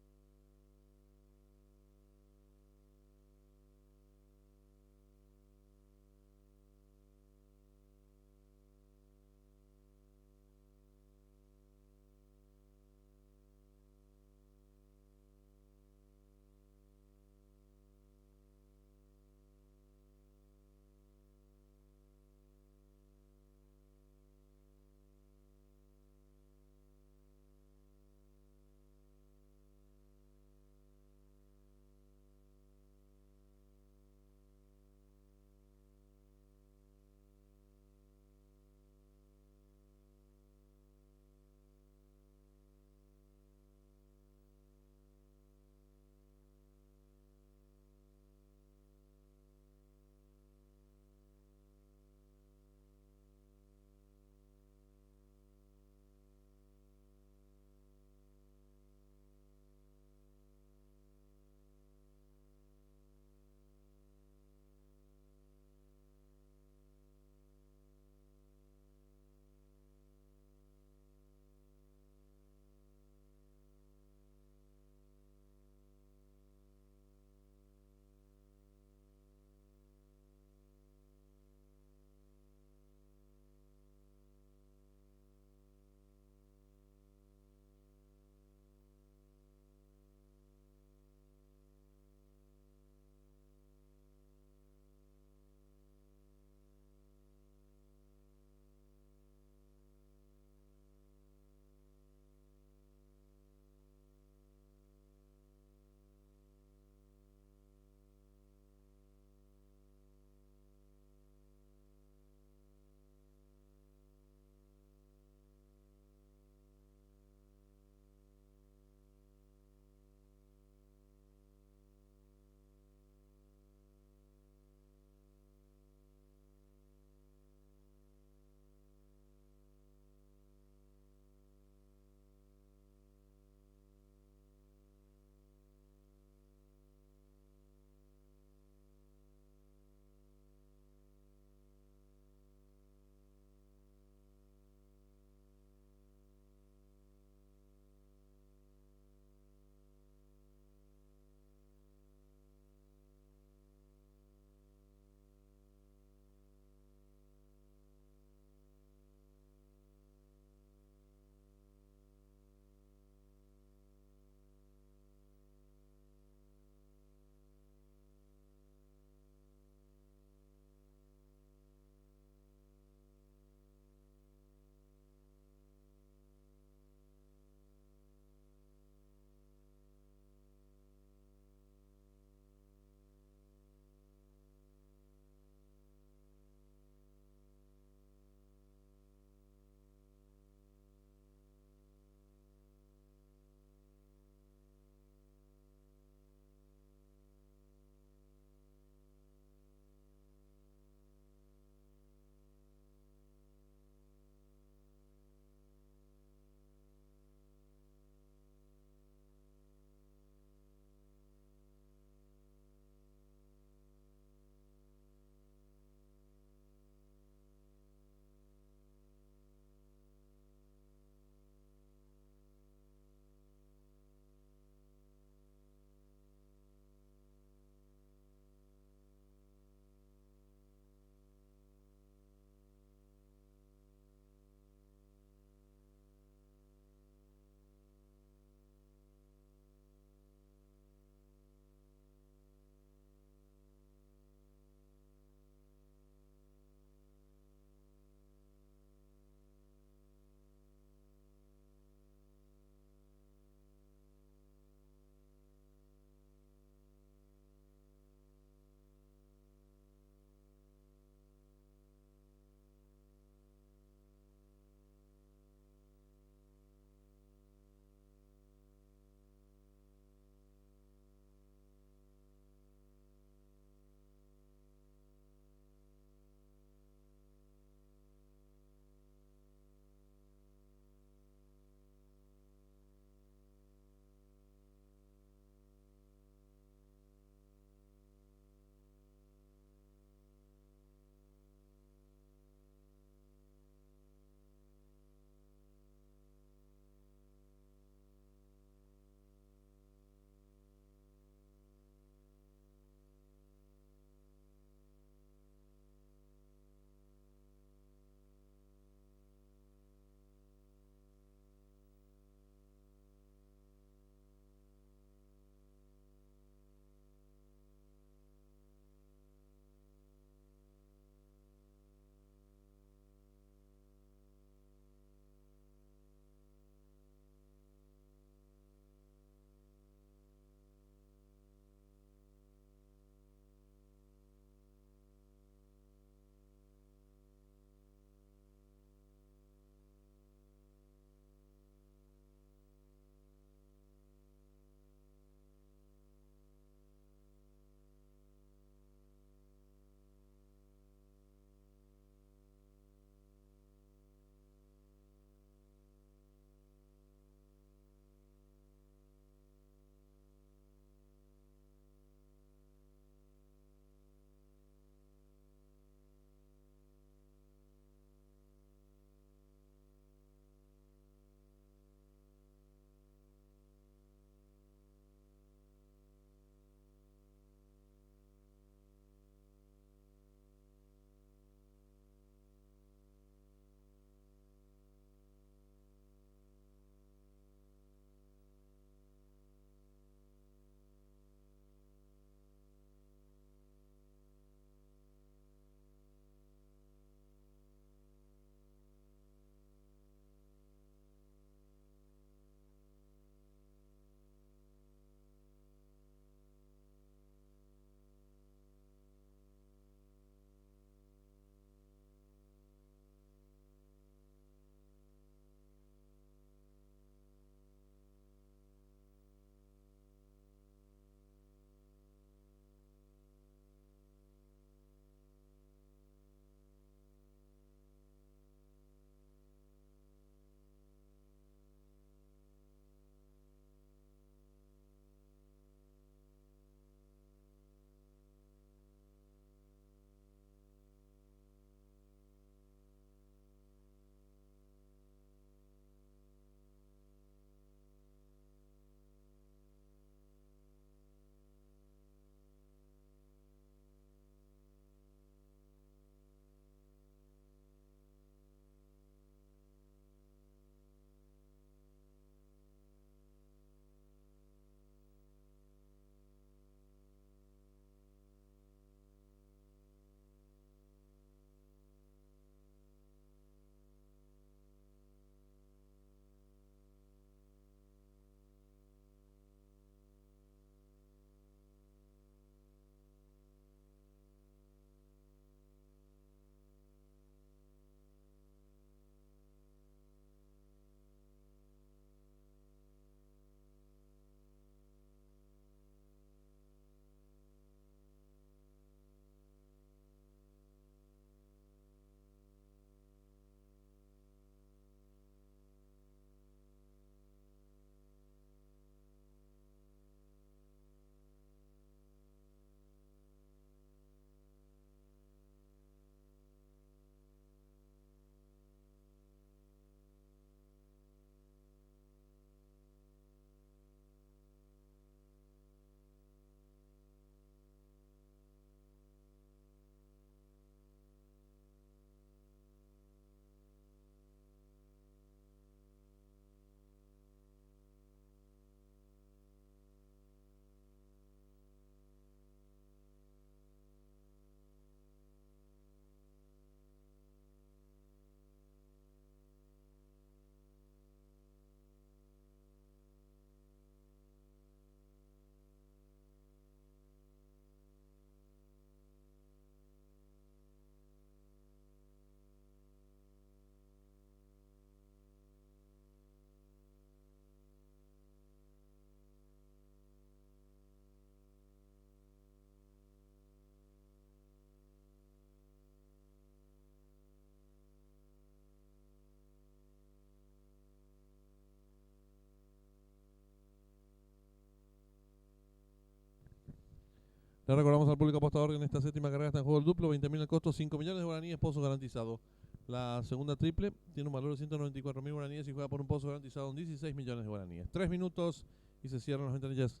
Le recordamos al público apostador que en esta séptima carrera está en juego el duplo, 20.000 el costo, 5 millones de guaraníes, pozo garantizado. La segunda triple tiene un valor de 194.000 guaraníes y juega por un pozo garantizado en 16 millones de guaraníes. 3 minutos y se cierran las ventanillas.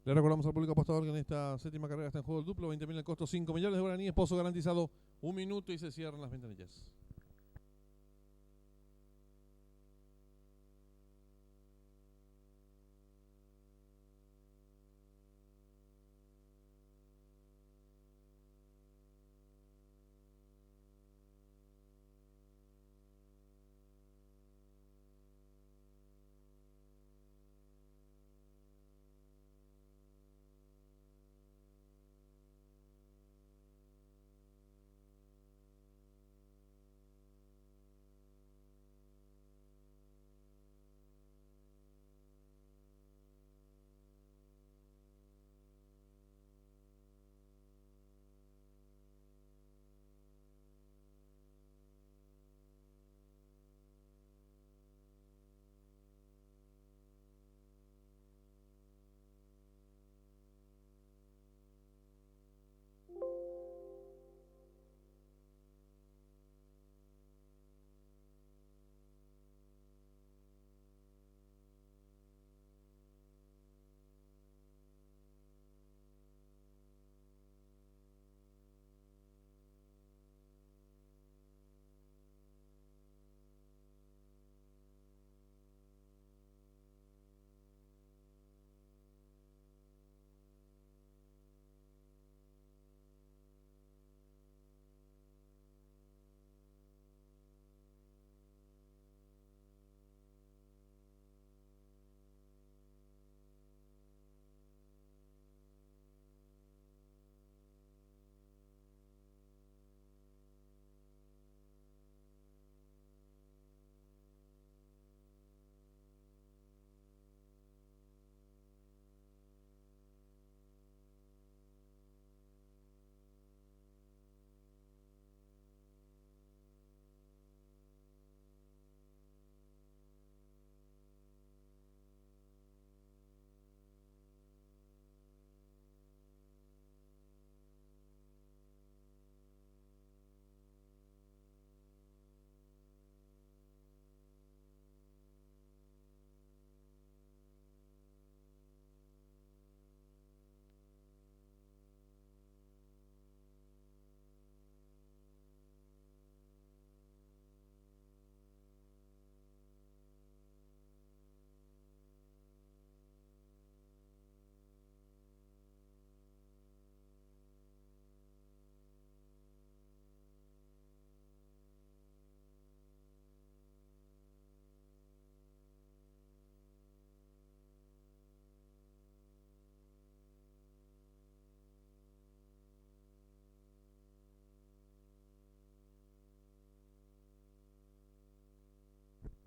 Le recordamos al público apostador que en esta séptima carrera está en juego el duplo, 20.000 el costo, 5 millones de guaraníes, pozo garantizado, 1 minuto y se cierran las ventanillas.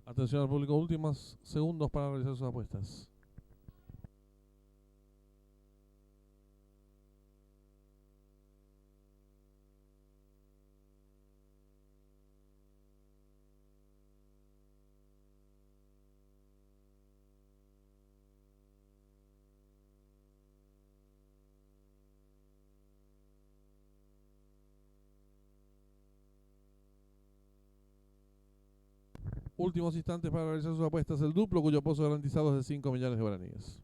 Atención al público, últimos segundos para realizar sus apuestas. Últimos instantes para realizar sus apuestas. El duplo, cuyo pozo garantizado es de 5 millones de guaraníes.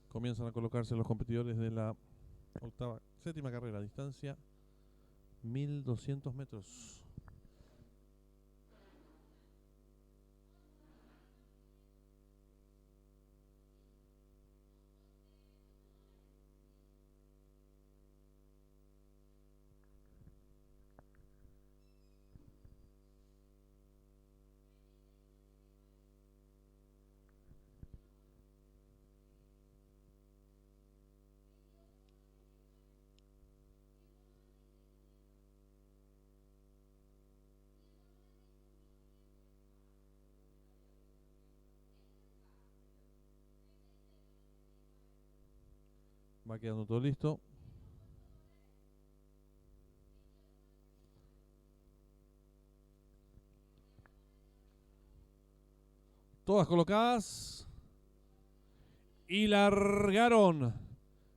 Comienzan a colocarse los competidores de la séptima carrera, distancia 1200 metros. Va quedando todo listo. Todas colocadas. Y largaron.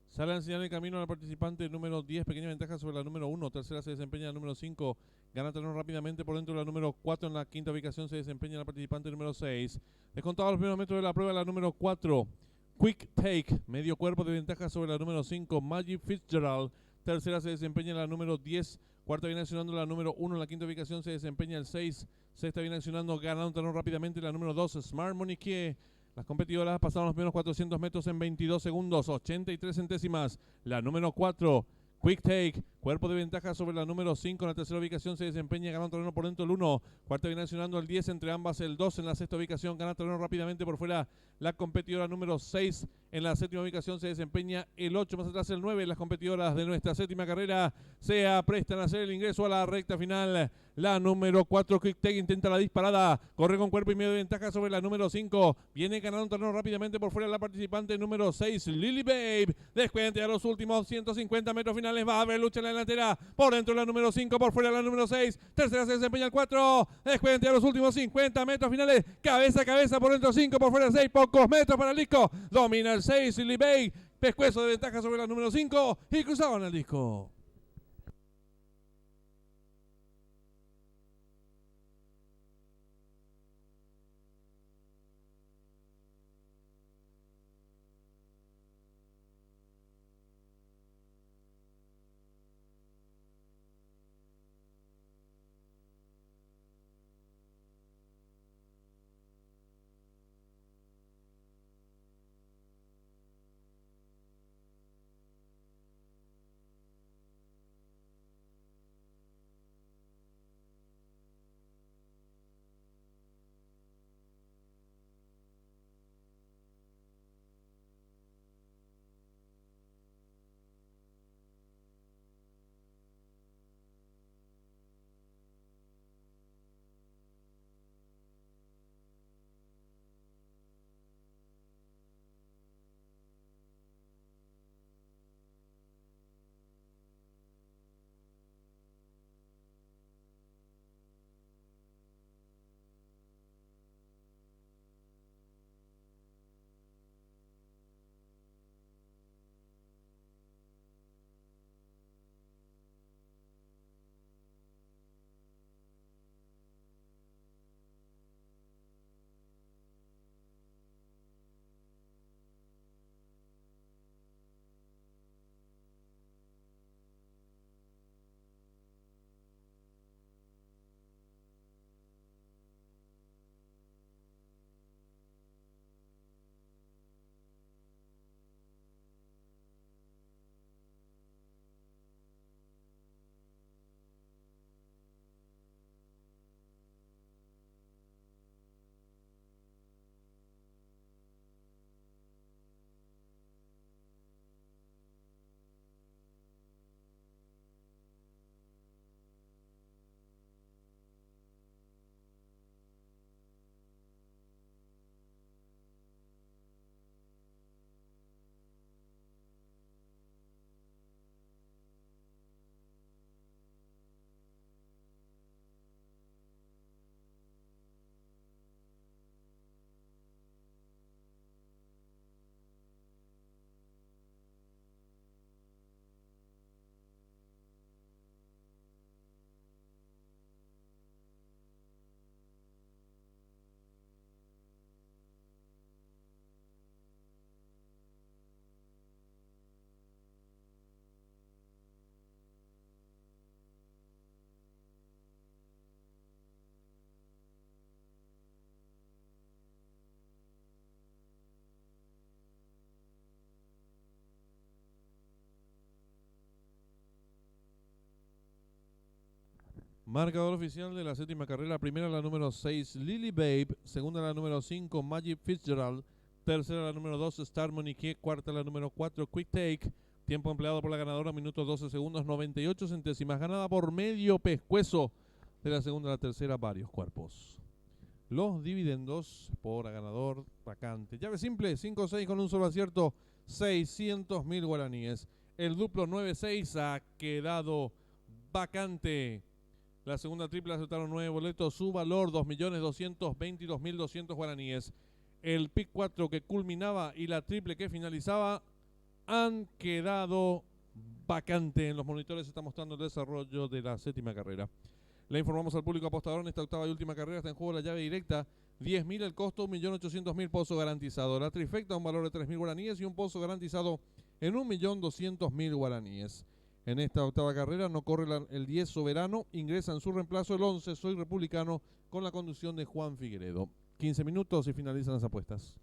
Sale a enseñar el camino al participante número 10. Pequeña ventaja sobre la número 1. Tercera se desempeña la número 5. Gana terreno rápidamente por dentro de la número 4. En la quinta ubicación se desempeña la participante número 6. Descontado los primeros metros de la prueba la número 4. Quick Take, medio cuerpo de ventaja sobre la número 5, Magic Fitzgerald. Tercera se desempeña la número 10. Cuarta viene accionando la número 1. En la quinta ubicación se desempeña el 6. Sexta viene accionando, ganando terreno rápidamente la número 2, Smart Monique. Las competidoras pasaron los primeros 400 metros en 22 segundos, 83 centésimas. La número 4, Quick Take, cuerpo de ventaja sobre la número 5. En la tercera ubicación se desempeña, ganando terreno por dentro el 1. Cuarta viene accionando el 10, entre ambas el 2. En la sexta ubicación gana terreno rápidamente por fuera la competidora número 6. En la séptima ubicación se desempeña el 8, más atrás el 9. Las competidoras de nuestra séptima carrera se aprestan a hacer el ingreso a la recta final. La número 4, Quick Take, intenta la disparada. Corre con cuerpo y medio de ventaja sobre la número 5. Viene ganando un terreno rápidamente por fuera la participante número 6, Lily Babe. Descuente a los últimos 150 metros finales. Va a haber lucha en la delantera. Por dentro la número 5, por fuera la número 6. Tercera se desempeña el 4. Descuente a los últimos 50 metros finales. Cabeza a cabeza, por dentro 5, por fuera 6. Pocos metros para el disco. Domina el 6, Lily Babe. Pescuezo de ventaja sobre la número 5 y cruzaban el disco. Marcador oficial de la séptima carrera. Primera la número 6, Lily Babe. Segunda la número 5, Magic Fitzgerald. Tercera la número 2, Star Monique. Cuarta la número 4, Quick Take. Tiempo empleado por la ganadora, minutos 12 segundos, 98 centésimas. Ganada por medio pescuezo. De la segunda a la tercera, varios cuerpos. Los dividendos por ganador vacante. Llave simple, 5-6 con un solo acierto, 600.000 guaraníes. El duplo 9-6 ha quedado vacante. La segunda triple aceptaron 9 boletos, su valor 2.222.200 guaraníes. El pick 4 que culminaba y la triple que finalizaba han quedado vacante. En los monitores está mostrando el desarrollo de la séptima carrera. Le informamos al público apostador en esta octava y última carrera. Está en juego la llave directa. 10.000 el costo, 1.800.000 pozo garantizado. La trifecta un valor de 3.000 guaraníes y un pozo garantizado en 1.200.000 guaraníes. En esta octava carrera no corre el 10 Soberano, ingresa en su reemplazo el 11 Soy Republicano con la conducción de Juan Figueredo. 15 minutos y finalizan las apuestas.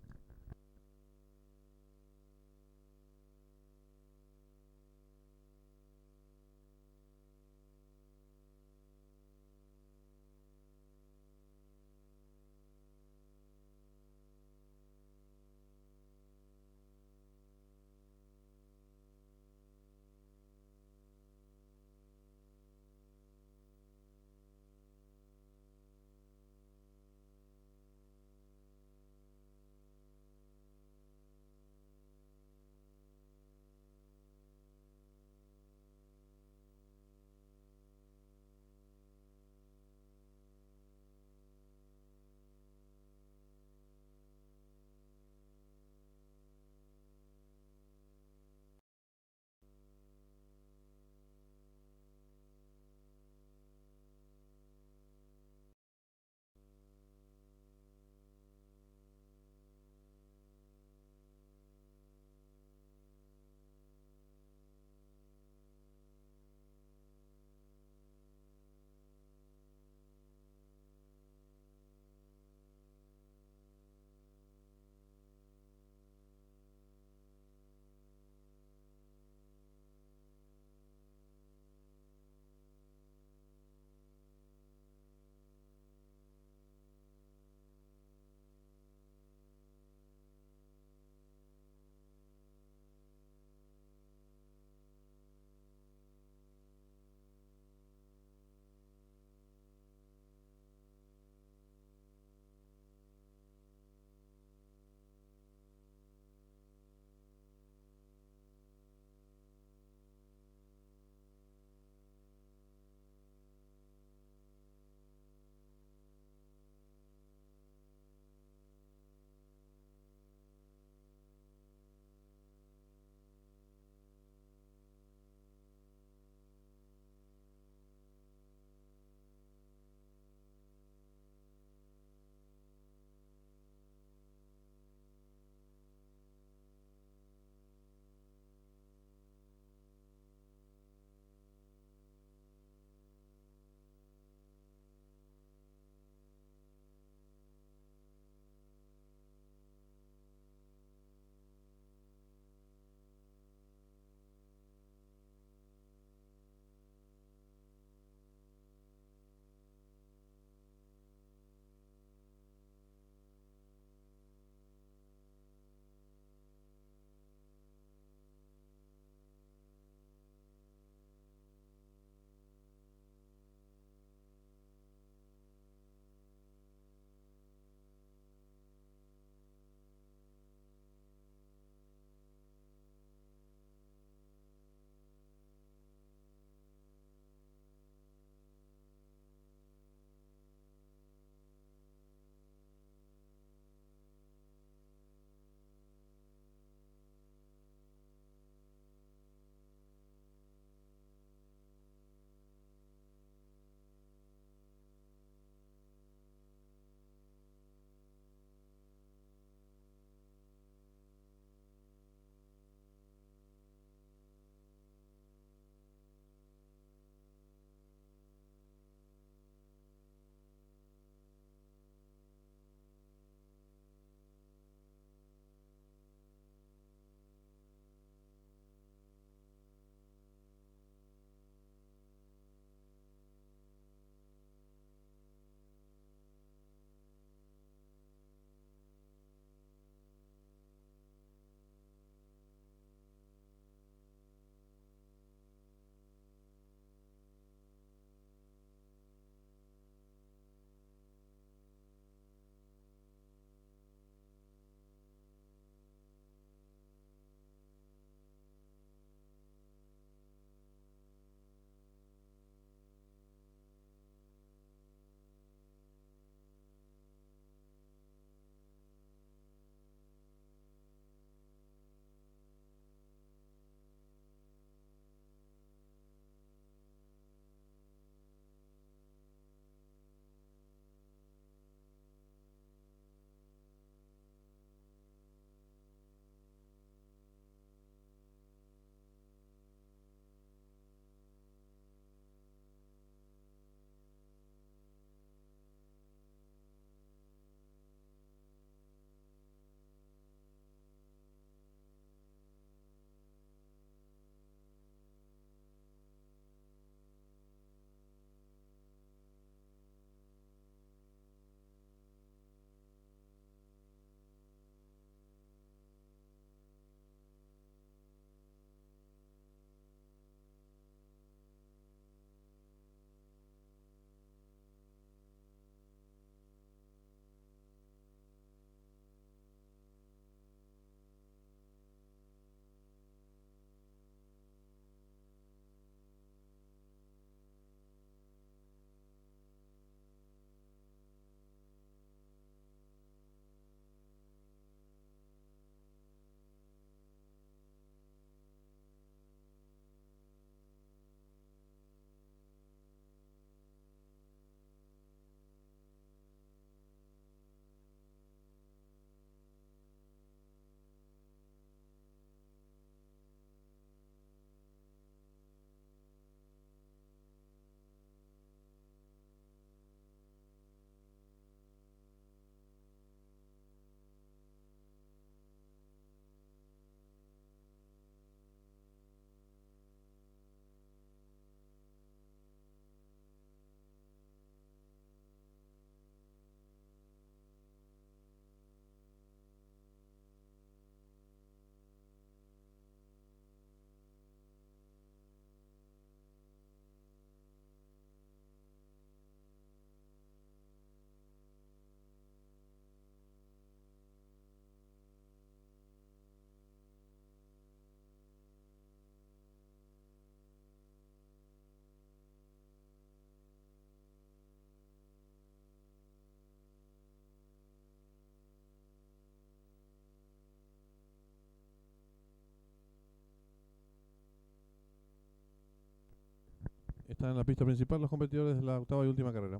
Están en la pista principal los competidores de la octava y última carrera.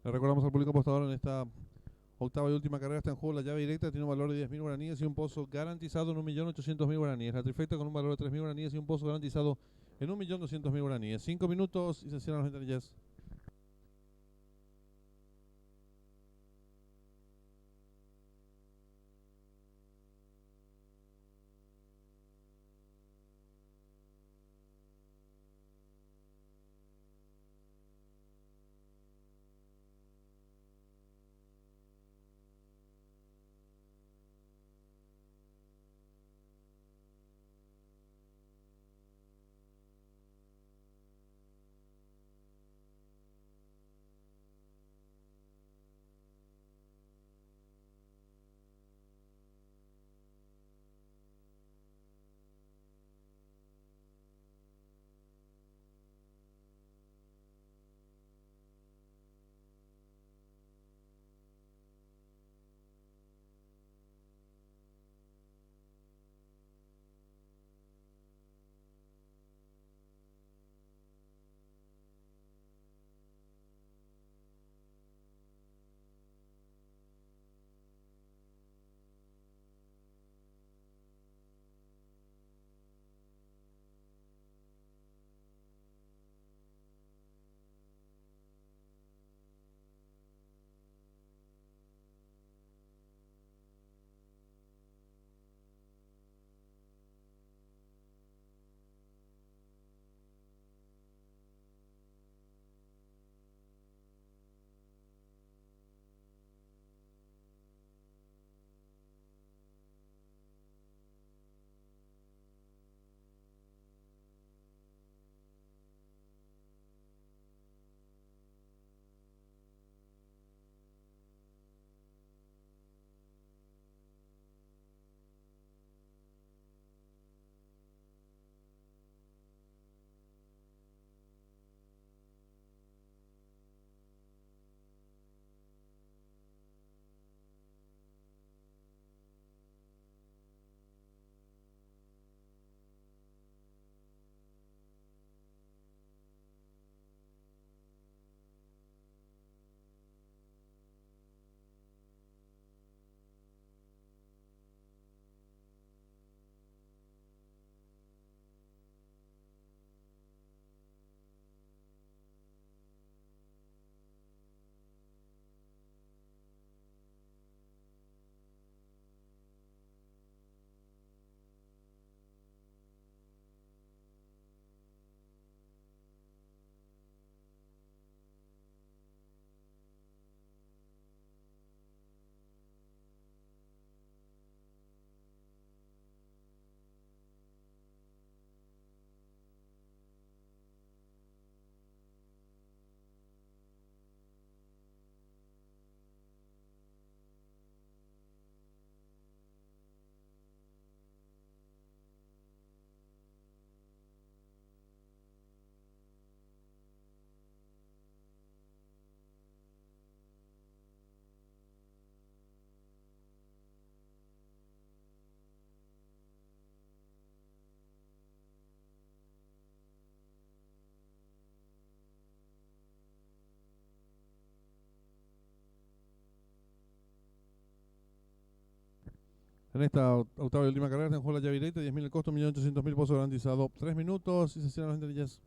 Le recordamos al público apostador en esta octava y última carrera está en juego la llave directa, tiene un valor de 10.000 guaraníes y un pozo garantizado en 1.800.000 guaraníes. La trifecta con un valor de 3.000 guaraníes y un pozo garantizado en 1.200.000 guaraníes. 5 minutos y se cierran las ventanillas. En esta octava y última carrera está en juego la llave directa, 10.000 el costo, 1.800.000 pozo garantizado. 3 minutos y se cierran las ventanillas.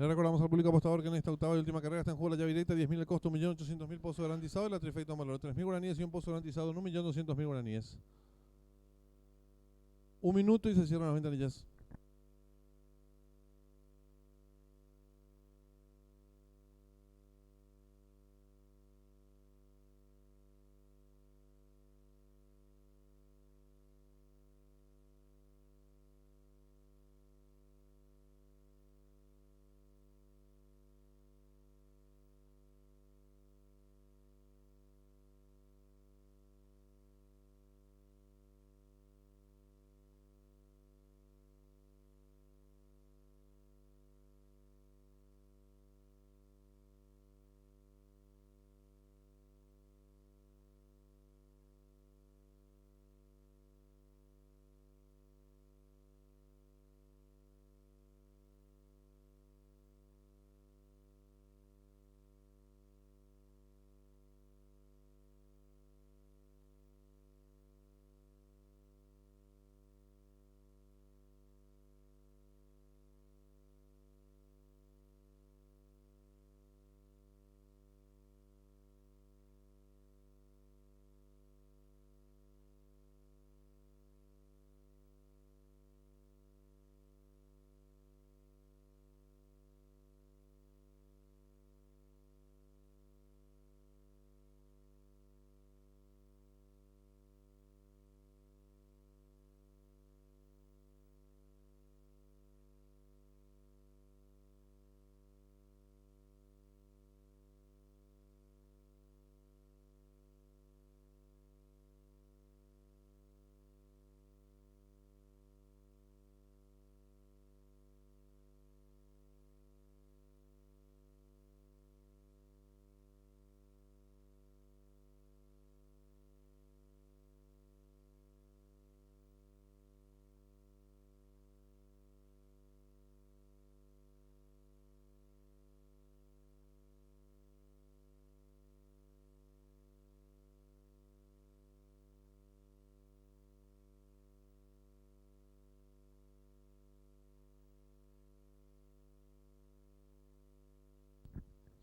Le recordamos al público apostador que en esta octava y última carrera está en juego la llave directa, 10.000 el costo, 1.800.000 pozo garantizado, y la trifecta un valor de 3.000 guaraníes y un pozo garantizado en 1.200.000 guaraníes. Un minuto y se cierran las ventanillas.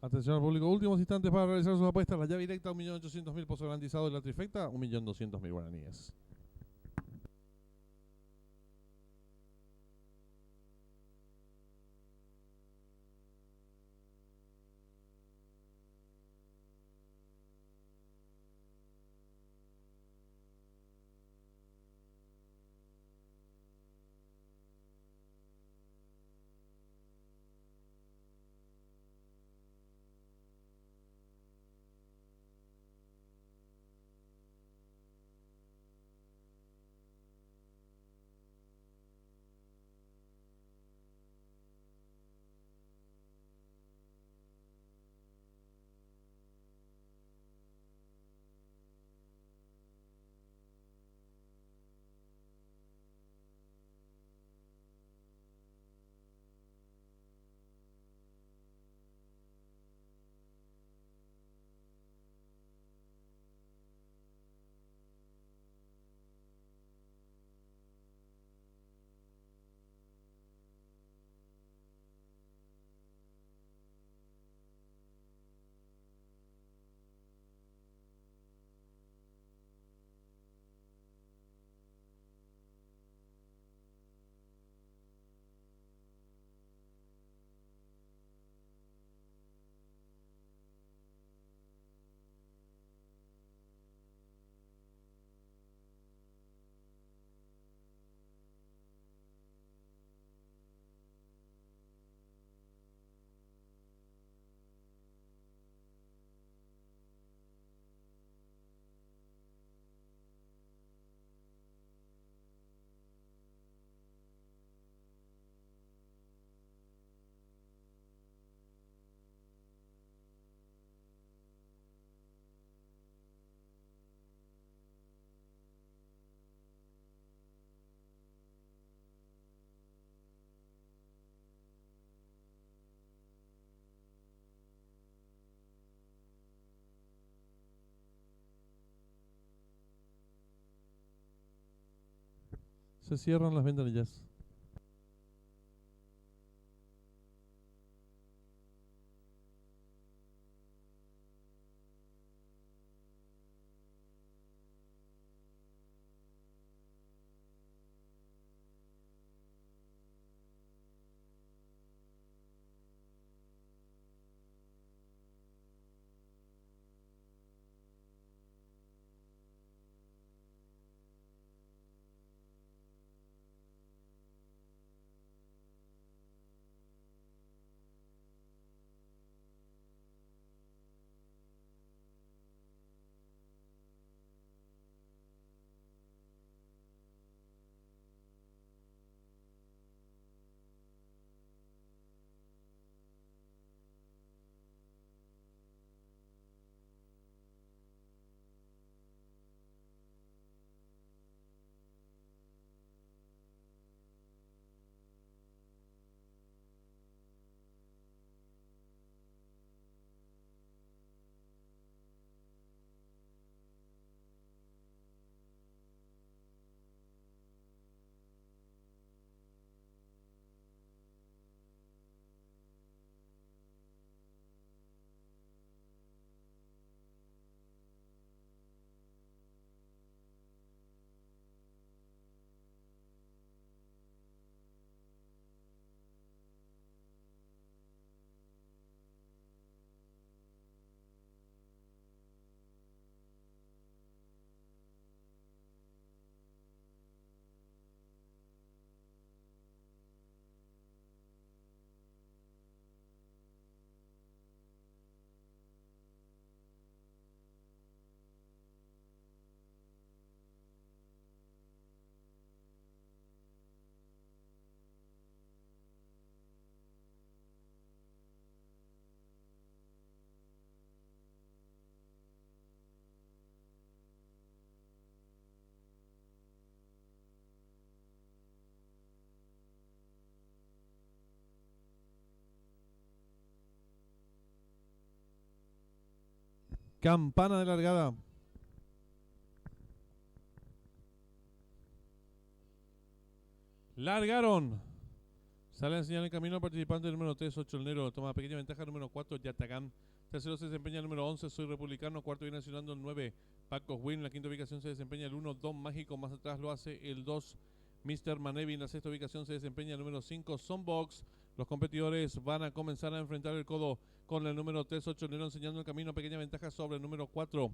Atención al público, últimos instantes para realizar sus apuestas. La llave directa, 1.800.000 pozo garantizado, y la trifecta, 1.200.000 guaraníes. Se cierran las ventanillas. Campana de largada. Largaron. Sale a enseñar el camino al participante número 3, 8 el Nero. Toma pequeña ventaja número 4, Yatagán. Tercero se desempeña el número 11, Soy Republicano. Cuarto viene accionando el 9, Paco Win. En la quinta ubicación se desempeña el 1, Don Mágico. Más atrás lo hace el 2, Mr. Manevi. En la sexta ubicación se desempeña el número 5, Sonbox. Los competidores van a comenzar a enfrentar el codo con el número 3, 8 el Nero, enseñando el camino. Pequeña ventaja sobre el número 4,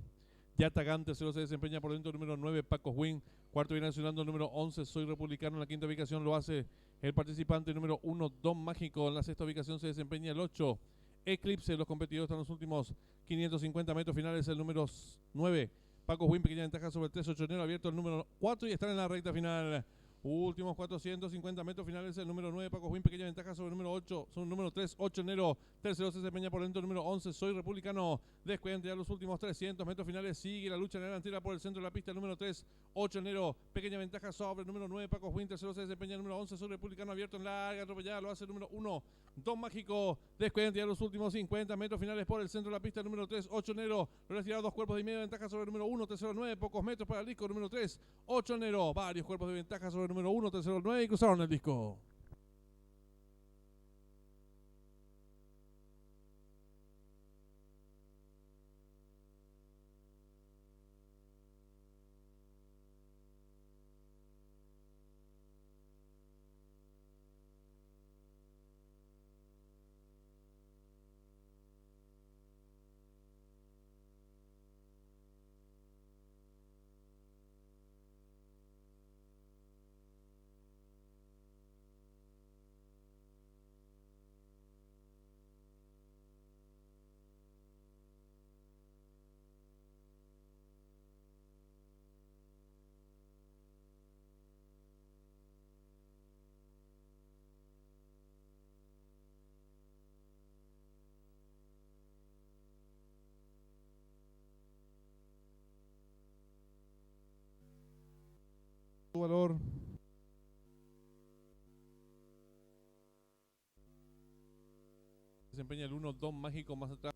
Yatagán. Tercero se desempeña por dentro el número 9, Paco Win. Cuarto viene accionando el número 11, Soy Republicano. En la quinta ubicación lo hace el participante número 1, Don Mágico. En la sexta ubicación se desempeña el 8, Eclipse. Los competidores están en los últimos 550 metros finales. El número 9, Paco Win. Pequeña ventaja sobre el 3, 8 enero. Abierto el número 4 y están en la recta final. Últimos 450 metros finales. El número 9, Paco Win. Pequeña ventaja sobre el número 8. Son el número 3, 8 enero. Tercero se desempeña por dentro el número 11, Soy Republicano. Descuenta ya los últimos 300 metros finales. Sigue la lucha en la delantera por el centro de la pista. El número 3, 8 enero. Pequeña ventaja sobre el número 9, Paco Win. Tercero se desempeña el número 11, Soy Republicano. Abierto en larga atropellada. Lo hace el número 1, Don Mágico. Descuenta ya los últimos 50 metros finales por el centro de la pista. El número 3, 8 enero. Lo retira 2 cuerpos de media ventaja sobre el número 1, tercero 9. Pocos metros para el disco. Número 3, 8 enero. Varios cuerpos de ventaja sobre el número 1, tercero 9 y cruzaron el disco. Valor. Desempeña el 1, Don Mágico. Más atrás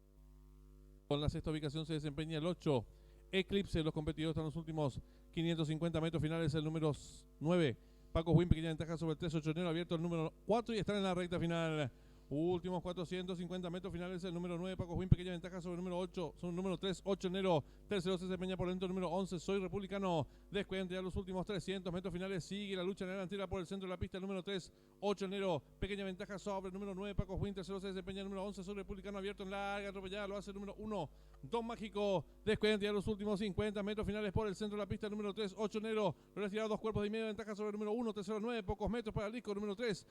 con la sexta ubicación se desempeña el 8, Eclipse. Los competidores están en los últimos 550 metros finales. El número 9, Paco Win. Pequeña ventaja sobre el 3, 8 enero. Abierto el número 4 y están en la recta final. Últimos 450 metros finales. El número 9, Paco Win. Pequeña ventaja sobre el número 8. Son el número 3, 8 enero. Tercero se desempeña por dentro el número 11, Soy Republicano. Descuenta ya los últimos 300 metros finales. Sigue la lucha en la delantera por el centro de la pista. El número 3, 8 enero. Pequeña ventaja sobre el número 9, Paco Win. Tercero se desempeña el número 11, Soy Republicano. Abierto en larga atropellada. Lo hace el número 1, Don Mágico. Descuenta ya los últimos 50 metros finales por el centro de la pista. El número 3, 8 enero. Lo retira 2 cuerpos de media ventaja sobre el número 1, tercero 9. Pocos metros para el disco. Número 3,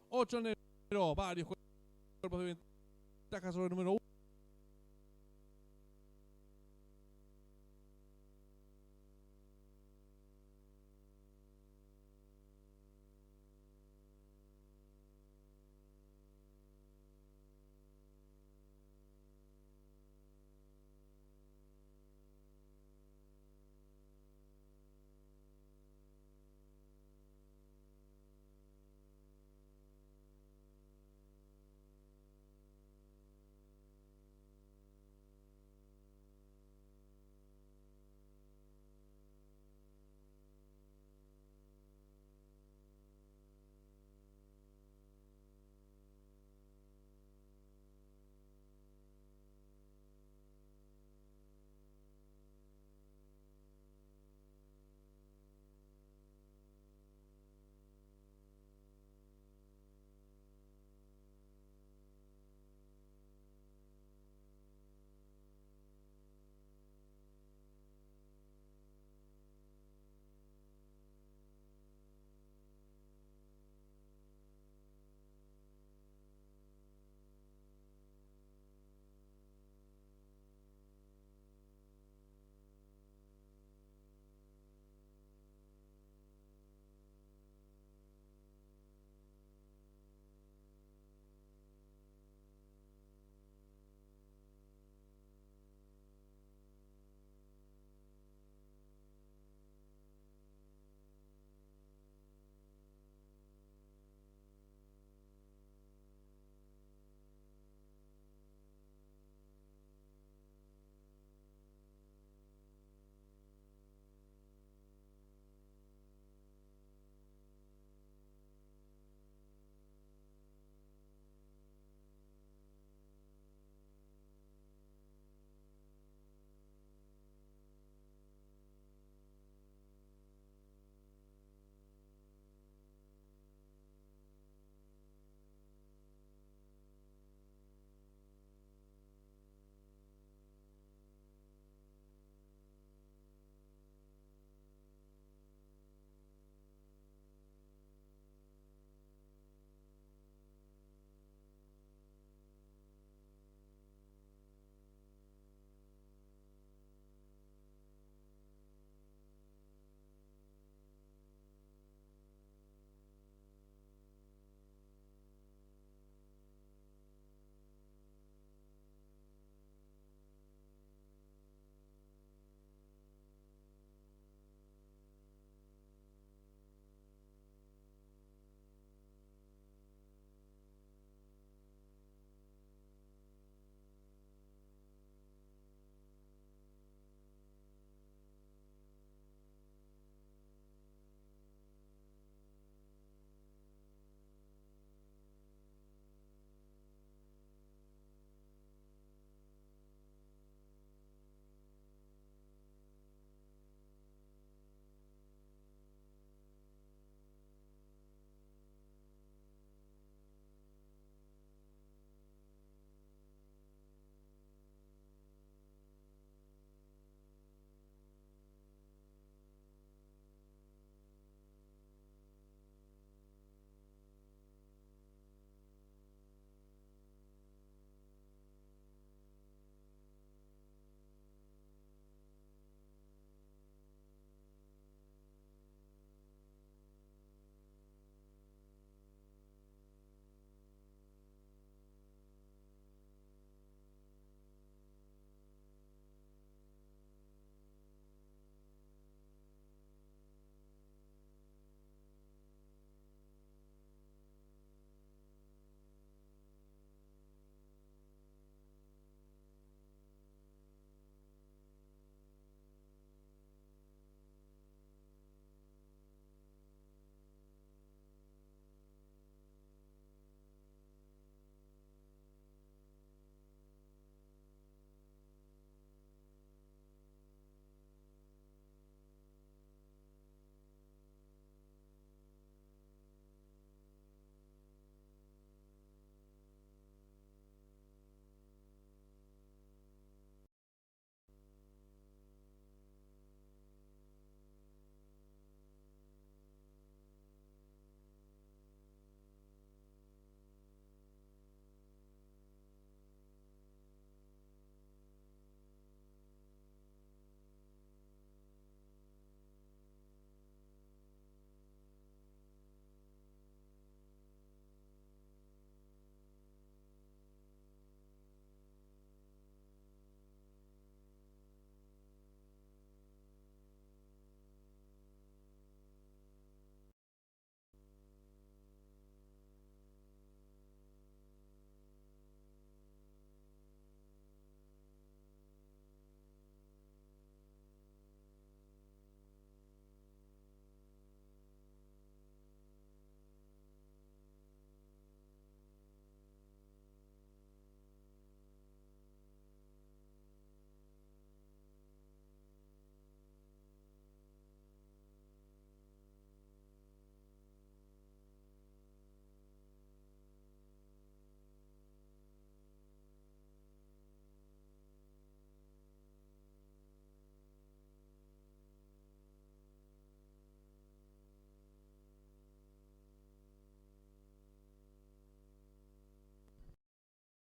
8 enero. Varios cuerpos de ventaja sobre el número 1.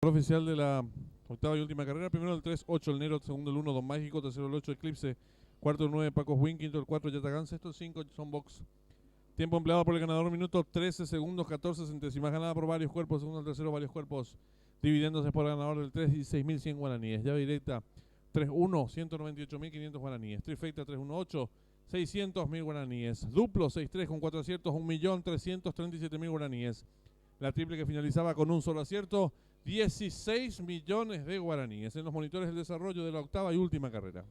Oficial de la octava y última carrera. Primero el 3-8 el Nero, segundo el 1 Don Mágico, tercero el 8 Eclipse, cuarto el 9 Paco Win, quinto el 4 Yatagán, sexto el 5 Son Box. Tiempo empleado por el ganador, minuto 13 segundos 14 centésimas, ganada por varios cuerpos, segundo al tercero varios cuerpos, dividiéndose por el ganador del 3 y 6.100 guaraníes. Llave directa 3-1, 198.500 guaraníes. Trifecta 3-1-8, 600.000 guaraníes. Duplo 6-3 con 4 aciertos, 1.337.000 guaraníes. La triple que finalizaba con un solo acierto, 16 millones de guaraníes en los monitores del desarrollo de la octava y última carrera.